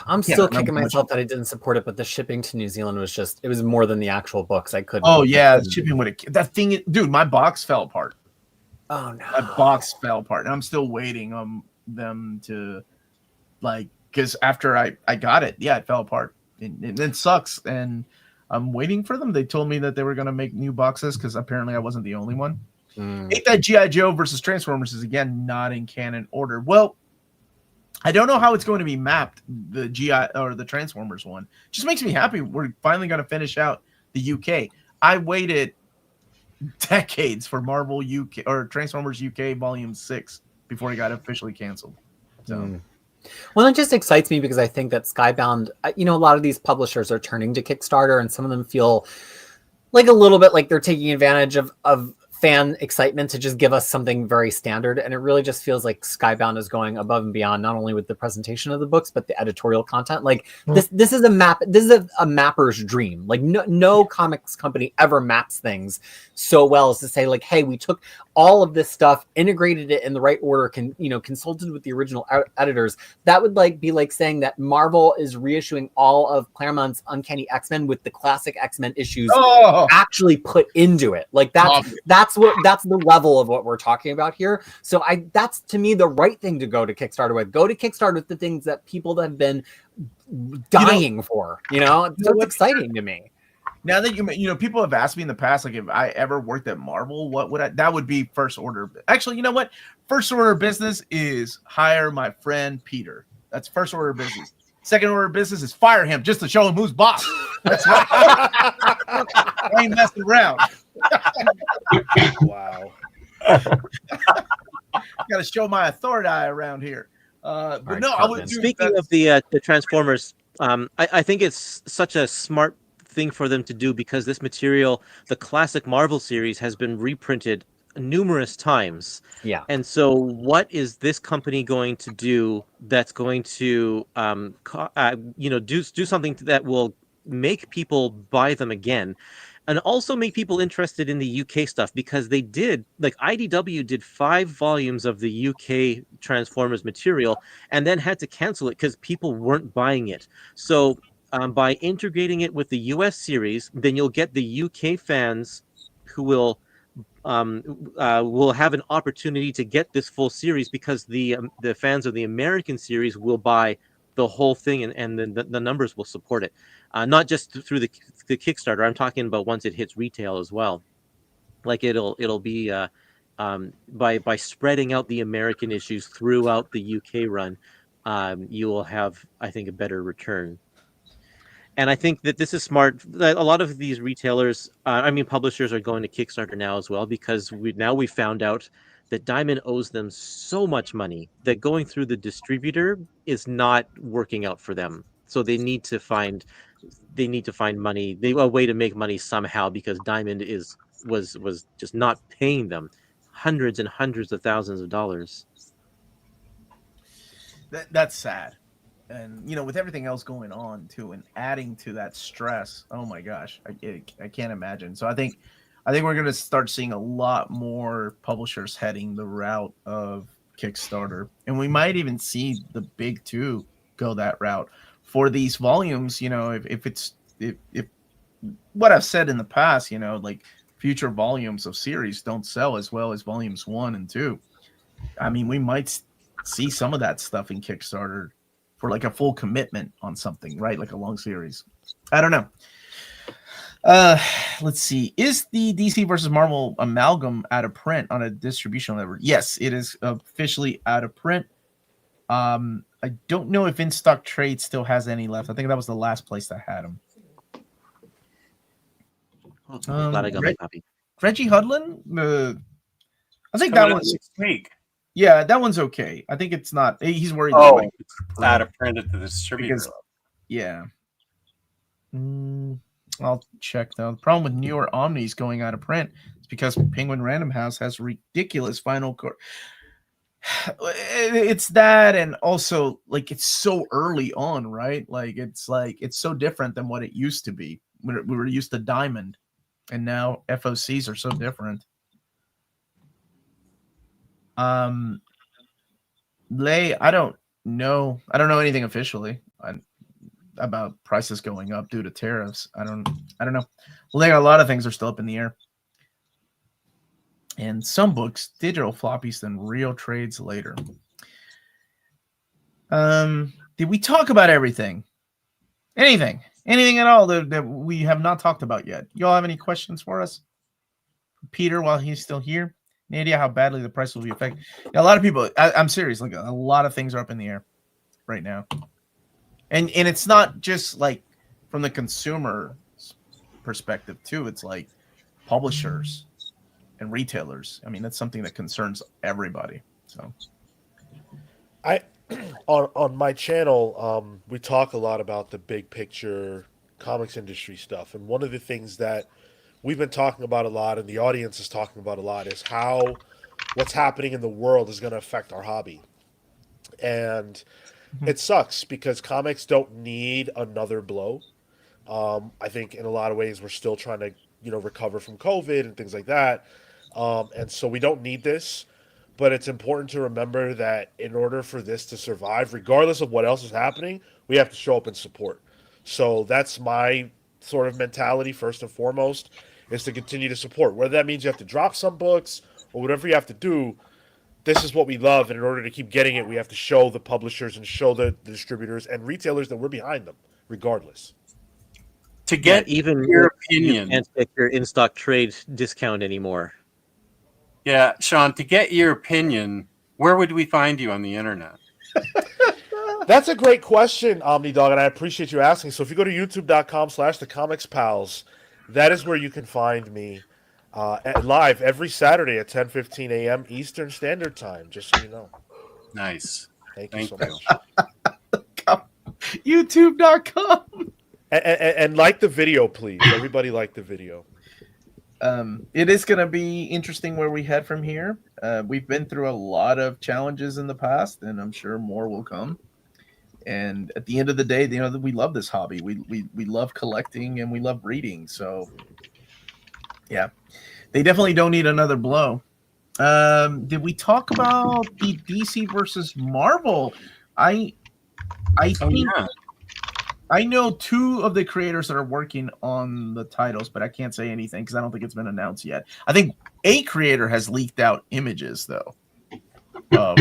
I'm still kicking myself that I didn't support it, but the shipping to New Zealand was it was more than the actual books. I couldn't. Oh yeah, shipping would have. That thing, dude, my box fell apart. Oh no, my box fell apart, and I'm still waiting on them to, like, because after I got it, yeah, it fell apart, and it sucks. And I'm waiting for them. They told me that they were gonna make new boxes because apparently I wasn't the only one. Ain't that G.I. Joe versus Transformers is again not in canon order. Well, I don't know how it's going to be mapped, the G.I. or the Transformers one. Just makes me happy. We're finally going to finish out the UK. I waited decades for Marvel UK or Transformers UK Volume 6 before it got officially canceled. So. Well, it just excites me because I think that Skybound, a lot of these publishers are turning to Kickstarter, and some of them feel like a little bit like they're taking advantage of fan excitement to just give us something very standard, and it really just feels like Skybound is going above and beyond, not only with the presentation of the books but the editorial content. Like this is a map. This is a mapper's dream. Like no comics company ever maps things so well as to say, like, hey, we took all of this stuff, integrated it in the right order, consulted with the original editors. That would be like saying that Marvel is reissuing all of Claremont's Uncanny X-Men with the classic X-Men issues actually put into it. Like that's the level of what we're talking about here. So that's to me the right thing to go to Kickstarter with. Go to Kickstarter with the things that people have been dying for. So it's exciting to me. Now that people have asked me in the past, like if I ever worked at Marvel, what would that would be first order. Actually, you know what? First order of business is hire my friend Peter. That's first order of business. Second order of business is fire him just to show him who's boss. That's right. I ain't messing around. Wow. Got to show my authority around here. But no, I would. Speaking of the Transformers, I think it's such a smart thing for them to do, because this material, the classic Marvel series, has been reprinted numerous times. Yeah. And so what is this company going to do that's going to do something that will make people buy them again, and also make people interested in the UK stuff? Because they did, IDW did 5 volumes of the UK Transformers material and then had to cancel it because people weren't buying it. So by integrating it with the US series, then you'll get the UK fans who will have an opportunity to get this full series, because the fans of the American series will buy the whole thing, and then the numbers will support it. Not just through the Kickstarter. I'm talking about once it hits retail as well. Like it'll be by spreading out the American issues throughout the UK run, you will have, I think, a better return. And I think that this is smart. A lot of these retailers, publishers, are going to Kickstarter now as well, because we found out that Diamond owes them so much money that going through the distributor is not working out for them. So they need to find money, a way to make money somehow, because Diamond was just not paying them hundreds and hundreds of thousands of dollars. That's sad. And with everything else going on too, and adding to that stress, oh my gosh, I can't imagine. So I think we're going to start seeing a lot more publishers heading the route of Kickstarter, and we might even see the big two go that route for these volumes. If what I've said in the past, like future volumes of series don't sell as well as volumes 1 and 2. I mean, we might see some of that stuff in Kickstarter for like a full commitment on something, right? Like a long series. I don't know. Let's see. Is the DC versus Marvel amalgam out of print on a distribution level? Yes, it is officially out of print. I don't know if In Stock Trade still has any left. I think that was the last place that had them. I'm glad I got my copy. Reggie Hudlin? I think that one's next week. Yeah, that one's okay. I think it's not. He's worried. Oh, it's out of print at the distributor. Yeah. I'll check though. The problem with newer Omnis going out of print is because Penguin Random House has ridiculous final core. It's that, and also it's so early on, right? It's so different than what it used to be. We were used to Diamond, and now FOCs are so different. Lay, I don't know anything officially about prices going up due to tariffs. I don't know. Well, a lot of things are still up in the air. And some books, digital floppies, then real trades later. Did we talk about everything? Anything at all that we have not talked about yet? Y'all have any questions for us? Peter, while he's still here? Any idea how badly the price will be affected? Yeah, a lot of people, I'm serious, a lot of things are up in the air right now. And it's not just from the consumer perspective too. It's publishers and retailers. I mean, that's something that concerns everybody. So on my channel, we talk a lot about the big picture comics industry stuff. And one of the things that we've been talking about a lot, and the audience is talking about a lot, is how what's happening in the world is going to affect our hobby. And it sucks because comics don't need another blow. I think in a lot of ways we're still trying to, recover from COVID and things like that. And so we don't need this, but it's important to remember that in order for this to survive, regardless of what else is happening, we have to show up and support. So that's my sort of mentality, first and foremost, is to continue to support. Whether that means you have to drop some books or whatever you have to do, this is what we love. And in order to keep getting it, we have to show the publishers and show the distributors and retailers that we're behind them, regardless. To get even your you opinion. can't get your in-stock trade discount anymore. Yeah, Sean, to get your opinion, where would we find you on the internet? That's a great question, OmniDog, and I appreciate you asking. So if you go to youtube.com/thecomicspals, that is where you can find me live every Saturday at 10:15 a.m. Eastern Standard Time, just so you know. Nice. Thank you so much. YouTube.com. And like the video, please. Everybody like the video. It is going to be interesting where we head from here. We've been through a lot of challenges in the past, and I'm sure more will come. And at the end of the day, we love this hobby. We love collecting and we love reading. So, yeah, they definitely don't need another blow. Did we talk about the DC versus Marvel? I think. Yeah. I know two of the creators that are working on the titles, but I can't say anything because I don't think it's been announced yet. I think a creator has leaked out images, though, of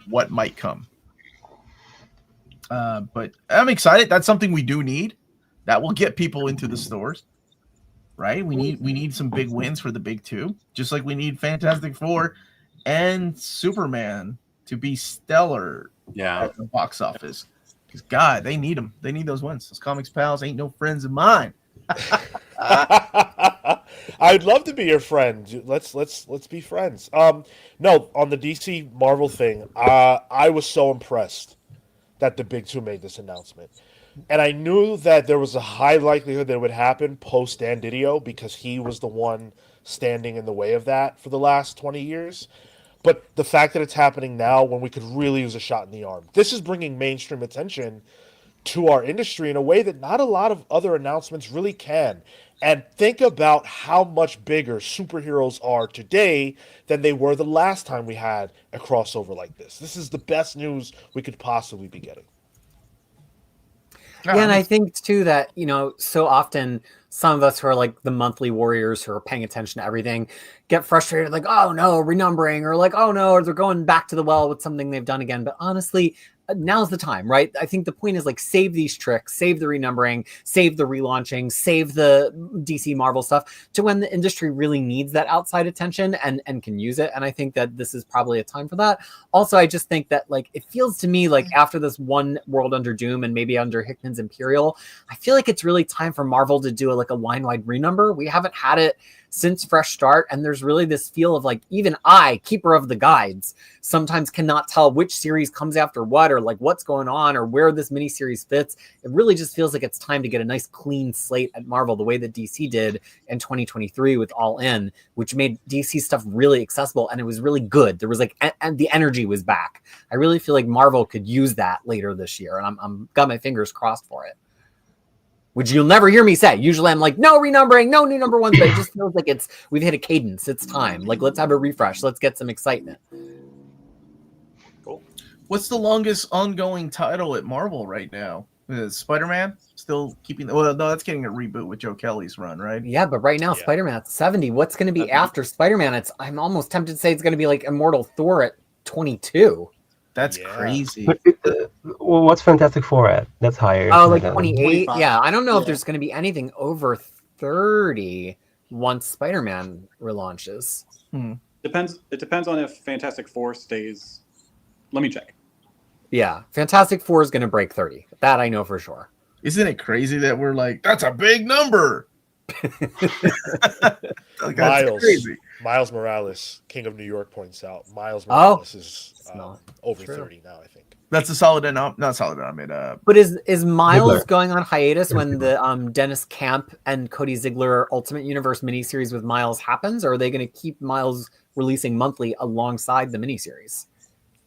what might come. But I'm excited. That's something we do need. That will get people into the stores, right? We need some big wins for the big two, just like we need Fantastic Four and Superman to be stellar at the box office. Because God, they need them. They need those wins. Those comics pals ain't no friends of mine. I'd love to be your friend. Let's be friends. No, on the DC Marvel thing, I was so impressed that the big two made this announcement, and I knew that there was a high likelihood that it would happen post Dan Didio because he was the one standing in the way of that for the last 20 years. But the fact that it's happening now when we could really use a shot in the arm, this is bringing mainstream attention to our industry in a way that not a lot of other announcements really can. And think about how much bigger superheroes are today than they were the last time we had a crossover like this. This is the best news we could possibly be getting. Yeah, and I think too that, so often some of us who are like the monthly warriors who are paying attention to everything get frustrated, like, oh no, renumbering, or like, oh no, or they're going back to the well with something they've done again. But honestly, now's the time, right? I think the point is like save these tricks, save the renumbering, save the relaunching, save the DC Marvel stuff to when the industry really needs that outside attention and can use it. And I think that this is probably a time for that. Also, I just think that like it feels to me like after this one World Under Doom and maybe under Hickman's Imperial, I feel like it's really time for Marvel to do like a line-wide renumber. We haven't had it since Fresh Start, and there's really this feel of like even I, keeper of the guides, sometimes cannot tell which series comes after what, or like what's going on, or where this miniseries fits. It really just feels like it's time to get a nice clean slate at Marvel, the way that DC did in 2023 with All In, which made DC stuff really accessible, and it was really good. There was like, and the energy was back. I really feel like Marvel could use that later this year, and I'm got my fingers crossed for it. Which you'll never hear me say. Usually I'm like, no renumbering, no new number ones, but it just feels like we've hit a cadence. It's time. Like, let's have a refresh. Let's get some excitement. Cool. What's the longest ongoing title at Marvel right now? Is Spider-Man still keeping? Well, no, that's getting a reboot with Joe Kelly's run, right? Yeah, but right now Spider-Man at 70. What's going to be after Spider-Man? I'm almost tempted to say it's going to be like Immortal Thor at 22. That's crazy. Well, what's Fantastic Four at? That's higher. Oh, like 28? 25. Yeah, I don't know if there's going to be anything over 30 once Spider-Man relaunches. Depends. It depends on if Fantastic Four stays. Let me check. Yeah, Fantastic Four is going to break 30. That I know for sure. Isn't it crazy that we're like, that's a big number? Like, that's crazy. Miles Morales, King of New York, points out Miles Morales is over true. 30 now, I think. That's a solid and not solid. I mean, But is Miles Ziegler. going on hiatus Or when Ziegler. the Dennis Camp and Cody Ziegler Ultimate Universe miniseries with Miles happens, or are they going to keep Miles releasing monthly alongside the miniseries?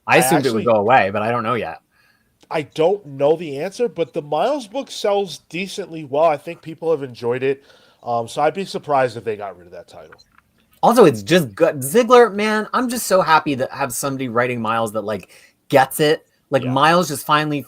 I assumed it would go away, but I don't know yet. I don't know the answer, but the Miles book sells decently well. I think people have enjoyed it. So I'd be surprised if they got rid of that title. Also, it's just good. Ziegler, man, I'm just so happy to have somebody writing Miles that like gets it. Like Yeah. Miles just finally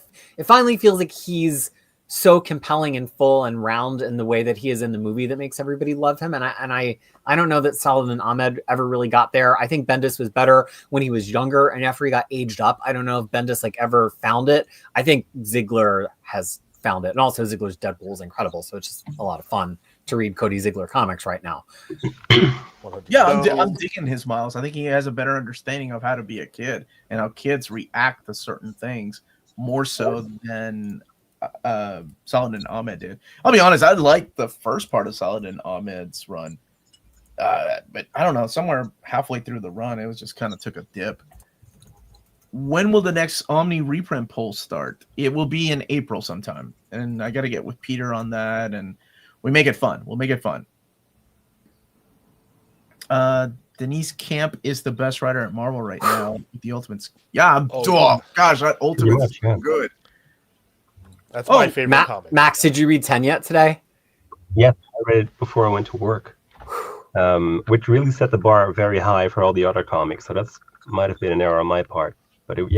feels like he's so compelling and full and round in the way that he is in the movie that makes everybody love him. And I don't know that Saladin Ahmed ever really got there. I think Bendis was better when he was younger and after he got aged up. I don't know if Bendis like ever found it. I think Ziegler has found it. And also Ziegler's Deadpool is incredible. So it's just a lot of fun to read Cody Ziegler comics right now. Yeah, So- I'm digging his Miles. I think he has a better understanding of how to be a kid and how kids react to certain things more so than Saladin Ahmed did. I'll be honest, I liked the first part of Saladin Ahmed's run. But I don't know, somewhere halfway through the run, it was just kind of took a dip. When will the next Omni reprint poll start? It will be in April sometime. And I got to get with Peter on that, and we make it fun. We'll make it fun. Denise Camp is the best writer at Marvel right now. The Ultimates. Yeah, gosh, that Ultimates is yeah. good. That's my favorite comic. Max, did you read 10 yet today? Yeah, I read it before I went to work, which really set the bar very high for all the other comics. So that's might have been an error on my part, but it was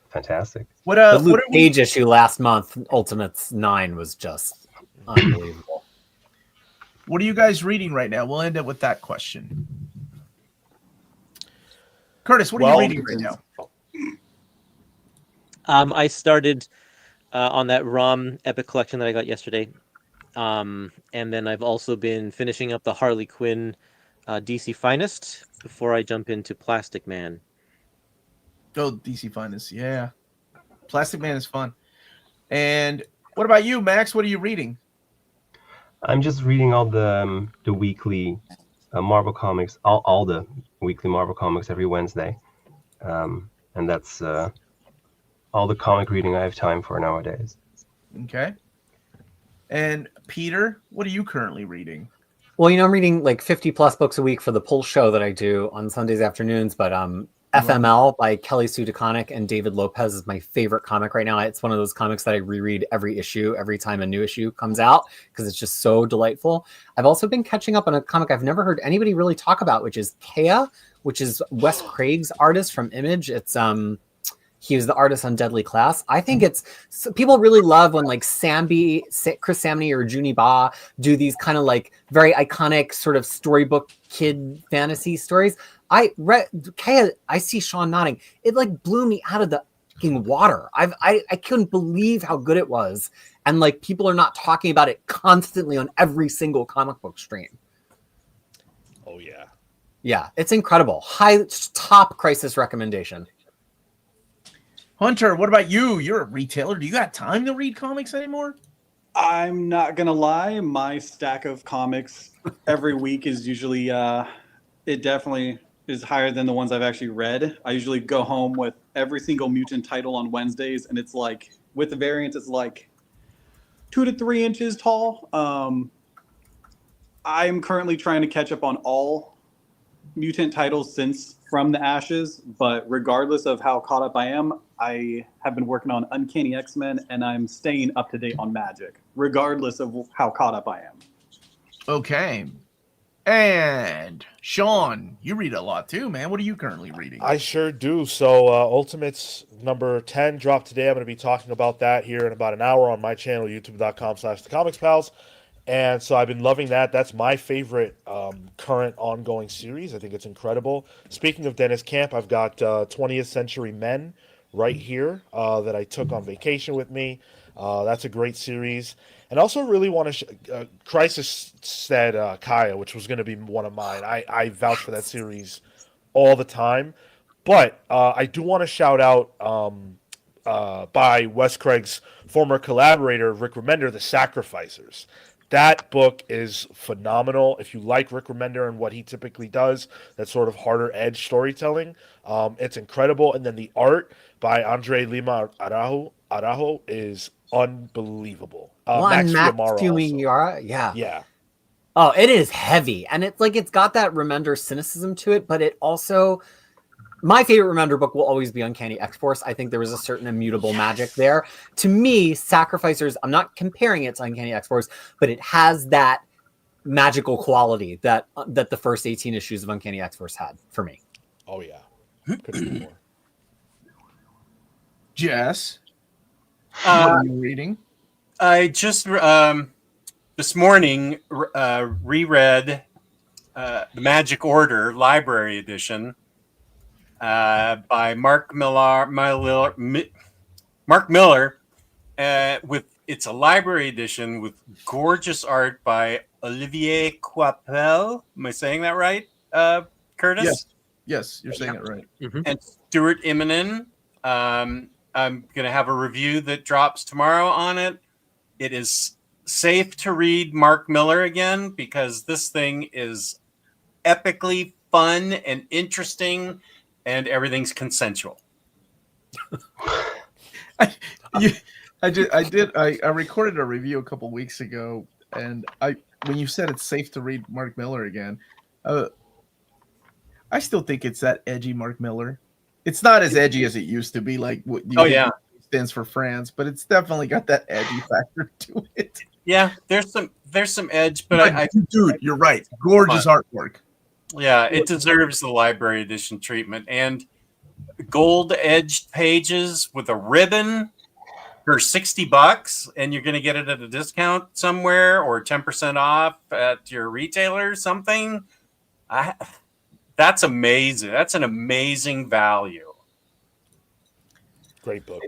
fantastic. The Luke Cage issue last month, Ultimates 9, was just unbelievable. What are you guys reading right now? We'll end it with that question. Curtis, what are you reading right now? I started on that ROM Epic collection that I got yesterday. And then I've also been finishing up the Harley Quinn DC Finest before I jump into Plastic Man. Oh, DC Finest, yeah. Plastic Man is fun. And what about you, Max? What are you reading? I'm just reading all the weekly Marvel comics, all the weekly Marvel comics every Wednesday, and that's all the comic reading I have time for nowadays. Okay. And Peter, what are you currently reading? Well, I'm reading like 50 plus books a week for the Pull show that I do on Sundays afternoons, but FML by Kelly Sue DeConnick and David Lopez is my favorite comic right now. It's one of those comics that I reread every issue, every time a new issue comes out, because it's just so delightful. I've also been catching up on a comic I've never heard anybody really talk about, which is Kea, which is Wes Craig's artist from Image. It's he was the artist on Deadly Class. I think people really love when like Chris Samney or Junie Ba do these kind of like very iconic sort of storybook kid fantasy stories. I read Kea, I see Sean nodding. It like blew me out of the fucking water. I couldn't believe how good it was. And like people are not talking about it constantly on every single comic book stream. Oh yeah. Yeah, it's incredible. Top Crisis recommendation. Hunter, what about you? You're a retailer. Do you got time to read comics anymore? I'm not gonna lie, my stack of comics every week is usually it definitely is higher than the ones I've actually read. I usually go home with every single mutant title on Wednesdays, and it's like with the variants, it's like 2 to 3 inches tall. I am currently trying to catch up on all mutant titles since From the Ashes, but regardless of how caught up I am, I have been working on Uncanny X-Men, and I'm staying up to date on Magic, regardless of how caught up I am. Okay. And Sean, you read a lot too, man. What are you currently reading? I sure do. So Ultimates number 10 dropped today. I'm going to be talking about that here in about an hour on my channel, youtube.com/thecomicspals. And so I've been loving that. That's my favorite current ongoing series. I think it's incredible. Speaking of Dennis Camp, I've got 20th Century Men right here that I took on vacation with me. That's a great series. And also really want to... Crisis said Kaya, which was going to be one of mine. I vouch for that series all the time. But I do want to shout out by Wes Craig's former collaborator, Rick Remender, The Sacrificers. That book is phenomenal. If you like Rick Remender and what he typically does, that sort of harder edge storytelling, it's incredible. And then the art by Andre Lima Araujo is unbelievable. One Max Max Fiumara also. Fiumara, yeah. Yeah. Oh, it is heavy, and it's like it's got that Remender cynicism to it, but it also. My favorite Remender book will always be Uncanny X-Force. I think there was a certain immutable magic there. To me, Sacrificers, I'm not comparing it to Uncanny X-Force, but it has that magical quality that the first 18 issues of Uncanny X-Force had for me. Oh, yeah. Couldn't agree more. Jess, what are you reading? I just this morning reread The Magic Order Library Edition by Mark Miller. With it's a library edition with gorgeous art by Olivier Coipel. Am I saying that right, Curtis? Yes, you're saying it right. Mm-hmm. And Stuart Immonen. I'm going to have a review that drops tomorrow on it. It is safe to read Mark Miller again because this thing is epically fun and interesting, and everything's consensual. I recorded a review a couple weeks ago, and when you said it's safe to read Mark Miller again, I still think it's that edgy Mark Miller. It's not as edgy as it used to be, like what stands for France, but it's definitely got that edgy factor to it. Yeah, there's some edge, but dude, you're right. Gorgeous artwork. Yeah, it deserves the library edition treatment, and gold edged pages with a ribbon for $60, and you're going to get it at a discount somewhere or 10% off at your retailer or something. That's amazing. That's an amazing value. Great book.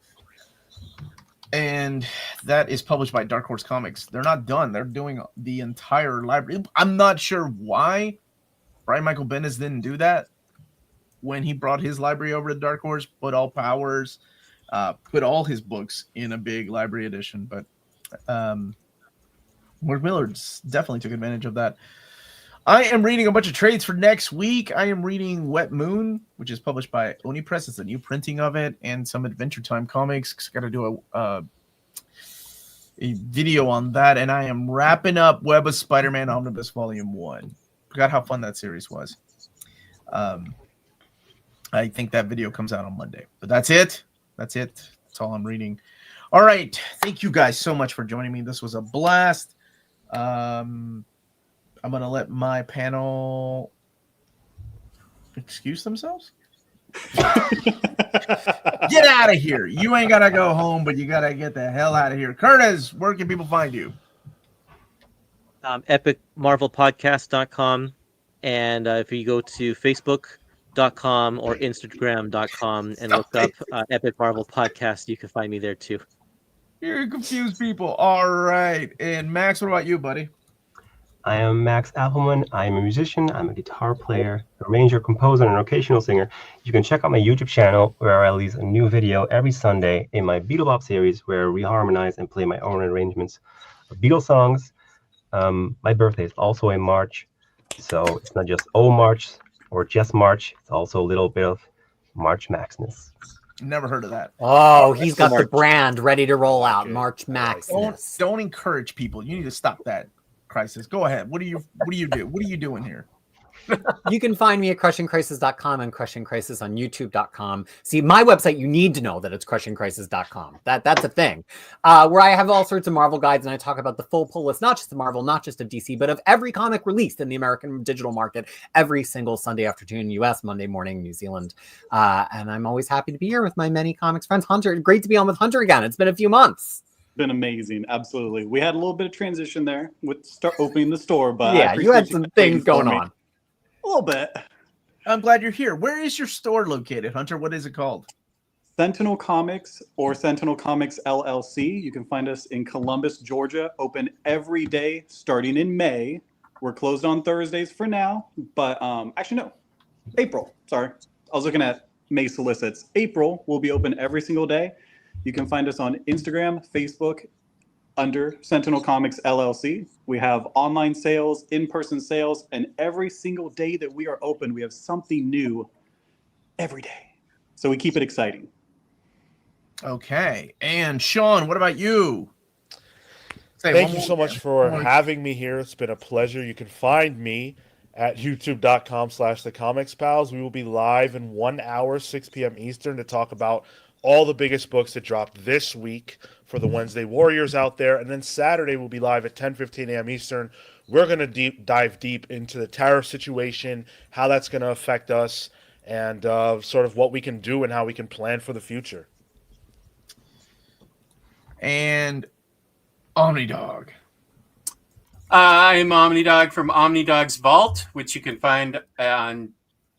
And that is published by Dark Horse Comics. They're not done. They're doing the entire library. I'm not sure why Brian Michael Bendis didn't do that when he brought his library over to Dark Horse, put all powers, put all his books in a big library edition. But Mark Miller definitely took advantage of that. I am reading a bunch of trades for next week. I am reading Wet Moon, which is published by Oni Press. It's a new printing of it, and some Adventure Time comics. Got to do a video on that, and I am wrapping up Web of Spider-Man Omnibus Volume 1. Forgot how fun that series was. I think that video comes out on Monday. But that's it. That's all I'm reading. All right. Thank you guys so much for joining me. This was a blast. I'm going to let my panel excuse themselves. Get out of here. You ain't got to go home, but you got to get the hell out of here. Curtis, where can people find you? EpicMarvelPodcast.com. And if you go to Facebook.com or Instagram.com and look up Epic Marvel Podcast, you can find me there too. You're confused people. All right. And Max, what about you, buddy? I am Max Appelman. I am a musician. I'm a guitar player, arranger, composer, and an occasional singer. You can check out my YouTube channel where I release a new video every Sunday in my Beatle series where I reharmonize and play my own arrangements of Beatles songs. My birthday is also in March, so it's not just March or just March. It's also a little bit of March Maxness. Never heard of that. Oh, he's got the brand ready to roll out. Okay. March Max. Don't encourage people. You need to stop that. Crisis. Go ahead. What do you do? What are you doing here? You can find me at crushingcrisis.com and Crushing Crisis on youtube.com. See, my website, you need to know that it's crushingcrisis.com. That's a thing. Where I have all sorts of Marvel guides and I talk about the full pull list, not just of Marvel, not just of DC, but of every comic released in the American digital market every single Sunday afternoon, US, Monday morning, New Zealand. And I'm always happy to be here with my many comics friends. Hunter, great to be on with Hunter again. It's been a few months. Been amazing. Absolutely. We had a little bit of transition there with opening the store, but yeah, you had some things going on. A little bit. I'm glad you're here. Where is your store located, Hunter? What is it called? Sentinel Comics or Sentinel Comics LLC. You can find us in Columbus, Georgia. Open every day starting in May. We're closed on Thursdays for now, but actually no, April. Sorry, I was looking at May solicits. April will be open every single day. You can find us on Instagram, Facebook, under Sentinel Comics LLC. We have online sales, in-person sales, and every single day that we are open, we have something new every day. So we keep it exciting. Okay. And Sean, what about you? Thank you so much for having me here. It's been a pleasure. You can find me at youtube.com/thecomicspals. We will be live in 1 hour, 6 p.m. Eastern, to talk about all the biggest books that dropped this week for the Wednesday Warriors out there. And then Saturday we'll be live at 10:15 a.m. Eastern. We're going to dive deep into the tariff situation, how that's going to affect us, and sort of what we can do and how we can plan for the future. And Omnidog. I'm Omnidog from Omnidog's Vault, which you can find on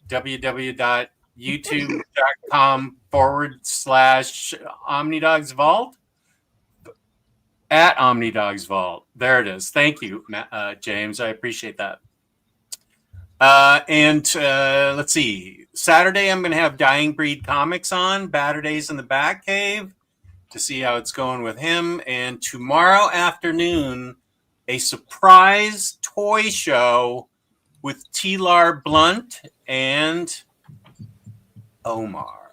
www.youtube.com/Omnidog's Vault. At Omnidog's Vault. There it is. Thank you, James. I appreciate that. And let's see. Saturday, I'm going to have Dying Breed Comics on, Batterdays in the Batcave, to see how it's going with him. And tomorrow afternoon, a surprise toy show with T-Lar Blunt and Omar.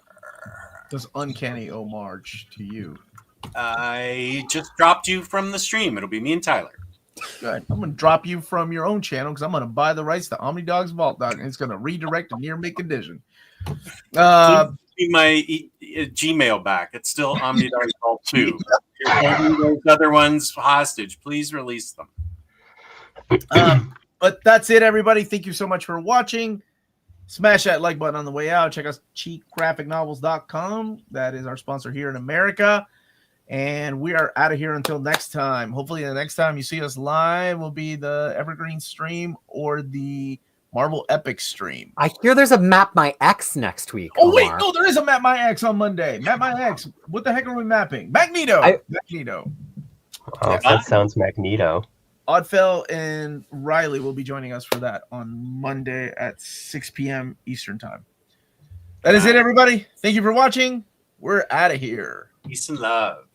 Does Uncanny Omar to you? I just dropped you from the stream. It'll be me and Tyler. Good. I'm going to drop you from your own channel because I'm going to buy the rights to Omnidog's Vault, Dog, and it's going to redirect to near mint condition. Please give my Gmail back. It's still Omnidog's Vault 2. You're holding those other ones hostage. Please release them. But that's it, everybody. Thank you so much for watching. Smash that like button on the way out. Check out cheapgraphicnovels.com. That is our sponsor here in America. And we are out of here until next time. Hopefully the next time you see us live will be the Evergreen stream or the Marvel Epic stream. I hear there's a Map My X next week. Oh, wait. Omar. No, there is a Map My X on Monday. Map My X. What the heck are we mapping? Magneto. Magneto. Oh, Yes. that sounds Magneto. Oddfell and Riley will be joining us for that on Monday at 6 p.m. Eastern time. That is it, everybody. Thank you for watching. We're out of here. Peace and love.